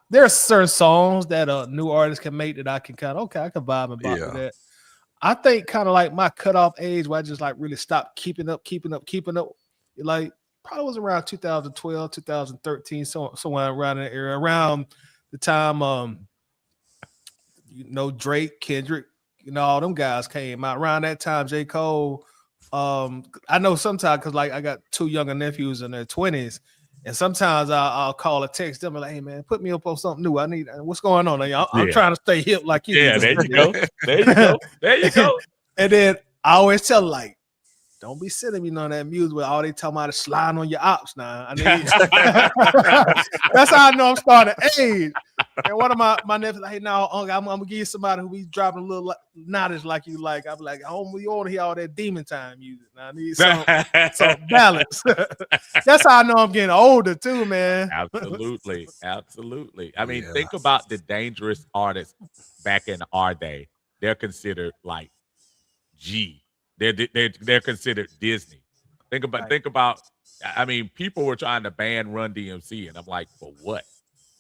S3: there are certain songs that a new artist can make that I can I can vibe and bop with that. I think kind of like my cutoff age where I just like really stopped keeping up. Like probably was around 2012, 2013, somewhere around that area, around the time Drake, Kendrick, all them guys came out. Around that time, J. Cole. I know sometimes because like I got two younger nephews in their 20s, and sometimes I'll call or text them and like, "Hey man, put me up on something new. I need what's going on?" I'm trying to stay hip like you.
S2: Yeah, there you go. There you go.
S3: And then I always tell them, like, don't be sending me none of that music where all they talking about is sliding on your ops now. I need that's how I know I'm starting to age. And one of my nephews like, "Hey, now I'm gonna give you somebody who be dropping a little knowledge like you like." I'm like, "Oh, you want to hear all that demon time music? Now I need some balance." That's how I know I'm getting older too, man.
S2: Absolutely. I mean, think about the dangerous artists back in our day. They're considered like G. They're considered Disney. Think about. I mean, people were trying to ban Run DMC, and I'm like, for what?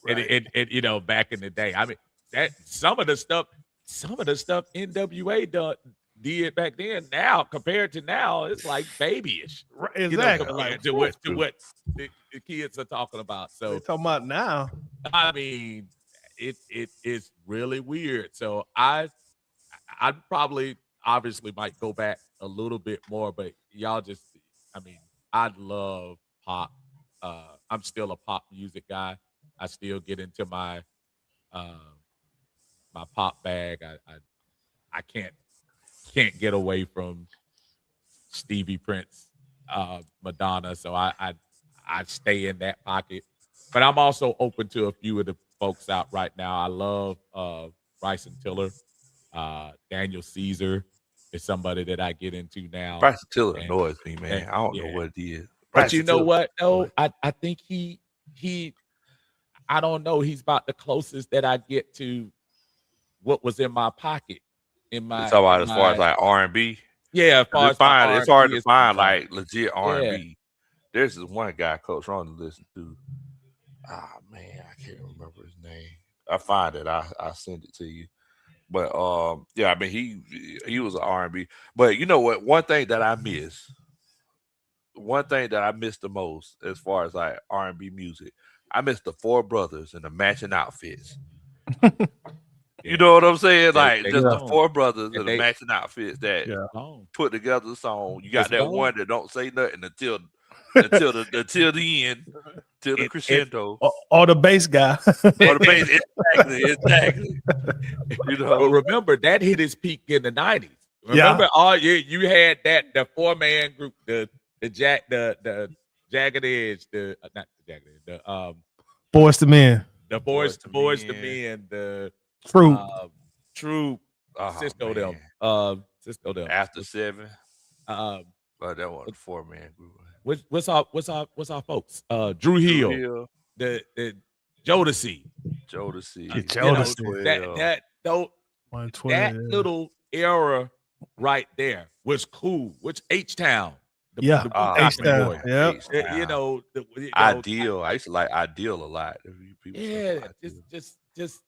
S2: Right. And back in the day, I mean, that some of the stuff NWA did back then. Now, compared to now, it's like babyish.
S3: Exactly.
S2: Compared to what the kids are talking about. So
S3: we're talking about now.
S2: I mean, it is really weird. So I'd probably obviously might go back a little bit more, but y'all just, I mean, I love pop. I'm still a pop music guy. I still get into my my pop bag. I can't get away from Stevie, Prince, Madonna. So I stay in that pocket. But I'm also open to a few of the folks out right now. I love Bryson Tiller. Daniel Caesar is somebody that I get into now.
S1: Bryson Tiller annoys me, man. I don't know what it is.
S2: But you know what? No, I think he I don't know. He's about the closest that I get to what was in my pocket. In my,
S1: as far as like R&B.
S2: Yeah, as far as
S1: it's hard to find like legit R&B. Yeah. There's this one guy, Coach Ron, to listen to. Ah, man, I can't remember his name. I find it. I send it to you. But yeah, I mean he was an R&B. But you know what? One thing that I miss the most as far as like R&B music, I miss the four brothers and the matching outfits. You know what I'm saying? Like just the four brothers and the matching outfits that put together the song. You got that one that don't say nothing until the end, till the crescendo.
S3: Or the bass guy.
S1: Or the bass, exactly. You know,
S2: but remember that hit his peak in the 90s. Remember you had the 4-man group, the jagged edge, not the jagged edge, the
S3: Boys to Men.
S2: The Boys to Men, the Troop, Cisco them.
S1: After 7. But that was 4-man group.
S2: What's our folks? Drew Hill, the Jodeci. That little era right there was cool. Which H-Town.
S3: H-Town. Yeah.
S1: Ideal. I used to like Ideal a lot.
S2: Just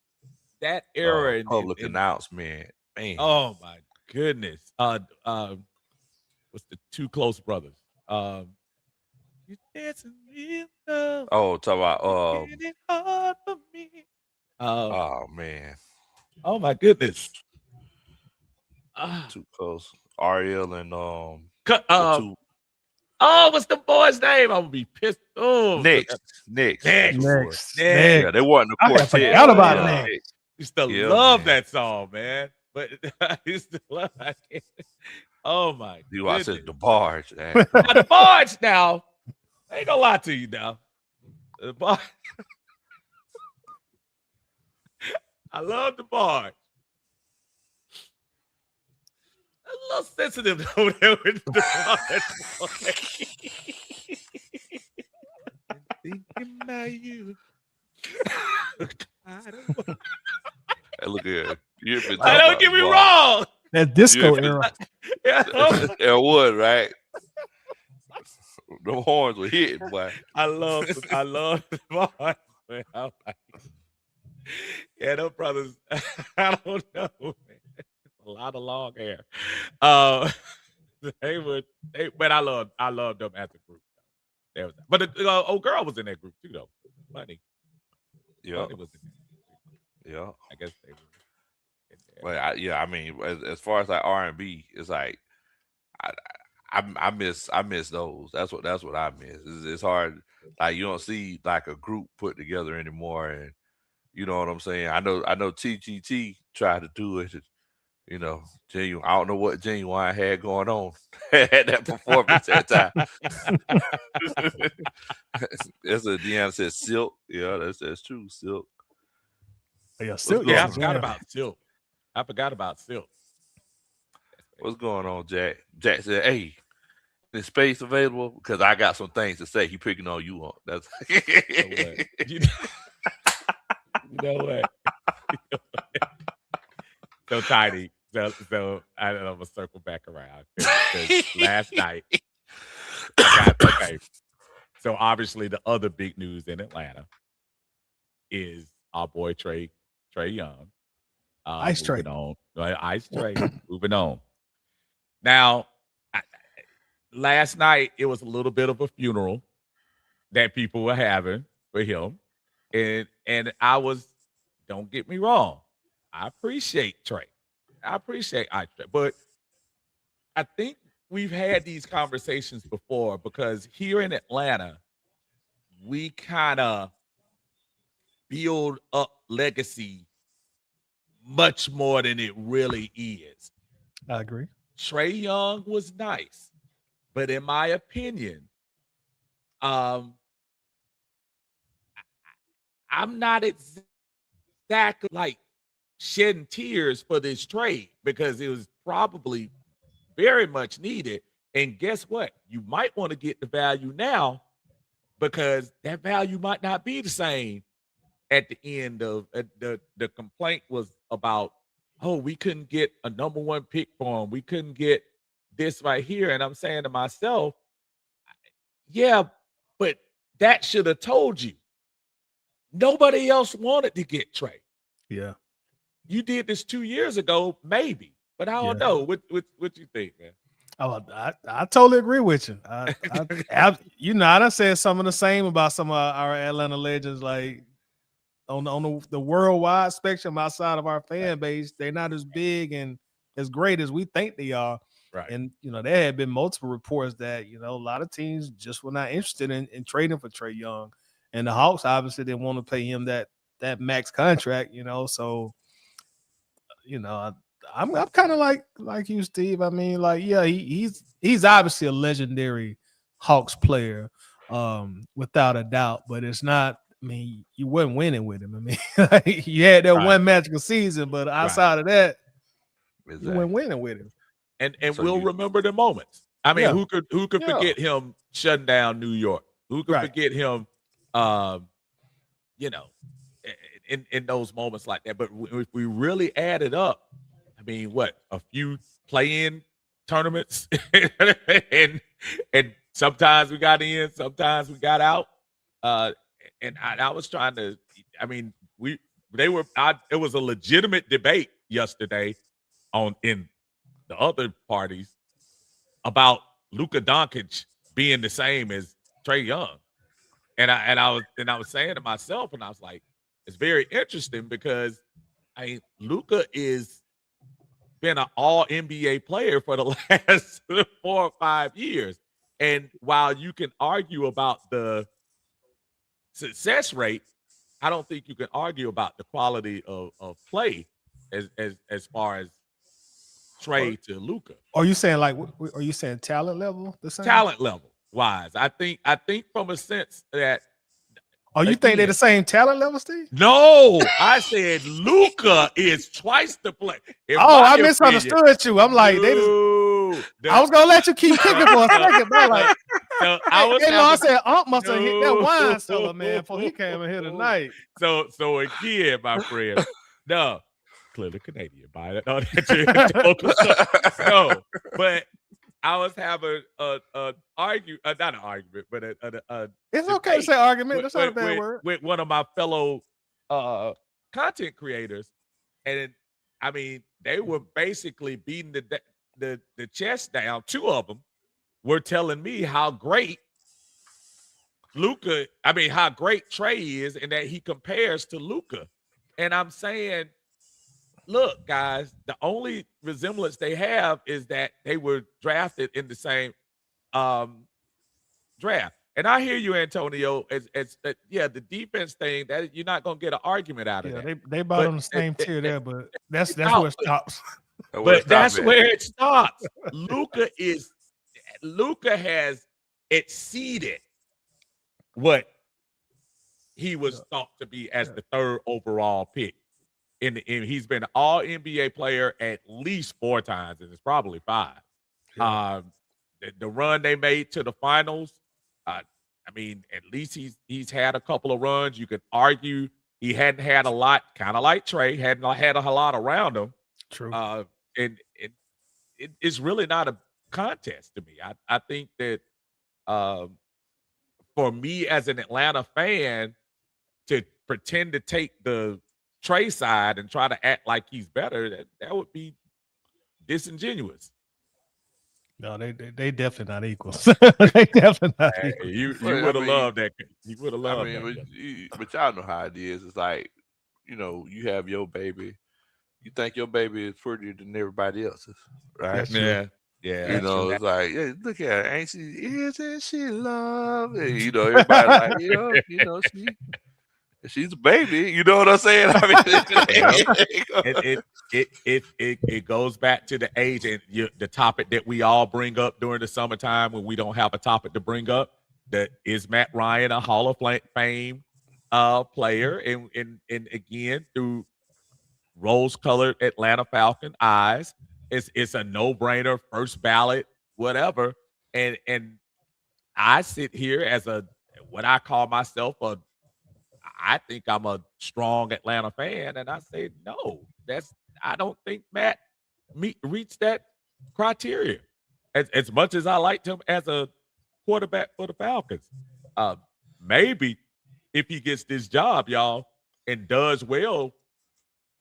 S2: that era.
S1: Public announcement. Man.
S2: Oh my goodness. What's the Two Close Brothers? You dancing in love.
S1: Oh, talk about
S2: it hard for me.
S1: Oh man.
S2: Oh my goodness.
S1: Too Close. Ariel and
S2: what's the boy's name? I'm gonna be pissed. Oh,
S1: Next.
S2: Yeah,
S1: they wasn't a quartet.
S3: I forgot about Next.
S2: I used to love that song, man. But I used to love it. Oh my god.
S1: I said the barge.
S2: The barge now. I ain't gonna lie to you now. The barge. I love the barge. A little sensitive over there with the barge. Thinking about you.
S1: Look at you.
S2: Don't get me wrong.
S3: That disco era.
S1: It was, right? The horns were hitting, boy.
S2: I love the barge. Man. Yeah, those brothers. I don't know, man. A lot of long hair. But I love them as a group. But the old girl was in that group too, though. Money.
S1: Yeah.
S2: Money was in there.
S1: Yeah.
S2: I guess they were.
S1: But I mean, as far as like R&B, it's like I miss those. That's what I miss. It's hard. Like you don't see like a group put together anymore, and you know what I'm saying. I know TGT tried to do it. You know, Genuine. I don't know what Genuine had going on at that performance that time. That's what Deanna said. Silk. Yeah, that's true. Silk.
S3: Yeah, Silk.
S2: Yeah, I forgot about Silk.
S1: What's going on, Jack? Jack said, "Hey, is space available? Because I got some things to say." He picking on you on. That's
S2: you know what? So Tiny. So I'm gonna circle back around. Last night, okay. So obviously, the other big news in Atlanta is our boy Trey Young.
S3: Ice Trey.
S2: Moving on. Moving on. Now, last night it was a little bit of a funeral that people were having for him, and I was. Don't get me wrong, I appreciate Trey. I appreciate Trey, but I think we've had these conversations before because here in Atlanta, we kind of build up legacy much more than it really is.
S3: I agree.
S2: Trey Young was nice, but in my opinion, I'm not exactly like shedding tears for this trade because it was probably very much needed. And guess what? You might want to get the value now because that value might not be the same at the end of the complaint was about, oh, we couldn't get a number one pick for him. We couldn't get this right here. And I'm saying to myself, yeah, but that should have told you. Nobody else wanted to get Trey.
S3: Yeah.
S2: You did this 2 years ago, maybe. But I don't know. What you think, man?
S3: Oh, I totally agree with you. I done said some of the same about some of our Atlanta legends, like on the worldwide spectrum outside of our fan base. They're not as big and as great as we think they are.
S2: Right.
S3: And there had been multiple reports that a lot of teams just were not interested in trading for Trey Young, and the Hawks obviously didn't want to pay him that max contract. So I'm kind of like you, Steve. I mean, he's obviously a legendary Hawks player, without a doubt. But it's not. I mean, you wasn't winning with him. I mean, you had that one magical season, but outside of that, you weren't winning with him.
S2: And so we'll remember the moments. I mean, who could forget him shutting down New York? Who could forget him? In those moments like that. But if we really add it up, I mean, a few play-in tournaments, and sometimes we got in, sometimes we got out. And I was trying to. I mean, it was a legitimate debate yesterday in the other parties about Luka Doncic being the same as Trey Young, and I was saying to myself, and I was like, it's very interesting because Luka is been an all NBA player for the last 4 or 5 years. And while you can argue about the success rate, I don't think you can argue about the quality of play as far as Trey to Luka.
S3: Are you saying are you saying talent level the same?
S2: Talent level wise. I think from a sense that
S3: you think they're the same talent level, Steve?
S2: No, I said Luka is twice the play.
S3: I misunderstood you. I'm like, I was gonna let you keep kicking for a second, but I said, must have hit that wine cellar, man, before he came in here tonight.
S2: So again, my friend, no, clearly Canadian by it. No, but I was having not an argument, but
S3: it's okay to say argument. That's not a bad word.
S2: With one of my fellow content creators, and I mean, they were basically beating the chest down. 2 of them were telling me how great how great Trey is, and that he compares to Luka. And I'm saying, look, guys, the only resemblance they have is that they were drafted in the same draft. And I hear you, Antonio. The defense thing, that you're not gonna get an argument out of that.
S3: They bought on the same tier there, but that's where it stops.
S2: But that's where it stops. Luka has exceeded what he was thought to be as the 3rd overall pick. He's been an all NBA player at least 4 times, and it's probably 5. Yeah. The run they made to the finals, I mean, at least he's had a couple of runs. You could argue he hadn't had a lot, kind of like Trey, hadn't had a lot around him.
S3: True.
S2: And it's really not a contest to me. I think that for me as an Atlanta fan to pretend to take the Trey side and try to act like he's better, that would be disingenuous.
S3: No, they definitely not equals. They definitely not equals.
S2: You
S1: Well,
S2: would
S1: I
S2: have
S1: mean-
S2: loved that. You would have
S1: I
S2: loved
S1: mean,
S2: that.
S1: but y'all know how it is. It's like, you have your baby. You think your baby is prettier than everybody else's, right?
S3: That's true.
S2: Yeah, yeah.
S1: It's like, yeah, look at her, ain't she? Isn't she lovely? Everybody like, she's a baby. You know what I'm saying? I mean,
S2: It goes back to the age and the topic that we all bring up during the summertime when we don't have a topic to bring up. That is Matt Ryan a Hall of Fame player, and again through rose-colored Atlanta Falcon eyes, it's a no-brainer, first ballot, whatever. And I sit here as what I call myself I think I'm a strong Atlanta fan, and I say no. I don't think Matt reached that criteria. As much as I liked him as a quarterback for the Falcons, maybe if he gets this job, y'all, and does well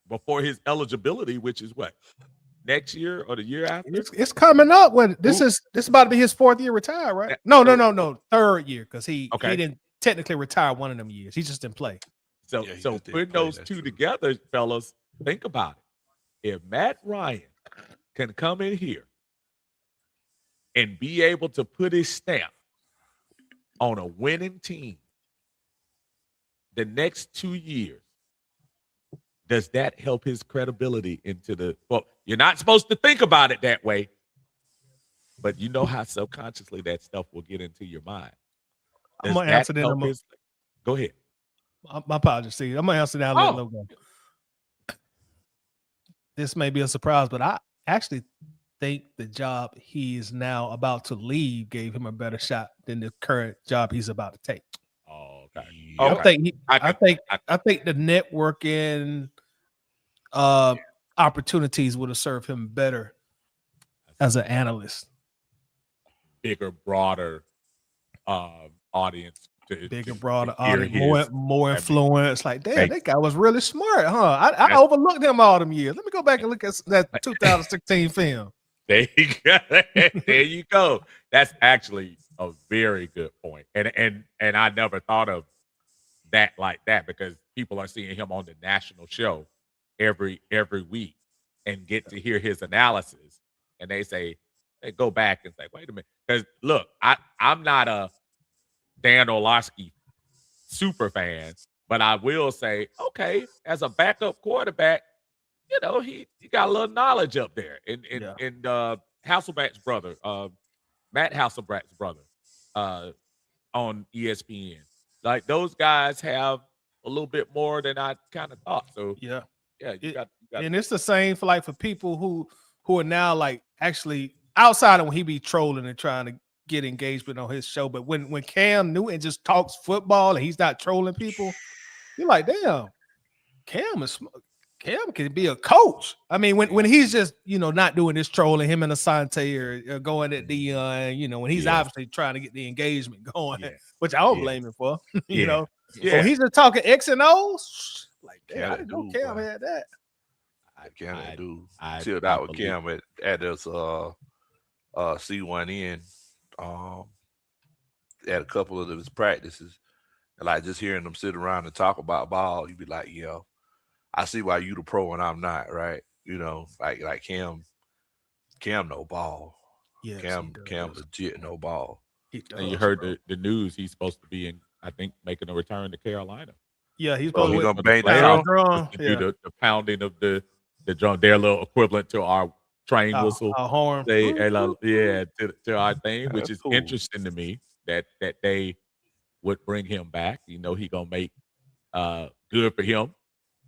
S2: before his eligibility, which is what, next year or the year after?
S3: It's coming up. This is about to be his 4th year retired, right? No, 3rd year, because he didn't technically retire one of them years. He just didn't play.
S2: So putting those two together, fellas, think about it. If Matt Ryan can come in here and be able to put his stamp on a winning team the next 2 years, does that help his credibility into well, you're not supposed to think about it that way, but you know how subconsciously that stuff will get into your mind.
S3: I'm going to answer that.
S2: Go ahead.
S3: My apologies, Steve. I'm going to answer that. Go. This may be a surprise, but I actually think the job he is now about to leave gave him a better shot than the current job he's about to take.
S2: Oh, okay.
S3: I think the networking opportunities would have served him better as an analyst.
S2: Bigger, broader audience.
S3: Broader audience, more influence. Like, damn, that guy was really smart, huh? I overlooked him all them years. Let me go back and look at that 2016 film.
S2: There you go. There you go. That's actually a very good point. And I never thought of that like that, because people are seeing him on the national show every week and get to hear his analysis. And they go back and say, wait a minute. Because look, I'm not a Dan Orlovsky super fan, but I will say, okay, as a backup quarterback, he got a little knowledge up there. And Hasselbeck's brother, Matt Hasselbeck's brother, on ESPN. Like, those guys have a little bit more than I kind of thought. So you got
S3: and it's the same for people who are now like actually outside of when he be trolling and trying to get engagement on his show. But when Cam Newton just talks football and he's not trolling people, you're like, damn, Cam can be a coach. I mean, when he's just, not doing this trolling, him and Asante or going at Dion, when he's obviously trying to get the engagement going, which I don't blame him for, When he's just talking X and O's, like, damn, I didn't know Cam had that.
S1: I chilled out with Cam at us C1N at a couple of his practices, and like just hearing them sit around and talk about ball, you'd be like, I see why you the pro and I'm not, right? Like Cam no ball. Yes, Cam legit no ball.
S2: And you heard the news, he's supposed to be I think making a return to Carolina.
S3: Yeah, he's supposed
S1: to bang down
S2: do the pounding of the drum, their little equivalent to our train whistle,
S3: our horn.
S2: To our thing, which is interesting to me that they would bring him back. He gonna make good for him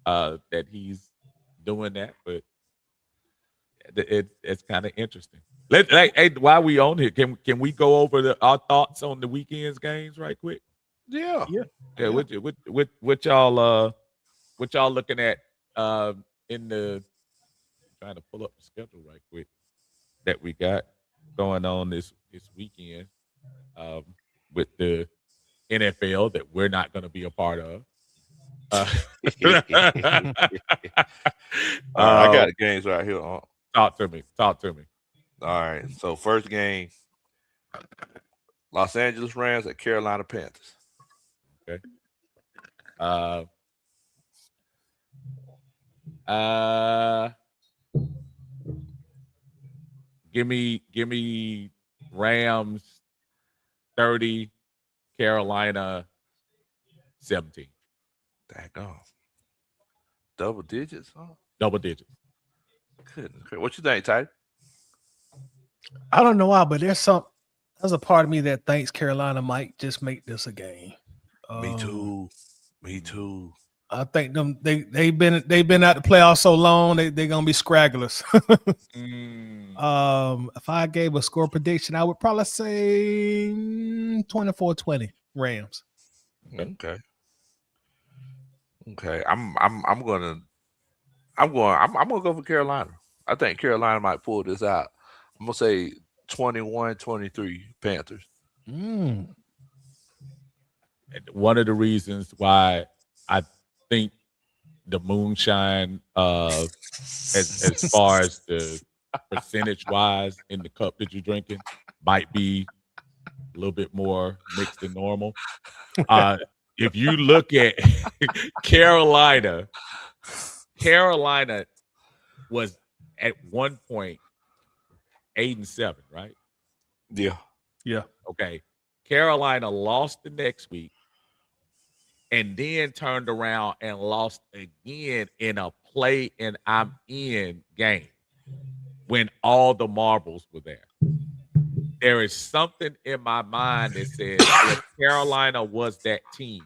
S2: that he's doing that, but it's kind of interesting. Hey, while we on here, can we go over our thoughts on the weekend's games right quick?
S1: Yeah.
S2: What y'all looking at in the, trying to pull up the schedule right quick that we got going on this weekend with the NFL that we're not going to be a part of.
S1: I got the games right here.
S2: Talk to me.
S1: All right. So first game, Los Angeles Rams at Carolina Panthers.
S2: Okay. Give me Rams 30, Carolina 17.
S1: Daggone. Double digits, huh?
S2: Double digits.
S1: Goodness. What you think, Ty?
S3: I don't know why, but there's a part of me that thinks Carolina might just make this a game.
S1: Me too. Me too.
S3: I think they've been out the playoffs so long they're gonna be scragglers. If I gave a score prediction, I would probably say 24-20 Rams.
S1: Okay. I'm gonna go for Carolina. I think Carolina might pull this out. I'm gonna say 21-23 Panthers.
S2: One of the reasons why I think the moonshine, as far as the percentage wise in the cup that you're drinking, might be a little bit more mixed than normal. If you look at Carolina was at one point 8-7, right?
S1: Yeah.
S2: Okay. Carolina lost the next week and then turned around and lost again in a play and I'm in game when all the marbles were there. There is something in my mind that says if Carolina was that team,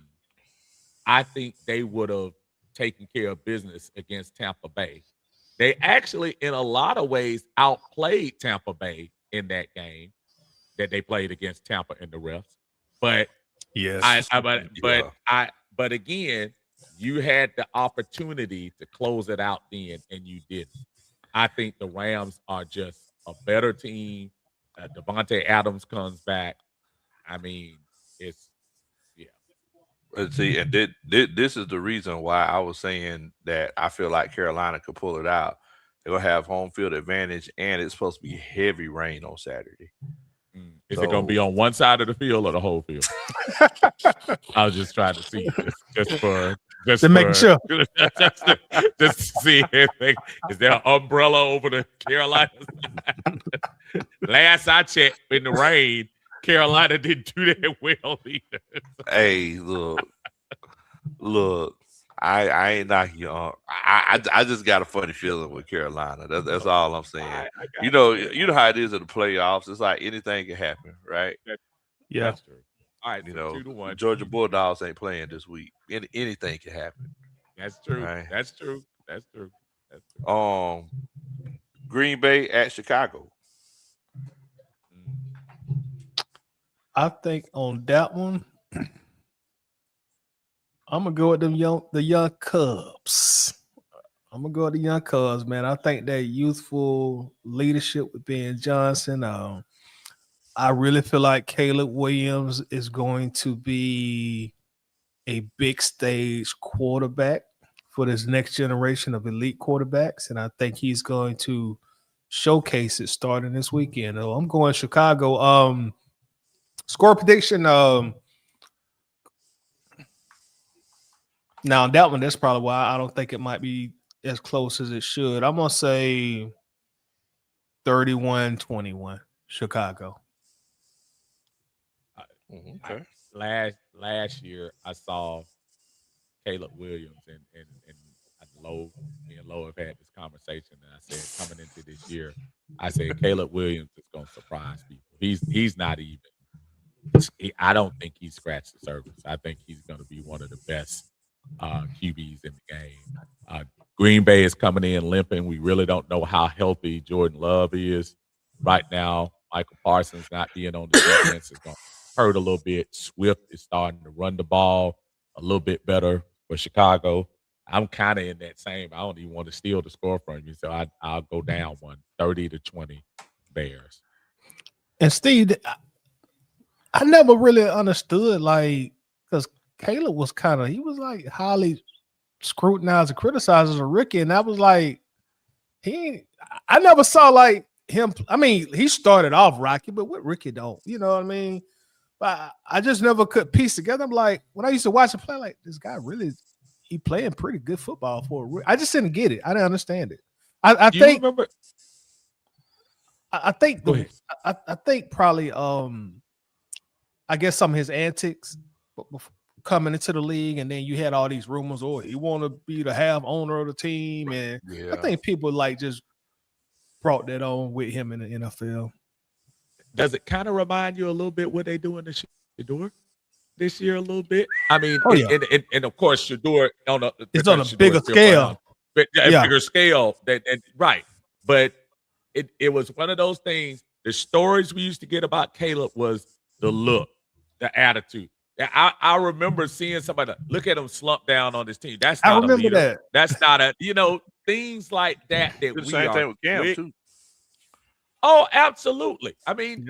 S2: I think they would have taken care of business against Tampa Bay. They actually, in a lot of ways, outplayed Tampa Bay in that game that they played against Tampa and the refs. But
S3: yes,
S2: but again, you had the opportunity to close it out then, and you didn't. I think the Rams are just a better team. Devontae Adams comes back. I mean, it's
S1: See, and this is the reason why I was saying that I feel like Carolina could pull it out. They're gonna have home field advantage, and it's supposed to be heavy rain on Saturday.
S2: Is it going to be on one side of the field or the whole field? I was just trying to see, just to
S3: make sure,
S2: just to see anything. Is there an umbrella over the Carolina side? Last I checked, in the rain, Carolina didn't do that well either.
S1: Hey, look. I ain't knocking you on. I just got a funny feeling with Carolina. That's all I'm saying. You know how it is in the playoffs. It's like anything can happen, right?
S3: Yeah.
S2: That's true. All right,
S1: you
S2: so
S1: know,
S2: 2-1.
S1: Georgia Bulldogs ain't playing this week. Anything can happen.
S2: That's true.
S1: Right?
S2: That's true. That's true.
S1: Green Bay at Chicago.
S3: I think on that one, I'm gonna go with the young Cubs. I'm gonna go with the young Cubs, man. I think that youthful leadership with Ben Johnson. I really feel like Caleb Williams is going to be a big stage quarterback for this next generation of elite quarterbacks, and I think he's going to showcase it starting this weekend. I'm going Chicago. Score prediction. Now that one, that's probably why I don't think it might be as close as it should. I'm gonna say 31-21 Chicago.
S2: Okay. Last year I saw Caleb Williams and me and Lo have had this conversation, and I said coming into this year, I said Caleb Williams is gonna surprise people. He's not even. I don't think he scratched the surface. I think he's gonna be one of the best QBs in the game. Green Bay is coming in limping. We really don't know how healthy Jordan Love is right now. Michael Parsons not being on the defense is going to hurt a little bit. Swift is starting to run the ball a little bit better for Chicago. I'm kind of in that same. I don't even want to steal the score from you, so I'll go down 30-20 Bears.
S3: And Steve, I never really understood, like, because Caleb was he was like highly scrutinized and criticized as a rookie, and I was like, I never saw like him. I mean, he started off rocky, but what Ricky don't, you know what I mean? But I just never could piece together. I'm like, when I used to watch him play, like this guy really, he playing pretty good football for. I just didn't get it. I didn't understand it. I
S2: Do you
S3: think.
S2: remember?
S3: I think
S2: Go ahead.
S3: I think probably I guess some of his antics coming into the league, and then you had all these rumors, oh, he want to be the half owner of the team, and I think people like just brought that on with him in the NFL.
S2: Does it kind of remind you a little bit what they do in the Shador this year a little bit? I mean, and of course Shador
S3: it's on a bigger scale,
S2: bigger scale right, but it was one of those things. The stories we used to get about Caleb was the look, the attitude. I remember seeing somebody look at him slump down on this team. That's not a leader.
S3: That.
S2: That's not a, things like that
S1: the
S2: we
S1: same
S2: are.
S1: Thing with Cam too.
S2: Oh, absolutely. I mean,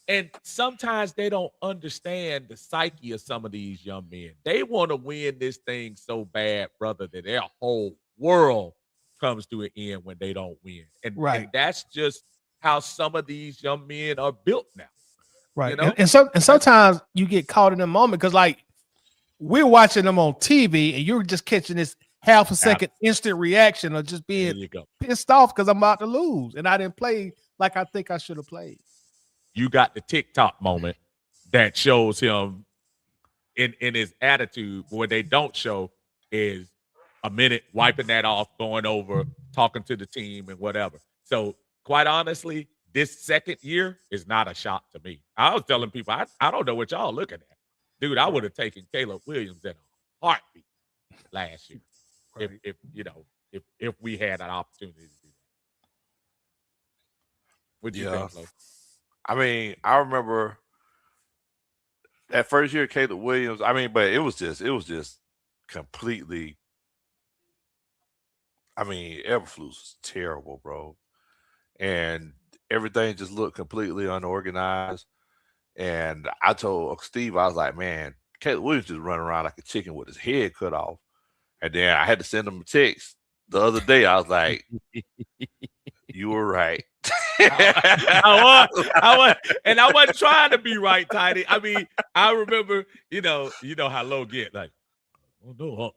S2: and sometimes they don't understand the psyche of some of these young men. They want to win this thing so bad, brother, that their whole world comes to an end when they don't win. And that's just how some of these young men are built now.
S3: Right. And sometimes you get caught in the moment because like we're watching them on TV and you're just catching this half a second instant reaction of just being pissed off because I'm about to lose and I didn't play like I think I should have played.
S2: You got the TikTok moment that shows him in his attitude. What they don't show is a minute wiping that off, going over, talking to the team and whatever. So quite honestly, this second year is not a shock to me. I was telling people, I don't know what y'all looking at. Dude, I would have taken Caleb Williams in a heartbeat last year. Right. If we had an opportunity to do that. What'd you think, Flo?
S1: I mean, I remember that first year, Caleb Williams. I mean, but it was just completely. I mean, Eberflus was terrible, bro, and everything just looked completely unorganized. And I told Steve, I was like, man, Caleb Williams just running around like a chicken with his head cut off. And then I had to send him a text the other day. I was like, you were right.
S2: I was, and I wasn't trying to be right, Tiny. I mean, I remember, you know how Low get like, oh no,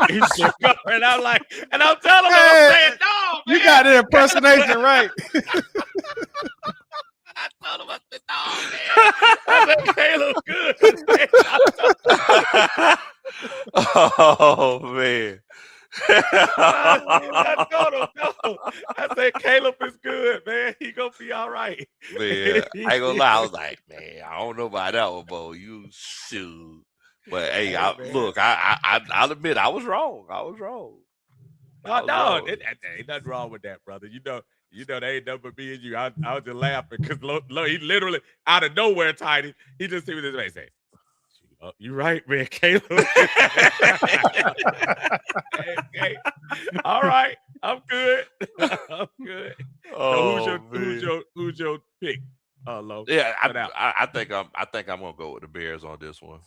S2: he's so good. And I'm like, and I'm telling him, I'm saying, no, man.
S3: You got the impersonation right.
S2: I told him, I said, no, man. I said, Caleb good.
S1: Oh man.
S2: I told him, no. I said, Caleb is good, man. He gonna be all right.
S1: Man, I ain't gonna lie. I was like, man, I don't know about that one, Bo. You shoot. But hey, I'll admit I was wrong. I was wrong.
S2: No, ain't nothing wrong with that, brother. You know, they ain't nothing but me and you. I was just laughing because he literally out of nowhere, Tiny. He just see me this way saying, "You right, man, Caleb." hey, all right, I'm good. I'm good.
S1: Oh,
S2: so who's your pick? Lo?
S1: Yeah, I think I'm gonna go with the Bears on this one.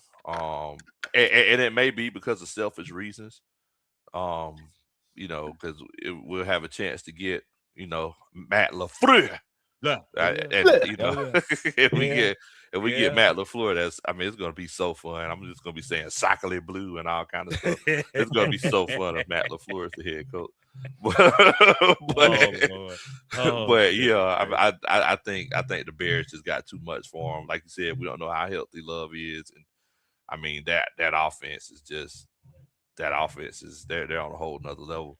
S1: And it may be because of selfish reasons. Because we'll have a chance to get, Matt LaFleur. If we get Matt LaFleur, it's gonna be so fun. I'm just gonna be saying Soccerly Blue and all kind of stuff. It's gonna be so fun if Matt LaFleur is the head coach. I think the Bears just got too much for him. Like you said, we don't know how healthy Love is, and I mean that offense is just they're on a whole nother level.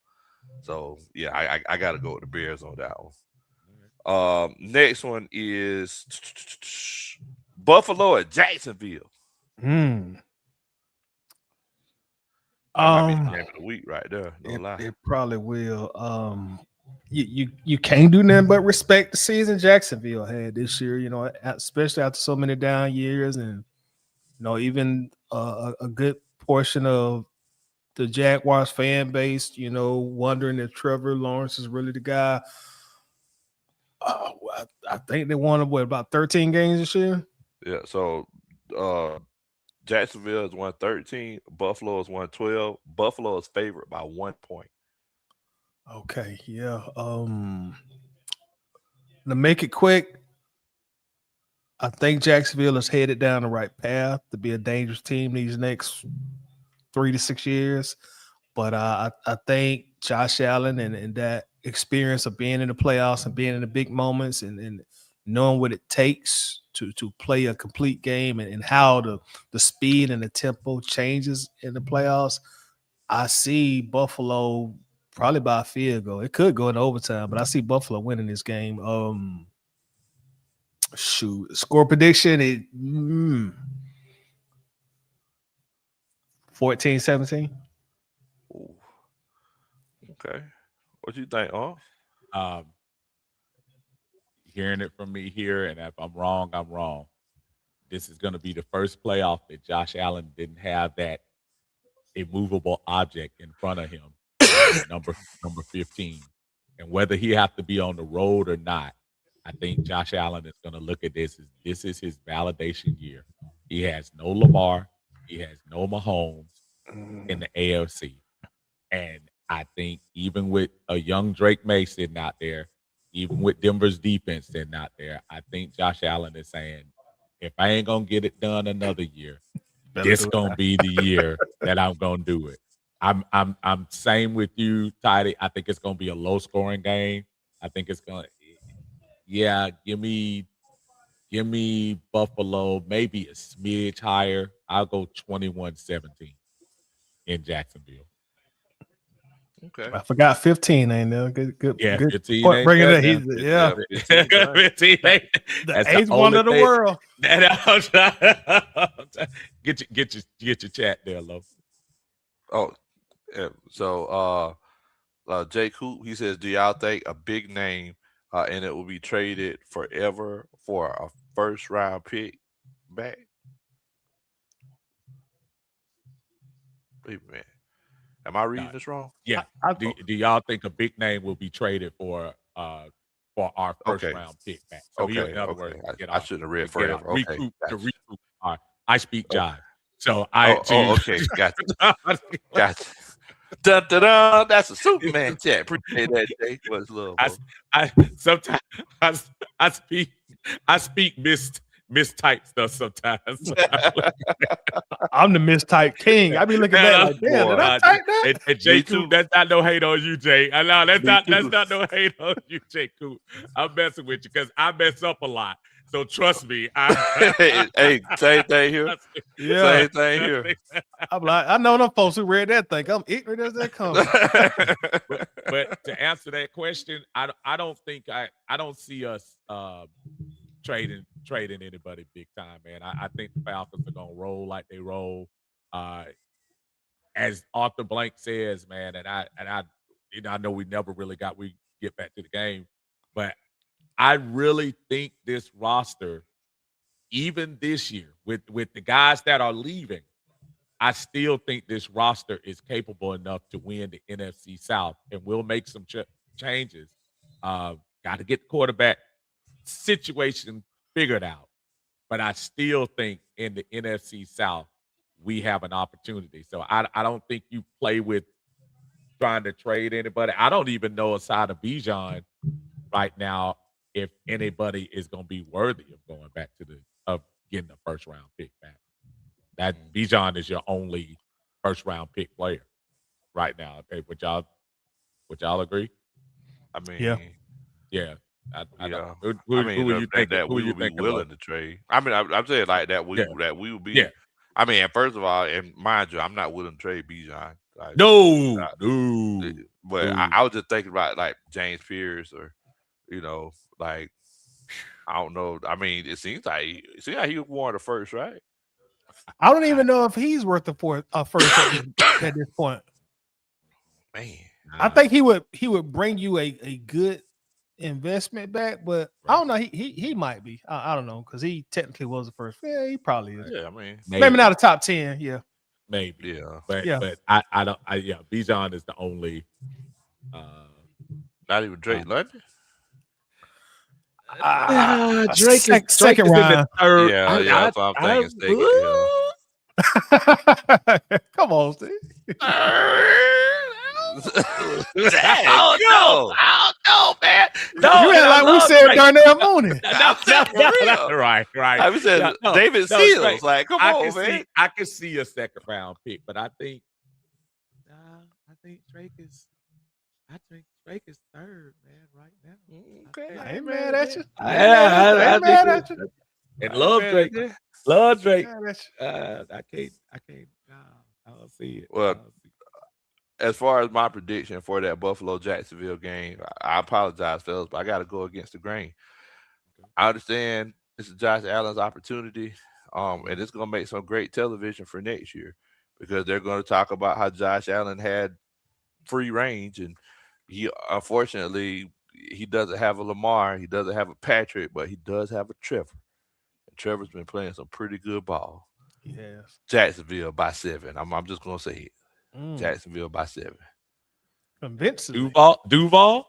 S1: So yeah, I got to go with the Bears on that one. Next one is Buffalo at Jacksonville.
S3: Might
S1: be the game of the week right there. No lie.
S3: It probably will. You can't do nothing but respect the season Jacksonville had this year. Especially after so many down years, and even a good portion of the Jaguars fan base, wondering if Trevor Lawrence is really the guy. I think they won about 13 games this year.
S1: Yeah, so Jacksonville has won 13. Buffalo has won 12. Buffalo is favored by 1 point.
S3: Okay, yeah. To make it quick, I think Jacksonville is headed down the right path to be a dangerous team these next 3 to 6 years. But I think Josh Allen and that experience of being in the playoffs and being in the big moments and knowing what it takes to play a complete game and how the speed and the tempo changes in the playoffs, I see Buffalo probably by a field goal. It could go into overtime, but I see Buffalo winning this game. Shoot, score prediction, 14-17.
S1: Ooh. Okay. What you think,
S2: Hearing it from me here, and if I'm wrong, I'm wrong. This is going to be the first playoff that Josh Allen didn't have that immovable object in front of him, number 15. And whether he have to be on the road or not, I think Josh Allen is going to look at this as this is his validation year. He has no Lamar, he has no Mahomes in the AFC. And I think even with a young Drake May sitting out there, even with Denver's defense sitting out there, I think Josh Allen is saying, if I ain't going to get it done another year, this going to be the year that I'm going to do it. I'm same with you, Tidy. I think it's going to be a low scoring game. I think it's going to, give me Buffalo, maybe a smidge higher. I'll go 21-17 in Jacksonville.
S1: Okay.
S3: I forgot 15 ain't there. Good.
S2: 15
S3: point.
S2: Ain't
S3: Bring it
S2: there,
S3: up.
S2: 15
S3: The eighth wonder of the world.
S2: Get your chat there, Lo.
S1: Oh, yeah. So Jake Hoop, he says, do y'all think a big name and it will be traded forever for a first round pick back? Wait a minute. Am I reading this wrong?
S2: Yeah. Do y'all think a big name will be traded for our first round pick back? So in other words,
S1: I shouldn't have read forever.
S2: Recoup. I speak jive. So
S1: okay, gotcha. Dun, dun, dun. That's a Superman chat. Appreciate that, Jay. What's love?
S2: Sometimes I speak mistype stuff sometimes.
S3: I'm the mistype king. I be looking back like, damn, did I type that?
S2: And Jay Coop, that's not no hate on you, Jay. I know that's not no hate on you, Jay Coop. I'm messing with you because I mess up a lot. So trust me.
S1: Hey, same thing here.
S3: Yeah.
S1: Same thing here.
S3: I'm like, I know them folks who read that thing. I'm ignorant as that comes.
S2: but to answer that question, I don't see us trading anybody big time, man. I think the Falcons are gonna roll like they roll. As Arthur Blank says, man, and I know we never really get back to the game, but I really think this roster, even this year, with the guys that are leaving, I still think this roster is capable enough to win the NFC South, and we'll make some changes. Got to get the quarterback situation figured out, but I still think in the NFC South we have an opportunity. So I don't think you play with trying to trade anybody. I don't even know aside of Bijan right now if anybody is going to be worthy of going back of getting a first round pick back. That Bijan is your only first round pick player right now. Okay, would y'all agree?
S1: I mean,
S2: yeah.
S1: Who are you think that we would be willing to trade? I mean, I'm saying like that we would be. Yeah. I mean, and first of all, and mind you, I'm not willing to trade Bijan.
S2: No.
S1: But I was just thinking about like James Pierce or, like, I don't know. I mean, it seems like he won the first, right?
S3: I don't even know if he's worth the first at this point.
S1: Man,
S3: I think he would bring you a good investment back, but I don't know. He might be. I don't know because he technically was the first. Yeah, he probably is.
S1: Yeah, I mean,
S3: maybe not a top 10. Yeah,
S2: maybe.
S1: Yeah,
S2: but I don't. Bijan is the only.
S1: Not even Drake London.
S3: Drake is second round.
S1: Yeah, that's what I'm thinking. Second,
S3: Come on, Steve.
S2: I don't know, man. No,
S3: You had like we said Darnell Mooney.
S2: No, right.
S1: I was saying David Seals.
S2: Drake.
S1: Like, come on, man.
S2: I can see a second round pick, but I think Drake is third, man, right now.
S1: Okay.
S3: I ain't mad at you.
S2: I
S3: ain't mad at you.
S2: And love Drake. Love Drake. I can't. Nah, I don't see it.
S1: Well, as far as my prediction for that Buffalo Jacksonville game, I apologize, fellas, but I got to go against the grain. I understand this is Josh Allen's opportunity, and it's going to make some great television for next year because they're going to talk about how Josh Allen had free range, and he unfortunately he doesn't have a Lamar, he doesn't have a Patrick, but he does have a Trevor. And Trevor's been playing some pretty good ball.
S3: Yes.
S1: Jacksonville by 7. I'm just going to say it. Jacksonville by 7.
S3: Convincingly.
S2: Duval.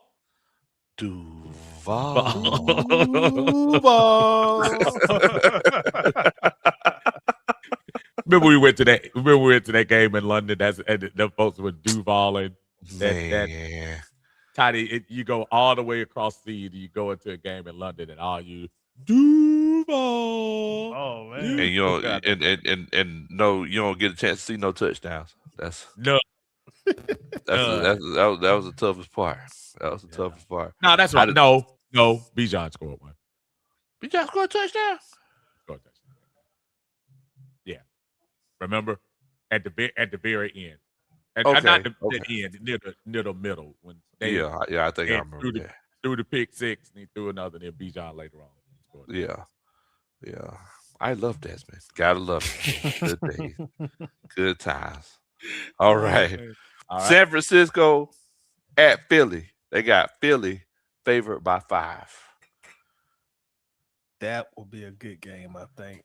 S2: Remember we went to that game in London. And the folks with Duval and that Tiny. You go all the way across the sea. You go into a game in London, and all you Duval.
S3: Oh man!
S1: And you know, and no, you don't get a chance to see no touchdowns. That was the toughest part. That was the toughest part.
S2: No, that's right. No, Bijan scored one.
S1: Bijan scored a touchdown.
S2: Yeah, remember at the very end.
S1: Okay.
S2: Not the end, near the middle when they
S1: I think I remember that.
S2: Threw the pick six and he threw another near Bijan later on.
S1: Yeah. I love Desmond. Gotta love it. Good days. Good times. All right. San Francisco at Philly. They got Philly favored by 5.
S3: That will be a good game, I think.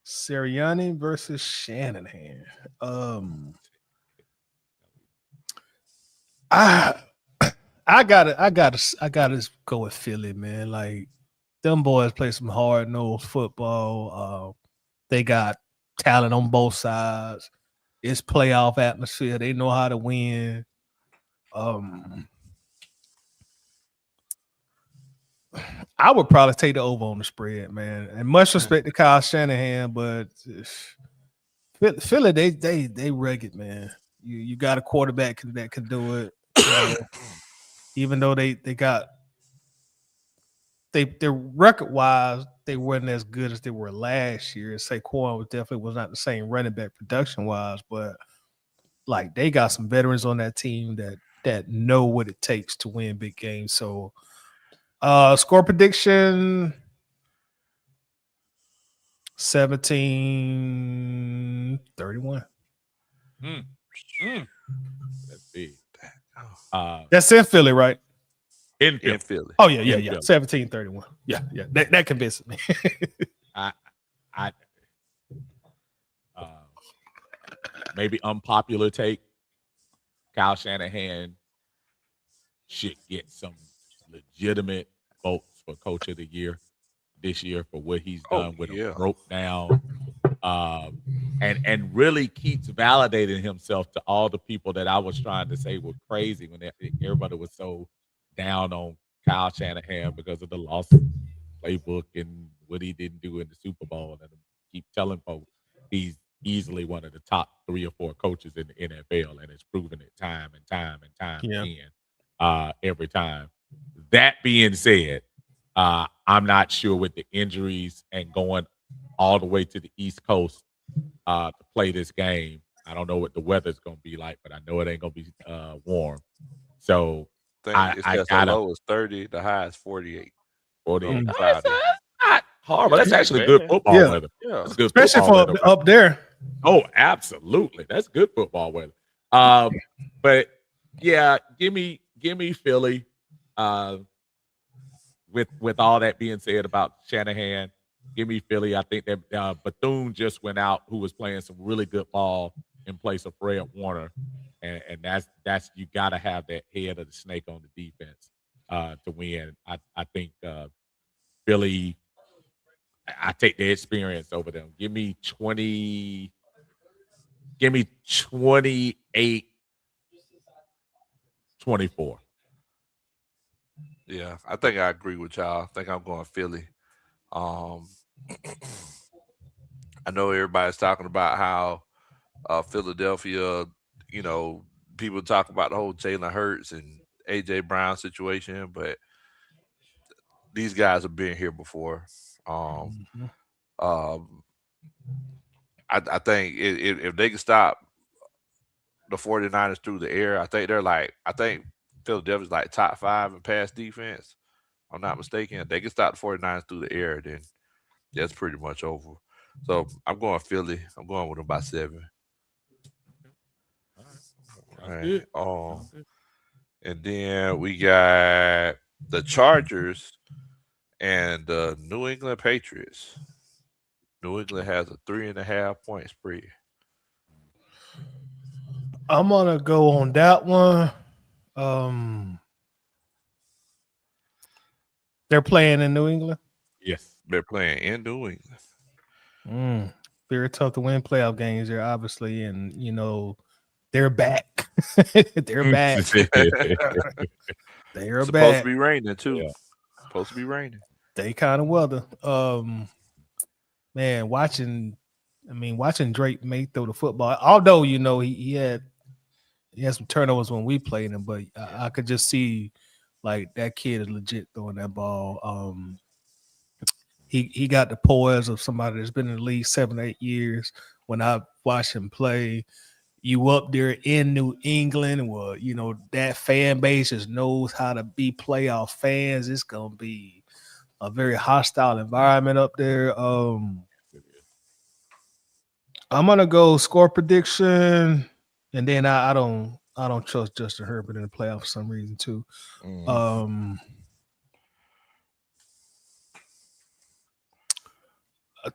S3: Sirianni versus Shanahan. I gotta go with Philly, man. Like them boys play some hard-nosed football. They got talent on both sides. It's playoff atmosphere. They know how to win. I would probably take the over on the spread, man. And much respect to Kyle Shanahan, but Philly, they rugged, man. You got a quarterback that can do it. Even though their record wise, they weren't as good as they were last year. Saquon was not the same running back production wise, but like they got some veterans on that team that know what it takes to win big games. So score prediction 17-31.
S2: That's big.
S3: That's in Philly, right?
S2: In Philly.
S3: Oh yeah. 17-31. Yeah. That convinces me.
S2: I maybe unpopular take. Kyle Shanahan should get some legitimate votes for Coach of the Year this year for what he's done with a broke down, and really keeps validating himself to all the people that I was trying to say were crazy when everybody was so down on Kyle Shanahan because of the loss playbook and what he didn't do in the Super Bowl. And I keep telling folks he's easily one of the top 3 or 4 coaches in the NFL, and it's proven it time and time again, every time. That being said, I'm not sure with the injuries and going all the way to the East Coast to play this game. I don't know what the weather's going to be like, but I know it ain't going to be warm. So
S1: the low is 30, the high is 48.
S2: 48. That's not horrible. That's actually good football weather. Yeah. That's good,
S3: especially for weather, up there.
S2: Oh, absolutely. That's good football weather. But yeah, give me Philly. With all that being said about Shanahan, give me Philly. I think that Bethune just went out, who was playing some really good ball in place of Fred Warner, and that's you got to have that head of the snake on the defense to win. I think Philly. I take the experience over them. Give me 20. Give me 28-24.
S1: Yeah, I think I agree with y'all. I think I'm going Philly. I know everybody's talking about how Philadelphia, people talk about the whole Jalen Hurts and AJ Brown situation, but these guys have been here before. Um, um, I think if they can stop the 49ers through the air, I think Philadelphia's like top 5 in pass defense. If I'm not mistaken. If they can stop the 49ers through the air, then that's pretty much over. So I'm going Philly. I'm going with them by 7.
S2: All right.
S1: And then we got the Chargers and the New England Patriots. New England has a 3.5 point spread.
S3: I'm gonna go on that one. They're playing in New England.
S2: Yes,
S1: they're playing in New England.
S3: Very tough to win playoff games there, obviously, and they're back. They're back. They're
S1: supposed
S3: back.
S1: to be raining too.
S2: Yeah.
S1: Supposed to be raining.
S3: They kind of weather. Man, watching Drake May throw the football. Although he had some turnovers when we played him, but I could just see like that kid is legit throwing that ball. He got the poise of somebody that's been in the league 7-8 years. When I watch him play, you up there in New England, well, that fan base just knows how to be playoff fans. It's gonna be a very hostile environment up there. I'm gonna go score prediction, and then I don't trust Justin Herbert in the playoffs for some reason too.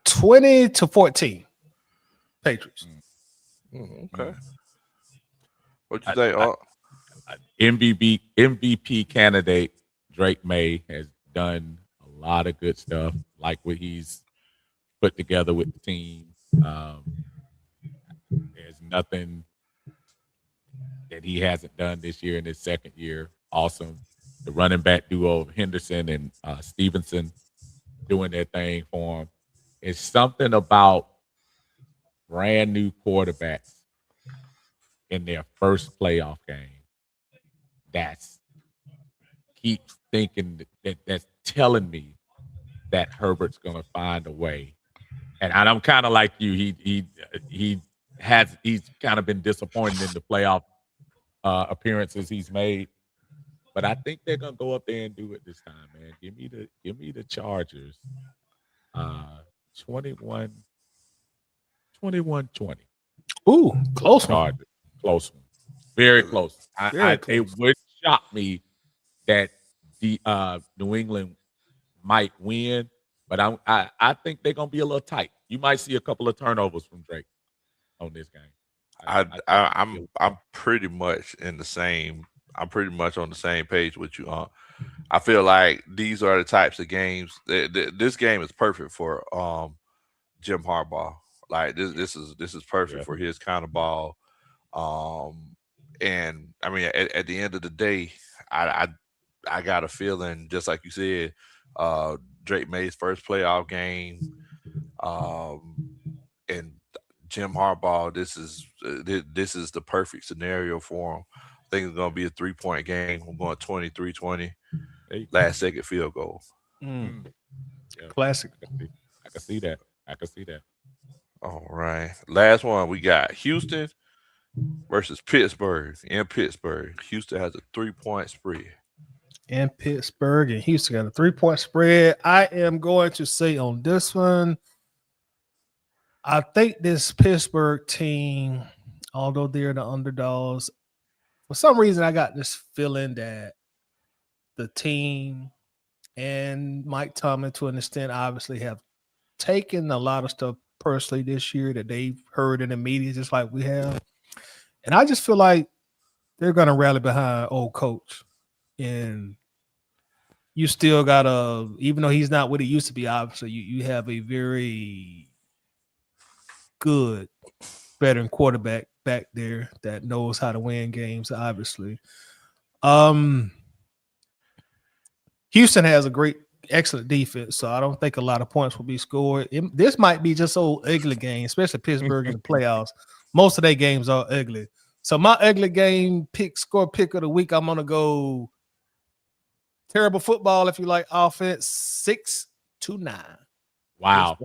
S3: 20-14, Patriots.
S1: Okay. What you say?
S2: MVP candidate Drake May has done a lot of good stuff, like what he's put together with the team. There's nothing that he hasn't done this year in his second year. Awesome. The running back duo of Henderson and Stevenson doing their thing for him. It's something about brand new quarterbacks in their first playoff game that's keeps thinking that's telling me that Herbert's going to find a way. And I'm kind of like you. He's kind of been disappointed in the playoff appearances he's made, but I think they're going to go up there and do it this time, man. Give me the Chargers. 21-20.
S3: Ooh, close one.
S2: Close one. Very close. It would shock me that the New England might win, but I think they're gonna be a little tight. You might see a couple of turnovers from Drake on this game.
S1: I'm pretty much in the same. I'm pretty much on the same page with you. I feel like these are the types of games. This game is perfect for Jim Harbaugh. Like this is perfect for his kind of ball. And I mean, at the end of the day, I got a feeling, just like you said, Drake May's first playoff game, and Jim Harbaugh. This is the perfect scenario for him. I think it's going to be a 3-point game. I'm going 23-20. Last second field goal.
S2: Yeah.
S3: Classic.
S2: I can see that.
S1: All right. Last one, we got Houston versus Pittsburgh. In Pittsburgh, Houston has a 3-point spread.
S3: In Pittsburgh, and Houston got a 3-point spread. I am going to say on this one, I think this Pittsburgh team, although they're the underdogs, for some reason I got this feeling that the team and Mike Tomlin, to an extent, obviously have taken a lot of stuff personally this year that they've heard in the media, just like we have. And I just feel like they're going to rally behind old coach. And you still got even though he's not what he used to be, obviously, you have a very good veteran quarterback back there that knows how to win games, obviously. Houston has a excellent defense, so I don't think a lot of points will be scored. This might be just old ugly game, especially Pittsburgh in the playoffs. Most of their games are ugly. So my ugly game score pick of the week, I'm gonna go terrible football if you like offense, 6-9.
S2: Wow.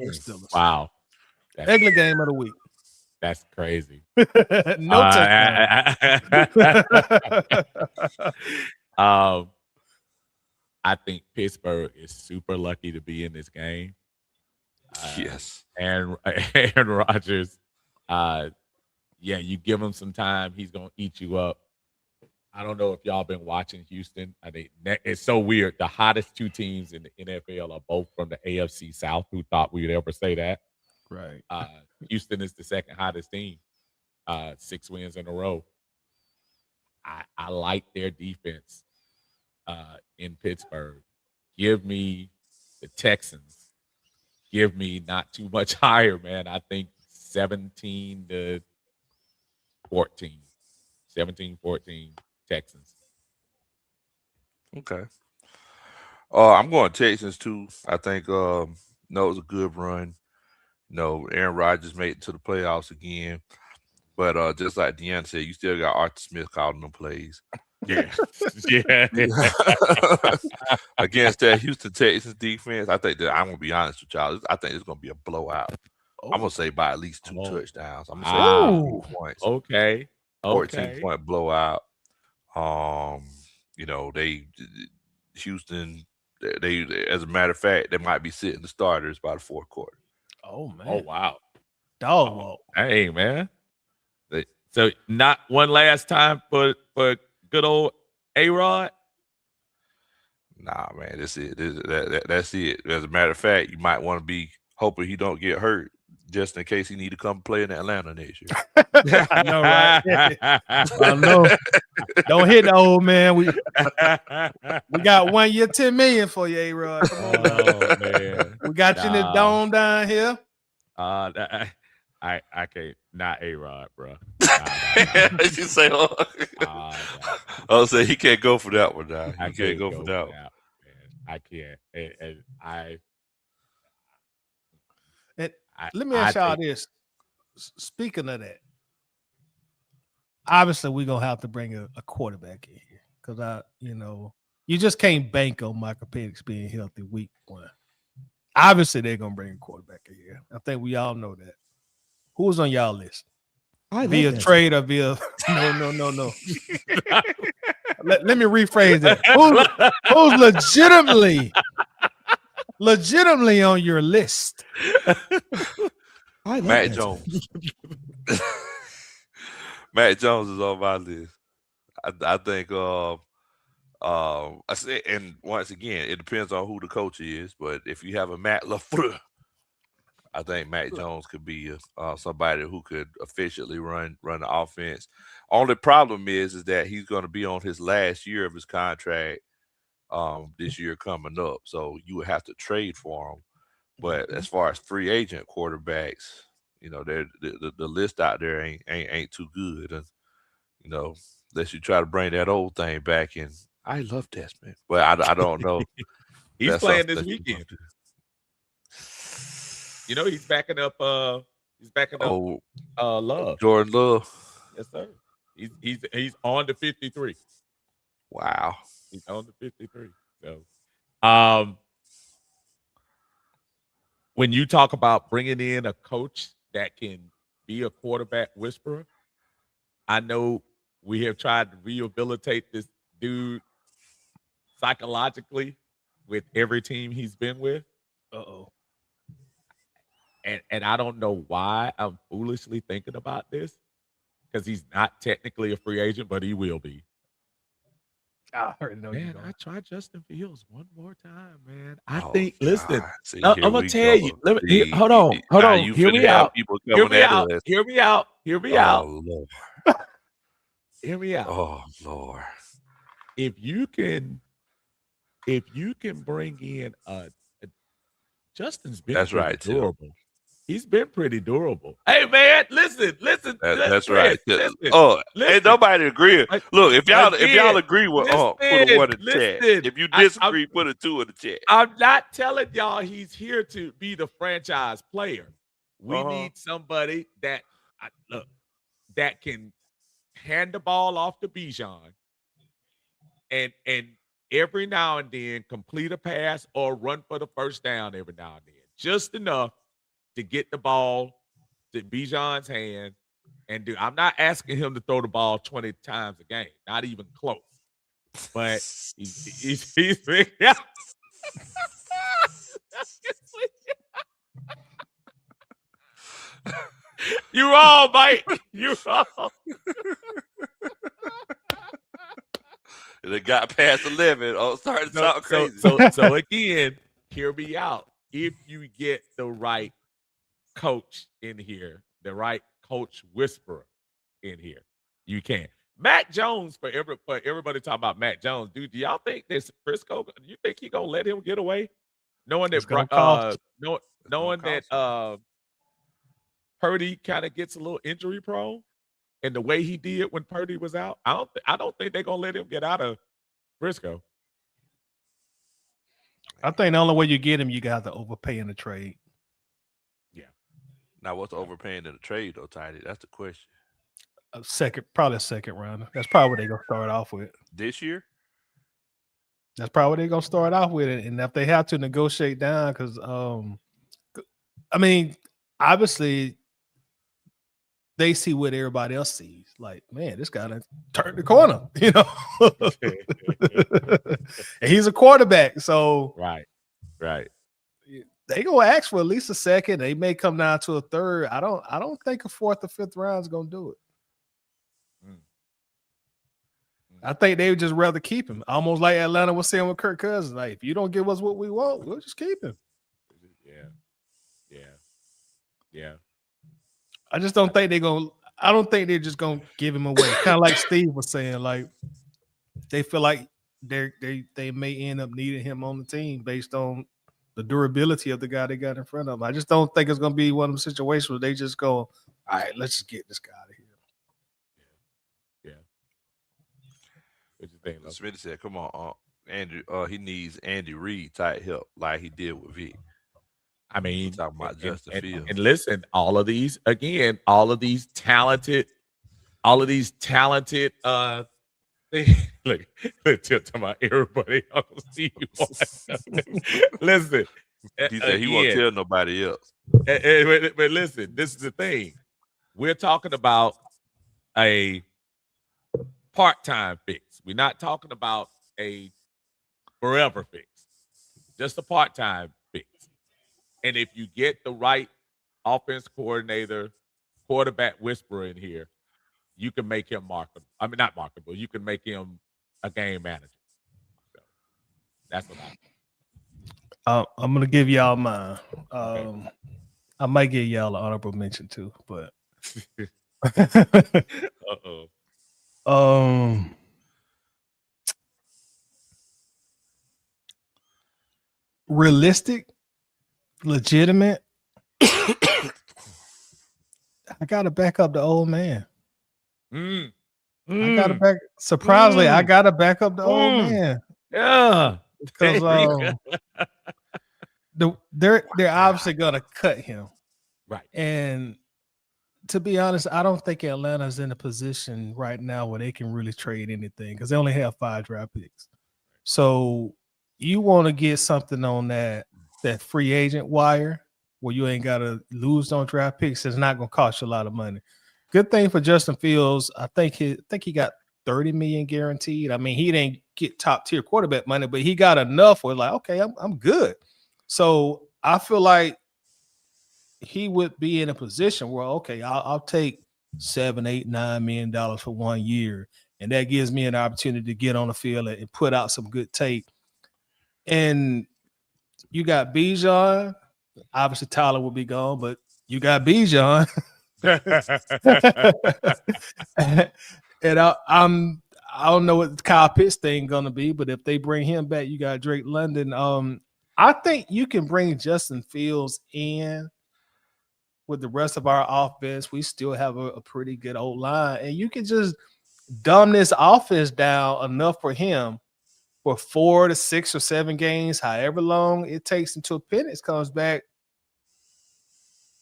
S2: Wow.
S3: Ugly game of the week.
S2: That's crazy.
S3: No touchdown.
S2: I think Pittsburgh is super lucky to be in this game.
S1: Yes.
S2: And Aaron Rodgers, you give him some time, he's going to eat you up. I don't know if y'all been watching Houston. I think it's so weird. The hottest two teams in the NFL are both from the AFC South. Who thought we would ever say that?
S3: Right.
S2: Houston is the second hottest team. 6 wins in a row. I like their defense in Pittsburgh. Give me the Texans. Give me not too much higher, man. I think 17-14. 17-14 Texans.
S1: Okay. I'm going Texans too. I think it was a good run. Aaron Rodgers made it to the playoffs again. But just like Deanna said, you still got Arthur Smith calling them plays.
S2: Yeah.
S1: Against that Houston Texans defense, I think that I'm gonna be honest with y'all. I think it's gonna be a blowout. I'm gonna say by at least 2 touchdowns. I'm gonna say 2 points.
S2: Okay.
S1: 14-point blowout. Houston, they as a matter of fact, they might be sitting the starters by the fourth quarter.
S3: Oh man.
S2: Oh wow.
S3: Dog walk.
S2: Hey man. So not one last time for good old A-Rod?
S1: Nah, man, that's it. That's it. As a matter of fact, you might want to be hoping he don't get hurt just in case he need to come play in Atlanta next year.
S3: I know, right? I know. Don't hit the old man. We got 1 year, $10 million for you, A-Rod. Come on,
S2: man.
S3: We got you in the dome down here.
S2: I can't. Not A-Rod, bro.
S1: You say, I'll say he can't go for that one now. He can't go for that one.
S2: Man. I can't.
S3: Let me ask y'all this. Speaking of that, obviously we're gonna have to bring a quarterback in here because you just can't bank on Michael Penix being healthy week 1. Obviously, they're gonna bring a quarterback in here. I think we all know that. Who's on y'all list? Via trade or via no. let me rephrase that. Who's legitimately on your list?
S1: Matt Jones. Matt Jones is on my list. I think I said, and once again, it depends on who the coach is, but if you have a Matt LaFleur, I think Matt Jones could be somebody who could efficiently run the offense. Only problem is that he's going to be on his last year of his contract this year coming up, so you would have to trade for him. But as far as free agent quarterbacks, the list out there ain't too good, and unless you try to bring that old thing back. And I love Desmond, but I don't know.
S2: He's playing this weekend. He's backing up. Love.
S1: Jordan Love.
S2: Yes, sir. He's on the 53.
S1: Wow.
S2: He's on the 53. So, when you talk about bringing in a coach that can be a quarterback whisperer, I know we have tried to rehabilitate this dude psychologically with every team he's been with.
S3: Uh-oh.
S2: And I don't know why I'm foolishly thinking about this, because he's not technically a free agent, but he will be.
S3: I already know
S2: man, I try Justin Fields one more time, man. I
S1: Oh,
S2: think. Listen,
S1: See,
S2: I'm
S1: here
S2: gonna
S1: we
S2: tell
S1: go.
S2: you. Let me
S1: See,
S2: hold on.
S1: now you
S2: Hear
S1: finna
S2: me
S1: have
S2: out.
S1: people
S2: Hear
S1: coming
S2: me
S1: at
S2: out.
S1: us.
S2: Hear me out. Hear me out.
S1: Oh Lord.
S2: Hear me out.
S1: Oh Lord.
S2: If you can bring in Justin's been
S1: That's
S2: pretty
S1: right, Tim.
S2: durable. He's been pretty durable. Hey man, listen.
S1: That's right.
S2: Listen,
S1: Ain't nobody agree. Look, if y'all agree with put a 1 in the chat. If you disagree, put a 2 in the chat.
S2: I'm not telling y'all he's here to be the franchise player. We need somebody that that can hand the ball off to Bijan and every now and then complete a pass or run for the first down every now and then. Just enough to get the ball to Bijan's hand and do. I'm not asking him to throw the ball 20 times a game, not even close. But he's yeah. You're wrong, Mike. You're wrong.
S1: It got past 11. Started to talk crazy.
S2: So again, hear me out. If you get the right coach in here, the right coach whisperer in here, you can. Mac Jones, for everybody talking about Mac Jones, dude, do y'all think this Frisco? Do you think he gonna let him get away, knowing that knowing that Purdy kind of gets a little injury prone, and the way he did when Purdy was out, I don't think they're gonna let him get out of Frisco.
S3: I think the only way you get him, you got to overpay in the trade.
S2: Yeah.
S1: Now, what's overpaying in the trade, though, Tiny? That's the question.
S3: Probably a second rounder. That's probably what they're gonna start off with
S1: this year.
S3: That's probably what they're gonna start off with it, and if they have to negotiate down, because I mean, obviously, they see what everybody else sees. Like, man, this guy done turned the corner, you know. And he's a quarterback, so
S2: right.
S3: They gonna ask for at least a second. They may come down to a third. I don't think a fourth or fifth round is gonna do it. I think they would just rather keep him, almost like Atlanta was saying with Kirk Cousins. Like, if you don't give us what we want, we'll just keep him.
S2: Yeah.
S3: I just don't think I don't think they're just gonna give him away. Kind of like Steve was saying, like they feel like they may end up needing him on the team based on the durability of the guy they got in front of them. I just don't think it's gonna be one of them situations where they just go, all right, let's just get this guy out of here.
S2: What you think?
S1: Smitty said, "Come on, Andrew. He needs Andy Reid type help, like he did with Vic."
S2: I mean,
S1: talking about Justin Fields.
S2: And listen, all of these talented. Look, talking about everybody else. Listen,
S1: he said he won't tell nobody else.
S2: But listen, this is the thing. We're talking about a part-time fix. We're not talking about a forever fix, just a part-time fix. And if you get the right offense coordinator, quarterback whisperer in here, you can make him marketable. I mean, not marketable. You can make him a game manager. So that's what
S3: I'm going to give y'all mine. Okay. I might give y'all an honorable mention too, but realistic, legitimate. I gotta back up the old man. I gotta back. Surprisingly, I gotta back up the old man.
S2: Yeah,
S3: because they're obviously gonna cut him,
S2: right?
S3: And to be honest, I don't think Atlanta's in a position right now where they can really trade anything because they only have 5 draft picks. So you want to get something on that free agent wire where you ain't got to lose on draft picks. It's not going to cost you a lot of money. Good thing for Justin Fields. I think he got $30 million guaranteed. I mean, he didn't get top tier quarterback money, but he got enough where like, okay, I'm good. So I feel like he would be in a position where, okay, I'll take $7, $8, $9 million for 1 year. And that gives me an opportunity to get on the field and put out some good tape. And you got Bijan. Obviously, Tyler will be gone, but you got Bijan. And I don't know what Kyle Pitts thing gonna be, but if they bring him back, you got Drake London. I think you can bring Justin Fields in with the rest of our offense, we still have a pretty good old line, and you can just dumb this offense down enough for him for 4 to 6 or 7 games, however long it takes until Penix comes back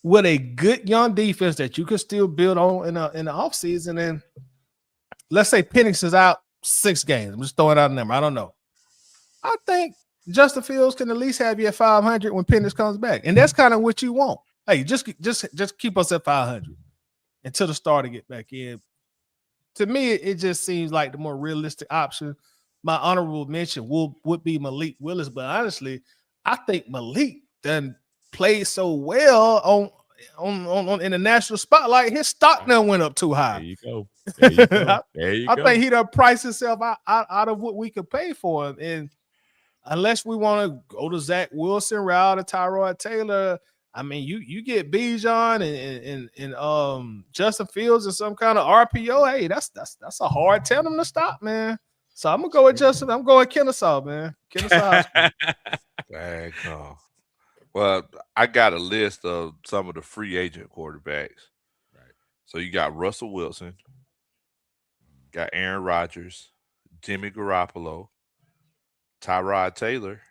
S3: with a good young defense that you can still build on in the offseason. And let's say Penix is out 6 games. I'm just throwing out a number. I don't know. I think Justin Fields can at least have you at 500 when Penix comes back. And that's kind of what you want. Hey, just keep us at 500 until the starter get back in. To me, it just seems like the more realistic option. My honorable mention would be Malik Willis, but honestly, I think Malik done played so well on in the national spotlight. His stock now went up too high.
S2: There you go. There you go. There you
S3: I
S2: go.
S3: think he done priced himself out of what we could pay for him. And unless we want to go to Zach Wilson route or Tyrod Taylor, I mean, you get Bijan and Justin Fields and some kind of RPO. Hey, that's a hard tandem to stop, man. So I'm gonna go with Justin. I'm going Kennesaw, man. Kennesaw.
S1: Dang, no. Well, I got a list of some of the free agent quarterbacks.
S2: Right.
S1: So you got Russell Wilson, got Aaron Rodgers, Jimmy Garoppolo, Tyrod Taylor,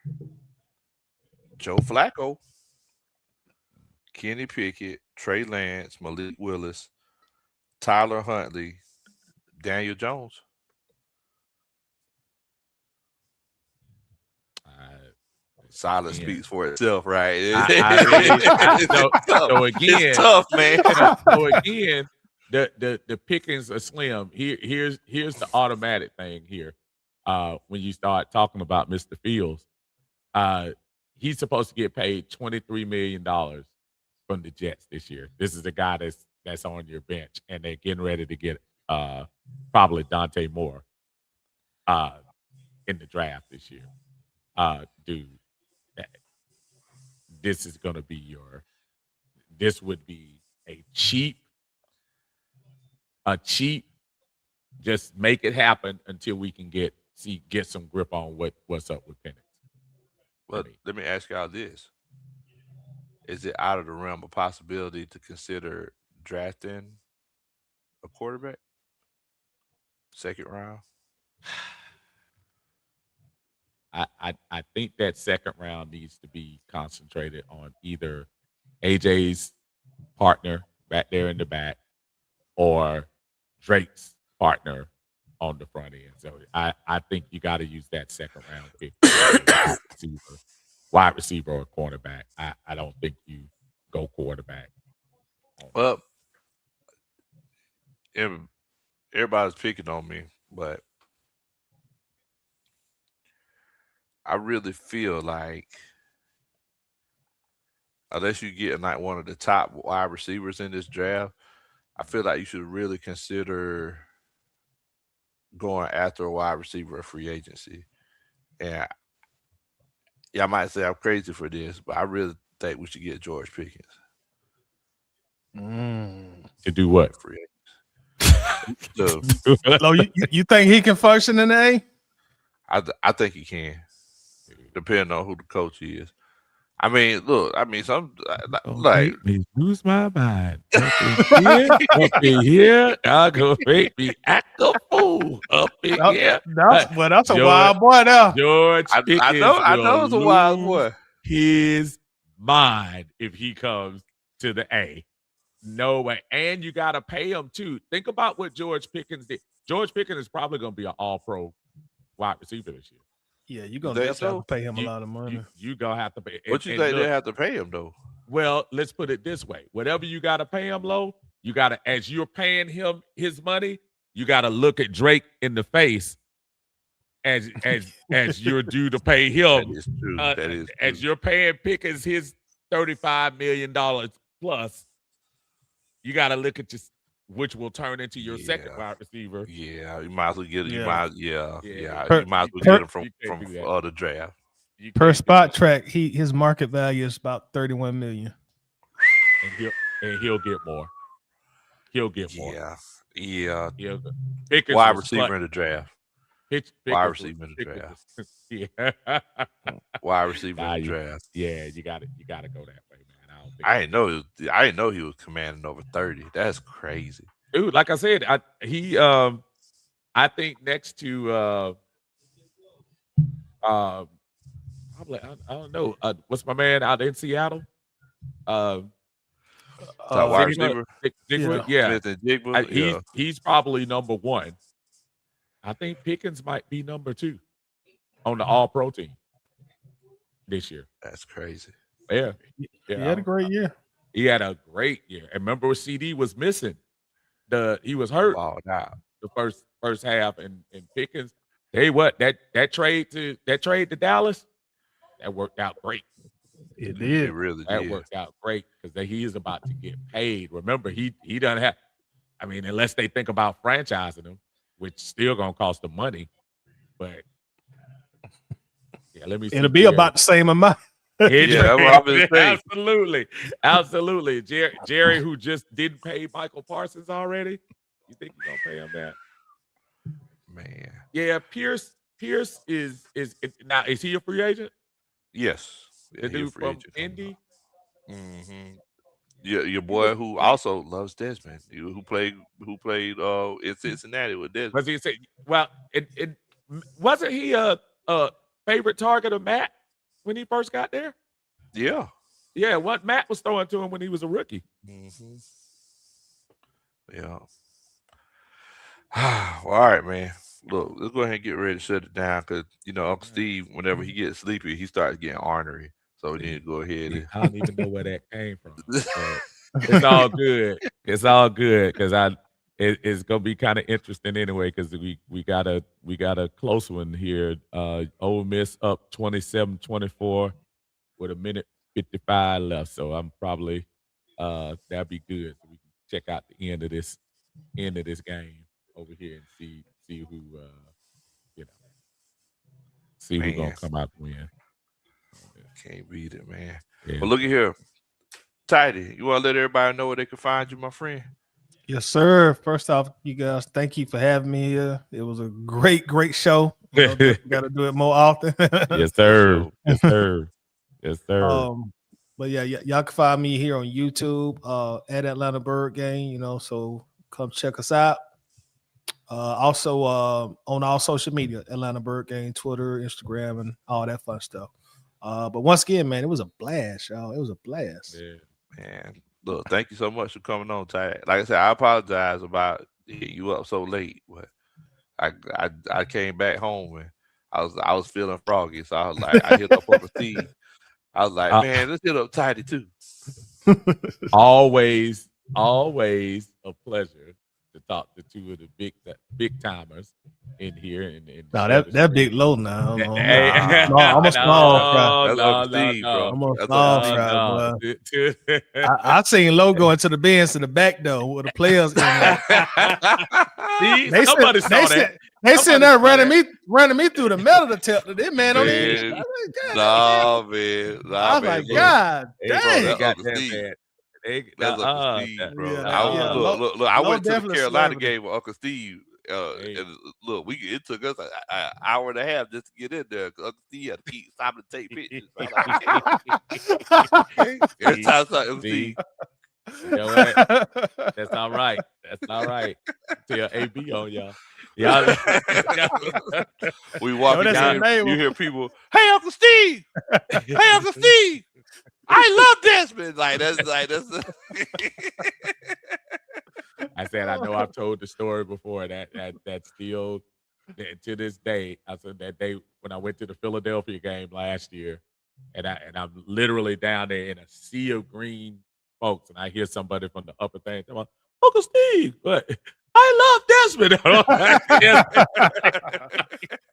S1: Joe Flacco, Kenny Pickett, Trey Lance, Malik Willis, Tyler Huntley, Daniel Jones. Silence speaks for itself, right?
S2: So again,
S1: it's tough, man.
S2: So again, the pickings are slim. Here's the automatic thing here. When you start talking about Mr. Fields, he's supposed to get paid $23 million from the Jets this year. This is the guy that's on your bench, and they're getting ready to get probably Dante Moore in the draft this year. Dude, this is going to be this would be a cheap, just make it happen until we can get some grip on what's up with Penix.
S1: But let me ask y'all this. Is it out of the realm of possibility to consider drafting a quarterback? Second round?
S2: I think that second round needs to be concentrated on either AJ's partner back there in the back or Drake's partner on the front end. So I think you got to use that second round pick. Wide receiver or cornerback. I don't think you go quarterback.
S1: Well, everybody's picking on me, but I really feel like unless you get like one of the top wide receivers in this draft, I feel like you should really consider going after a wide receiver of free agency. And y'all might say I'm crazy for this, but I really think we should get George Pickens.
S2: To do what?
S1: Free agents. So,
S3: you think he can function in the A?
S1: I think he can, depending on who the coach is. I mean, look. Some like
S2: lose my mind. Up in here, y'all gonna make me act a fool up in here.
S3: That's a wild boy now.
S2: George,
S1: I know it's a wild boy.
S2: His mind if he comes to the A. No way, and you got to pay him too. Think about what George Pickens did. George Pickens is probably going to be an All-Pro wide receiver this year.
S3: Yeah, you're gonna have to pay him a lot of money.
S2: You gonna have to pay.
S1: What you think they have to pay him though?
S2: Well, let's put it this way: whatever you got to pay him, low, you got to, as you're paying him his money, you got to look at Drake in the face as you're due to pay him.
S1: That is true. That is true.
S2: As you're paying Pickens his $35 million plus, you got to look at which will turn into your second wide receiver.
S1: Yeah, you might as well get it. You might as well get him from the draft.
S3: Per spot track, his market value is about $31 million.
S2: And he'll get more. He'll get more.
S1: Yeah.
S2: Wide
S1: receiver in the draft. Wide receiver in the draft.
S2: Yeah.
S1: Wide receiver in the draft.
S2: Yeah, you got to go that way, man.
S1: I didn't know. I didn't know he was commanding over 30. That's crazy,
S2: dude. Like I said, I think next to probably I don't know. What's my man out in Seattle?
S1: Top wide
S2: Jigma,
S1: receiver.
S2: Jigma, yeah.
S1: Smith and Jigma.
S2: He's probably number one. I think Pickens might be number two on the All Pro team this year.
S1: That's crazy.
S2: Yeah,
S3: He had a great year.
S2: He had a great year. And remember, CD was missing. He was hurt the first half, and Pickens. Hey, what that trade to Dallas, that worked out great.
S3: It did.
S1: It really
S2: that
S1: did.
S2: worked out great because he is about to get paid. Remember, he doesn't have. I mean, unless they think about franchising him, which still gonna cost them money. But yeah, let me.
S3: It'll be about the same amount.
S2: Absolutely. Jerry, who just didn't pay Michael Parsons already. You think he's gonna pay him that?
S1: Man.
S2: Yeah, Pierce is now. Is he a free agent?
S1: Yes.
S2: The dude from Indy.
S1: Mm-hmm. Yeah, your boy who also loves Desmond, who played in Cincinnati with Desmond.
S2: Was he say? Well, it wasn't he a favorite target of Matt when he first got there?
S1: Yeah.
S2: Yeah, what Matt was throwing to him when he was a rookie.
S1: Mm-hmm. Yeah. Well, all right, man. Look, let's go ahead and get ready to shut it down because Uncle Steve, whenever he gets sleepy, he starts getting ornery. So we need to go ahead. And...
S2: I don't even know where that came from. It's all good. It's all good because it's gonna be kind of interesting anyway because we got a close one here. Ole Miss up 27-24 with a minute 55 left. So I'm probably that'd be good. So we can check out the end of this game over here and see who see who's gonna come out and win.
S1: Can't beat it, man.
S2: Yeah.
S1: Well, look at here. Tidy, you want to let everybody know where they can find you, my friend?
S3: Yes, sir. First off, you guys, thank you for having me here. It was a great show. Got to do it more often.
S2: Yes, sir. Yes, sir. Yes, sir.
S3: But yeah, y'all can find me here on YouTube at Atlanta Bird Game. So come check us out. Also on all social media, Atlanta Bird Game, Twitter, Instagram, and all that fun stuff. But once again, man, it was a blast, y'all. It was a blast.
S2: Yeah.
S1: Man, look, thank you so much for coming on, Ty. Like I said, I apologize about hitting you up so late, but I came back home and I was feeling froggy, so I was like, I hit up Uncle Steve. I was like, man, let's hit up Tidy too.
S2: Always a pleasure to talk to two of the big timers in here. And
S3: that big low now. I'm a small fry. I seen Low go into the Benz in the back door with the players in there. They sitting there running me through the middle detector. This man on the
S1: Nah, man.
S3: I was like, God dang.
S1: That's Uncle Steve, bro. I went to the Carolina game with Uncle Steve. And look, it took us an hour and a half just to get in there because Uncle Steve had to keep stopping to take pictures. Every time I saw Uncle Steve.
S2: You know what? That's all right. Tell AB on y'all.
S1: We walk in, you hear people, hey, Uncle Steve! Hey, Uncle Steve! I love Desmond. That's
S2: I said, I know I've told the story before that still to this day. I said that day when I went to the Philadelphia game last year, and I'm literally down there in a sea of green folks, and I hear somebody from the upper thing, Uncle Steve, but I love Desmond.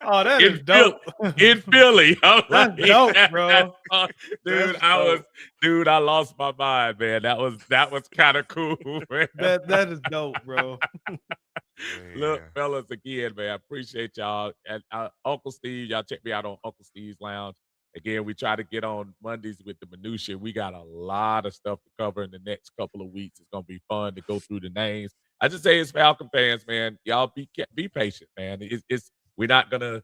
S3: Oh, that is dope.
S2: In Philly.
S3: That's dope, bro.
S2: Dude, I lost my mind, man. That was kind of cool, man.
S3: That is dope, bro.
S2: Look, fellas, again, man, I appreciate y'all. And Uncle Steve, y'all check me out on Uncle Steve's Lounge. Again, we try to get on Mondays with the minutia. We got a lot of stuff to cover in the next couple of weeks. It's gonna be fun to go through the names. I just say, as Falcon fans, man, y'all be patient, man. We're not gonna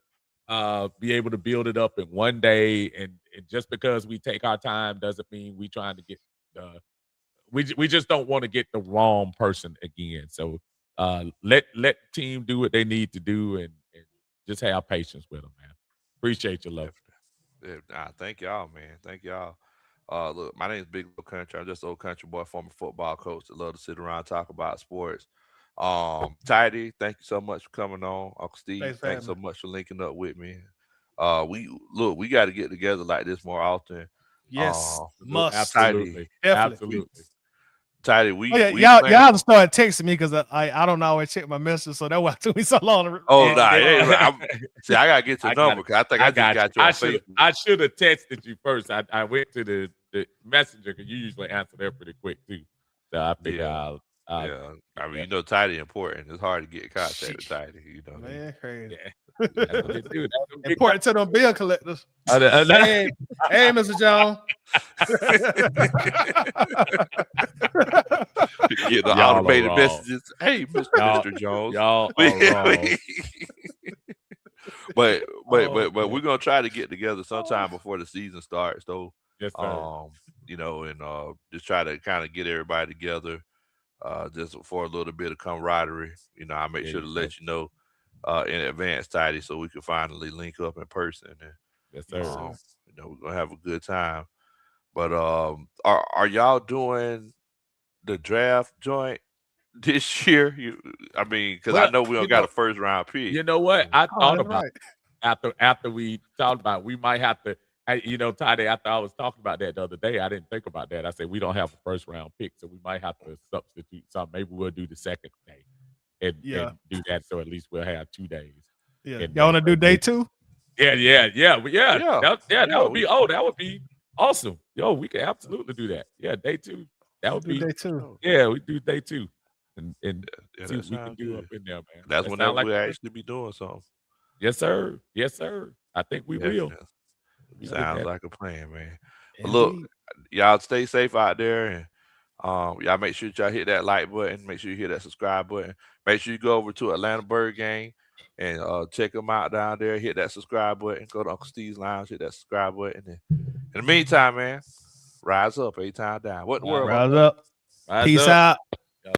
S2: be able to build it up in one day, and just because we take our time doesn't mean we trying to get we just don't want to get the wrong person again. So let the team do what they need to do and just have patience with them, man. Appreciate your love.
S1: Thank y'all, man. Thank y'all. Look, my name is Big Old Country. I'm just an old country boy, former football coach that love to sit around and talk about sports. Tidy, thank you so much for coming on. Uncle Steve, thanks so much for linking up with me. We got to get together like this more often.
S3: Yes, must.
S2: Absolutely.
S3: Definitely.
S1: Tidy,
S3: y'all have to start texting me because I don't always check my messages, so that's why it took me so long.
S1: I gotta get your number because I think I just got you on Facebook.
S2: I should have texted you first. I went to the messenger because you usually answer that pretty quick too. So I figured I'll
S1: I mean, you know, Tidy important. It's hard to get in contact with Tidy. You know,
S3: man, crazy.
S2: Yeah. That's what they do.
S3: Important to them bill collectors. Hey, Mr. Jones.
S1: Get the automated messages. Hey, Mr. Jones.
S2: Y'all are wrong.
S1: but we're gonna try to get together sometime before the season starts, though.
S2: Yes, sir.
S1: You know, and just try to kind of get everybody together, just for a little bit of camaraderie. You know, I'll make sure to let you know in advance, Tidy, so we can finally link up in person. And,
S2: yes, sir.
S1: You know, we're gonna have a good time. But are y'all doing the draft joint this year? I mean, because I know we don't got a first round pick.
S2: You know what? I thought about after we talked about we might have to. Tidy, after I was talking about that the other day, I didn't think about that. I said we don't have a first round pick, so we might have to substitute something. Maybe we'll do the second day and do that, so at least we'll have 2 days.
S3: Yeah, y'all want to do day 2?
S2: Yeah. That would be. Oh, that would be awesome. Yo, we could absolutely do that. Yeah, day 2. That would be
S3: day 2.
S2: Yeah, we do day 2, and see what we can do
S1: good
S2: up in there, man.
S1: That's whenever we'll actually be doing something.
S2: Yes, sir. I think we will.
S1: Sounds like a plan, man. But look, y'all stay safe out there, and y'all make sure y'all hit that like button. Make sure you hit that subscribe button. Make sure you go over to Atlanta Bird Gang and check them out down there. Hit that subscribe button. Go to Uncle Steve's Lounge. Hit that subscribe button. And in the meantime, man, rise up, 8 times down. What in the world?
S3: Rise up. Peace out.